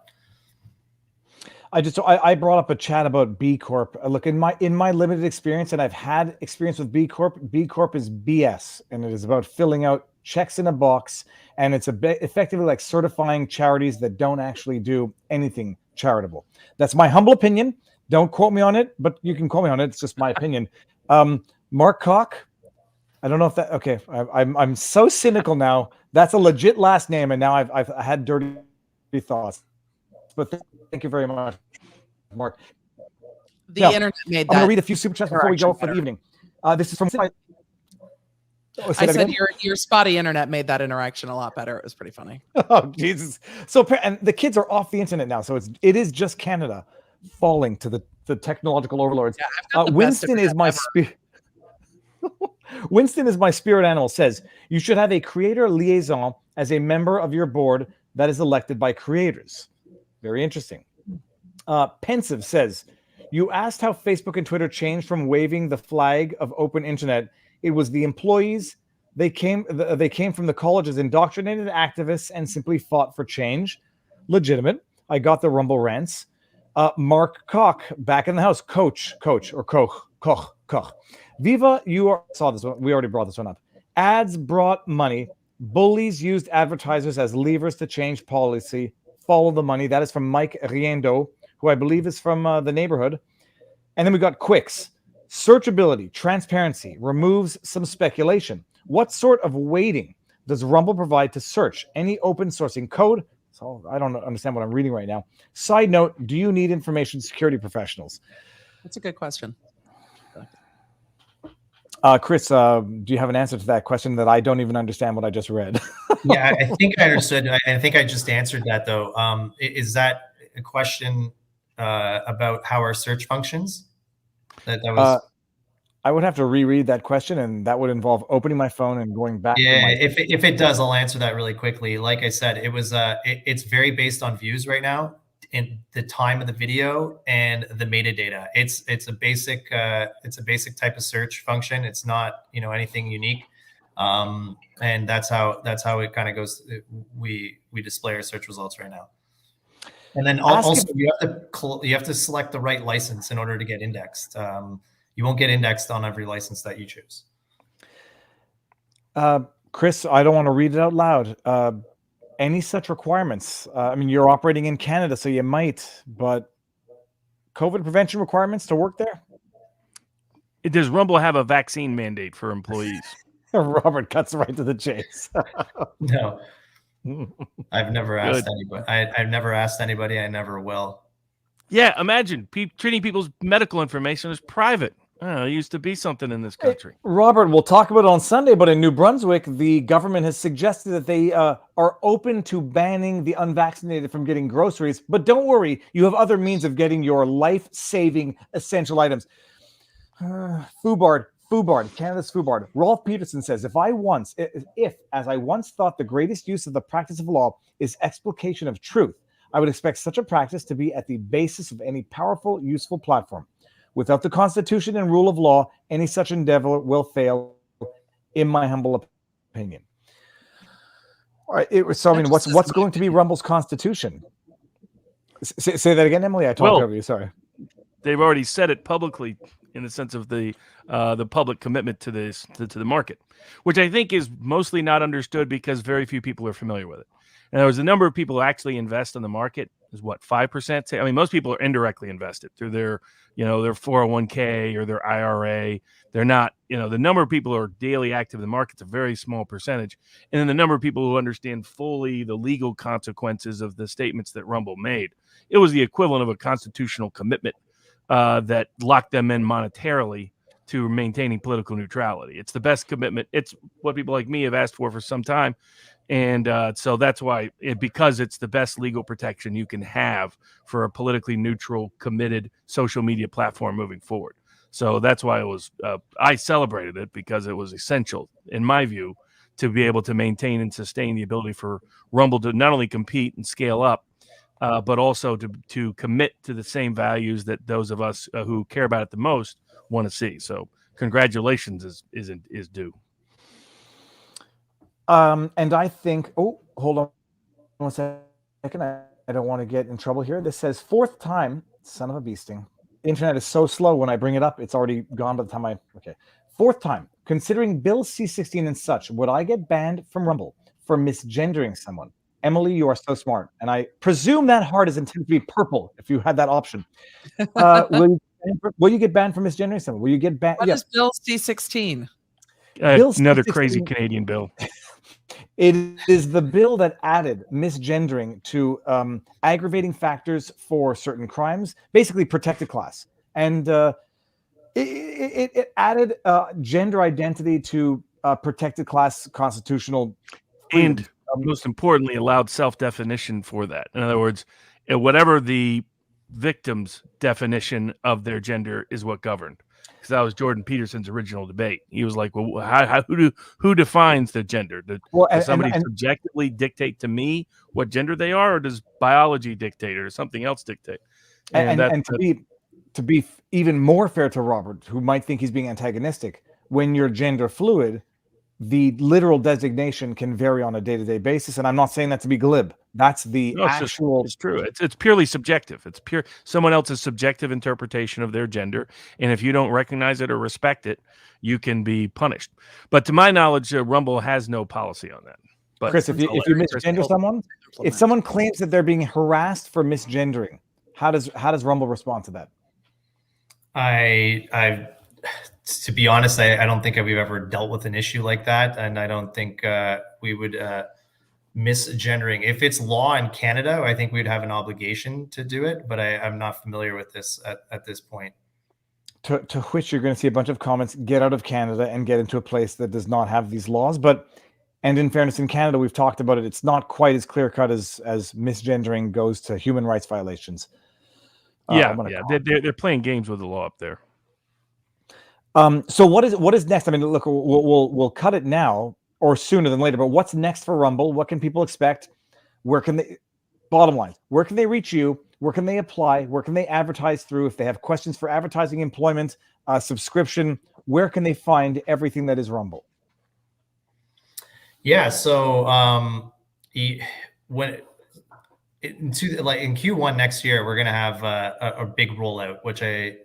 I brought up a chat about B Corp. Look, in my limited experience, and I've had experience with B Corp. B Corp is BS, and it is about filling out checks in a box, and it's effectively like certifying charities that don't actually do anything charitable. That's my humble opinion. Don't quote me on it, but you can quote me on it. It's just my opinion. Mark Koch. I don't know if that. Okay, I'm so cynical now. That's a legit last name, and now I've had dirty thoughts. But thank you very much, Mark. The internet made that. I'm going to read a few super chats before we go for the evening. This is from. I said your spotty internet made that interaction a lot better. It was pretty funny. Oh Jesus! So and the kids are off the internet now, so it is just Canada falling to the technological overlords. Yeah, Winston is my spirit. Winston is my spirit animal. Says you should have a creator liaison as a member of your board that is elected by creators. Very interesting. Pensive says, you asked how Facebook and Twitter changed from waving the flag of open internet. It was the employees. They came from the colleges, indoctrinated activists, and simply fought for change. Legitimate. I got the Rumble rants. Mark Koch, back in the house. Coach, or Koch. Viva, saw this one. We already brought this one up. Ads brought money. Bullies used advertisers as levers to change policy. Follow the money. That is from Mike Riendo, who I believe is from the neighborhood. And then we got Quicks. Searchability, transparency, removes some speculation. What sort of weighting does Rumble provide to search? Any open sourcing code? So I don't understand what I'm reading right now. Side note, do you need information security professionals? That's a good question. Chris, do you have an answer to that question that I don't even understand what I just read? Yeah, I think I understood. I think I just answered that, though. Is that a question about how our search functions? That was. I would have to reread that question, and that would involve opening my phone and going back. Yeah, if it does, I'll answer that really quickly. Like I said, it was it's very based on views right now, in the time of the video and the metadata. It's a basic type of search function. It's not anything unique, and that's how it kind of goes. We display our search results right now, and then also you have to select the right license in order to get indexed. You won't get indexed on every license that you choose. Chris, I don't want to read it out loud. Any such requirements? I mean, you're operating in Canada, so you might, but COVID prevention requirements to work there? Does Rumble have a vaccine mandate for employees? Robert cuts right to the chase. No, I've never asked anybody. I've never asked anybody. I never will. Yeah, imagine treating people's medical information as private. It used to be something in this country. Robert, we'll talk about it on Sunday, but in New Brunswick, the government has suggested that they are open to banning the unvaccinated from getting groceries. But don't worry, you have other means of getting your life-saving essential items. Foobard, Canada's Foobard. Rolf Peterson says, if, as I once thought, the greatest use of the practice of law is explication of truth, I would expect such a practice to be at the basis of any powerful, useful platform. Without the Constitution and rule of law, any such endeavor will fail, in my humble opinion. All right. So, I mean, what's going to be Rumble's Constitution? Say that again, Emily. I talked over you. Sorry. They've already said it publicly in the sense of the public commitment to this to the market, which I think is mostly not understood because very few people are familiar with it. And there was a number of people who actually invest in the market is what, 5%? I mean, most people are indirectly invested through their 401k or their IRA. They're not, the number of people who are daily active in the market's a very small percentage. And then the number of people who understand fully the legal consequences of the statements that Rumble made. It was the equivalent of a constitutional commitment that locked them in monetarily to maintaining political neutrality. It's the best commitment. It's what people like me have asked for some time. And so that's why, because it's the best legal protection you can have for a politically neutral, committed social media platform moving forward. So that's why it was, I celebrated it because it was essential, in my view, to be able to maintain and sustain the ability for Rumble to not only compete and scale up, but also to commit to the same values that those of us who care about it the most want to see. So congratulations is due. And I think, hold on 1 second. I don't want to get in trouble here. This says 4th time, son of a beasting. The internet is so slow when I bring it up. It's already gone by the time okay. 4th time, considering Bill C-16 and such, would I get banned from Rumble for misgendering someone? Emily, you are so smart. And I presume that heart is intended to be purple if you had that option. Will you get banned for misgendering someone? Will you get banned? What is Bill C-16? Another crazy Canadian bill. It is the bill that added misgendering to aggravating factors for certain crimes, basically protected class. And it added gender identity to protected class constitutional freedom. And most importantly, allowed self-definition for that. In other words, whatever the victim's definition of their gender is what governed. Because that was Jordan Peterson's original debate. He was like, "Well, who defines the gender? Does somebody subjectively dictate to me what gender they are, or does biology dictate, or something else dictate?" And to be even more fair to Robert, who might think he's being antagonistic, when you're gender fluid, the literal designation can vary on a day-to-day basis. And I'm not saying that to be glib. That's the actual. It's true. It's purely subjective. It's pure someone else's subjective interpretation of their gender. And if you don't recognize it or respect it, you can be punished. But to my knowledge, Rumble has no policy on that. But Chris, if you misgender someone, if someone claims that they're being harassed for misgendering, how does Rumble respond to that? To be honest, I don't think we've ever dealt with an issue like that, and I don't think we would misgendering. If it's law in Canada, I think we'd have an obligation to do it, but I'm not familiar with this at this point. To which you're going to see a bunch of comments: get out of Canada and get into a place that does not have these laws. And in fairness, in Canada, we've talked about it. It's not quite as clear cut as misgendering goes to human rights violations. They're playing games with the law up there. So what is next? I mean, look, we'll cut it now or sooner than later, but what's next for Rumble? What can people expect? Bottom line, where can they reach you? Where can they apply? Where can they advertise through? If they have questions for advertising, employment, subscription, where can they find everything that is Rumble? Yeah. So in Q1 next year, we're going to have a big rollout, which I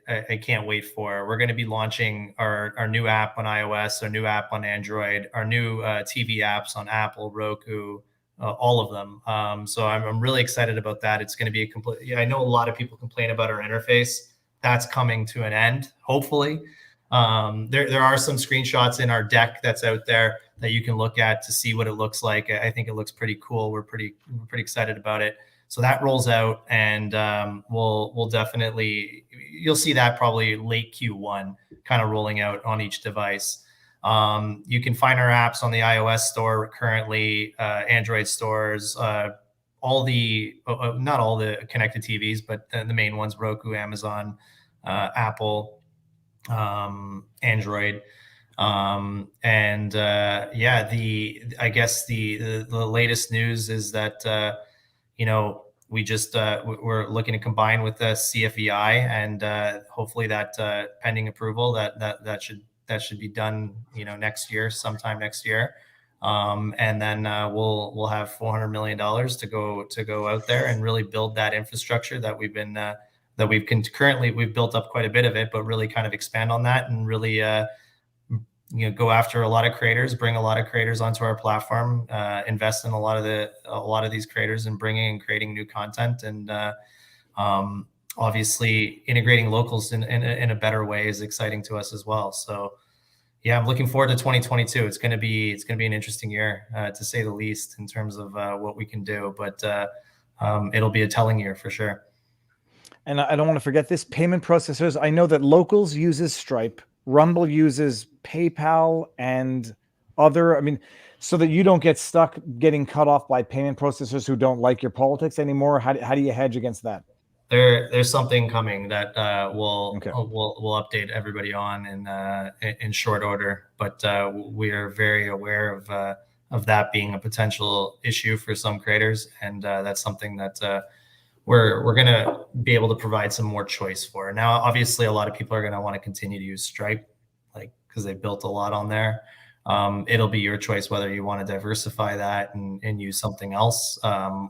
can't wait for. We're going to be launching our new app on iOS, our new app on Android, our new TV apps on Apple, Roku, all of them. So I'm really excited about that. It's going to be a complete. I know a lot of people complain about our interface. That's coming to an end, hopefully. There are some screenshots in our deck that's out there that you can look at to see what it looks like. I think it looks pretty cool. We're pretty excited about it. So that rolls out, and we'll definitely, you'll see that probably late Q1 kind of rolling out on each device. You can find our apps on the iOS store currently, Android stores, all the not all the connected TVs, but the main ones: Roku, Amazon, Apple, Android. I guess the latest news is that we're looking to combine with the CFEI, and hopefully that pending approval that should be done next year, sometime next year. And then we'll have $400 million to go out there and really build that infrastructure that we've built up quite a bit of it, but really kind of expand on that and really go after a lot of creators, bring a lot of creators onto our platform, invest in a lot of these creators, and bringing and creating new content, and obviously integrating locals in a better way is exciting to us as well. So yeah, I'm looking forward to 2022. It's going to be an interesting year, to say the least, in terms of what we can do, but it'll be a telling year for sure. And I don't want to forget this, payment processors. I know that Locals uses Stripe, Rumble uses PayPal and other, so that you don't get stuck getting cut off by payment processors who don't like your politics anymore. How do you hedge against that? There's something coming that we'll update everybody on in short order, but we are very aware of that being a potential issue for some creators, and that's something that we're going to be able to provide some more choice for. Now, obviously, a lot of people are going to want to continue to use Stripe, because they built a lot on there. It'll be your choice whether you want to diversify that and use something else,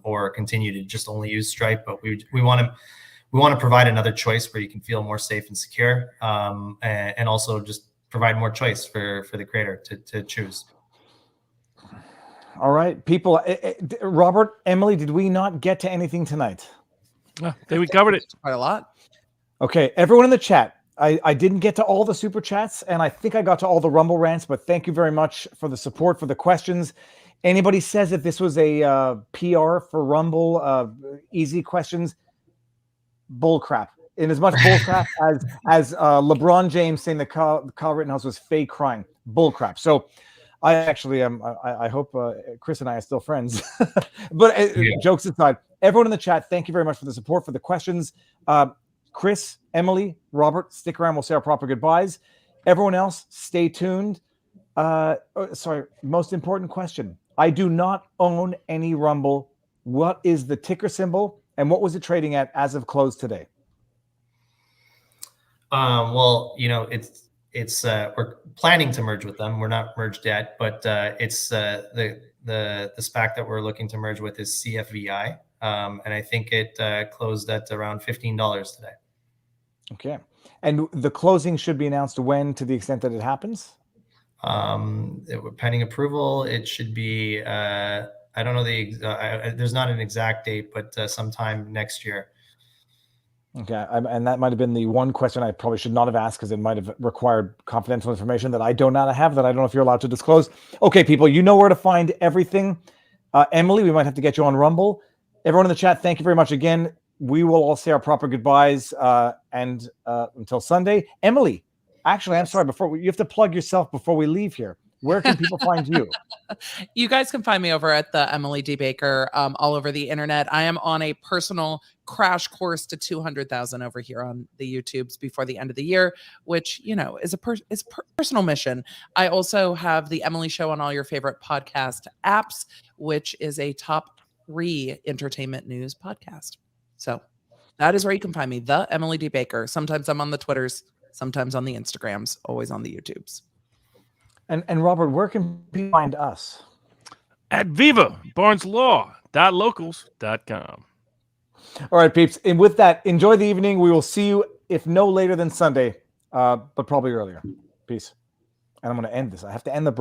or continue to just only use Stripe. But we want to provide another choice where you can feel more safe and secure, and also just provide more choice for the creator to choose. All right, people. Robert, Emily, did we not get to anything tonight? I think we covered it quite a lot. Okay, everyone in the chat. I didn't get to all the super chats, and I think I got to all the Rumble rants, but thank you very much for the support, for the questions. Anybody says that this was a PR for Rumble, easy questions, bullcrap. In as much bullcrap as LeBron James saying that Kyle Rittenhouse was fake crying, bullcrap. So I actually I hope Chris and I are still friends. But jokes aside, everyone in the chat, thank you very much for the support, for the questions. Chris, Emily, Robert, stick around. We'll say our proper goodbyes. Everyone else, stay tuned. Sorry, most important question. I do not own any Rumble. What is the ticker symbol, and what was it trading at as of close today? Well, it's we're planning to merge with them. We're not merged yet, but it's the SPAC that we're looking to merge with is CFVI, and I think it closed at around $15 today. Okay. And the closing should be announced when, to the extent that it happens? Pending approval, it should be, I don't know there's not an exact date, but sometime next year. Okay. And that might have been the one question I probably should not have asked, because it might have required confidential information that I do not have, that I don't know if you're allowed to disclose. Okay, people, you know where to find everything. Emily, we might have to get you on Rumble. Everyone in the chat, thank you very much again. We will all say our proper goodbyes and until Sunday. Emily, actually, I'm sorry, you have to plug yourself before we leave here. Where can people find you? You guys can find me over at the Emily D. Baker, all over the internet. I am on a personal crash course to 200,000 over here on the YouTubes before the end of the year, which, is a personal mission. I also have the Emily Show on all your favorite podcast apps, which is a top 3 entertainment news podcast. So that is where you can find me, the Emily D. Baker. Sometimes I'm on the Twitters, sometimes on the Instagrams, always on the YouTubes. And Robert, where can people find us? At Viva, BarnesLaw.locals.com. All right, peeps. And with that, enjoy the evening. We will see you, if no later than Sunday, but probably earlier. Peace. And I'm going to end this. I have to end the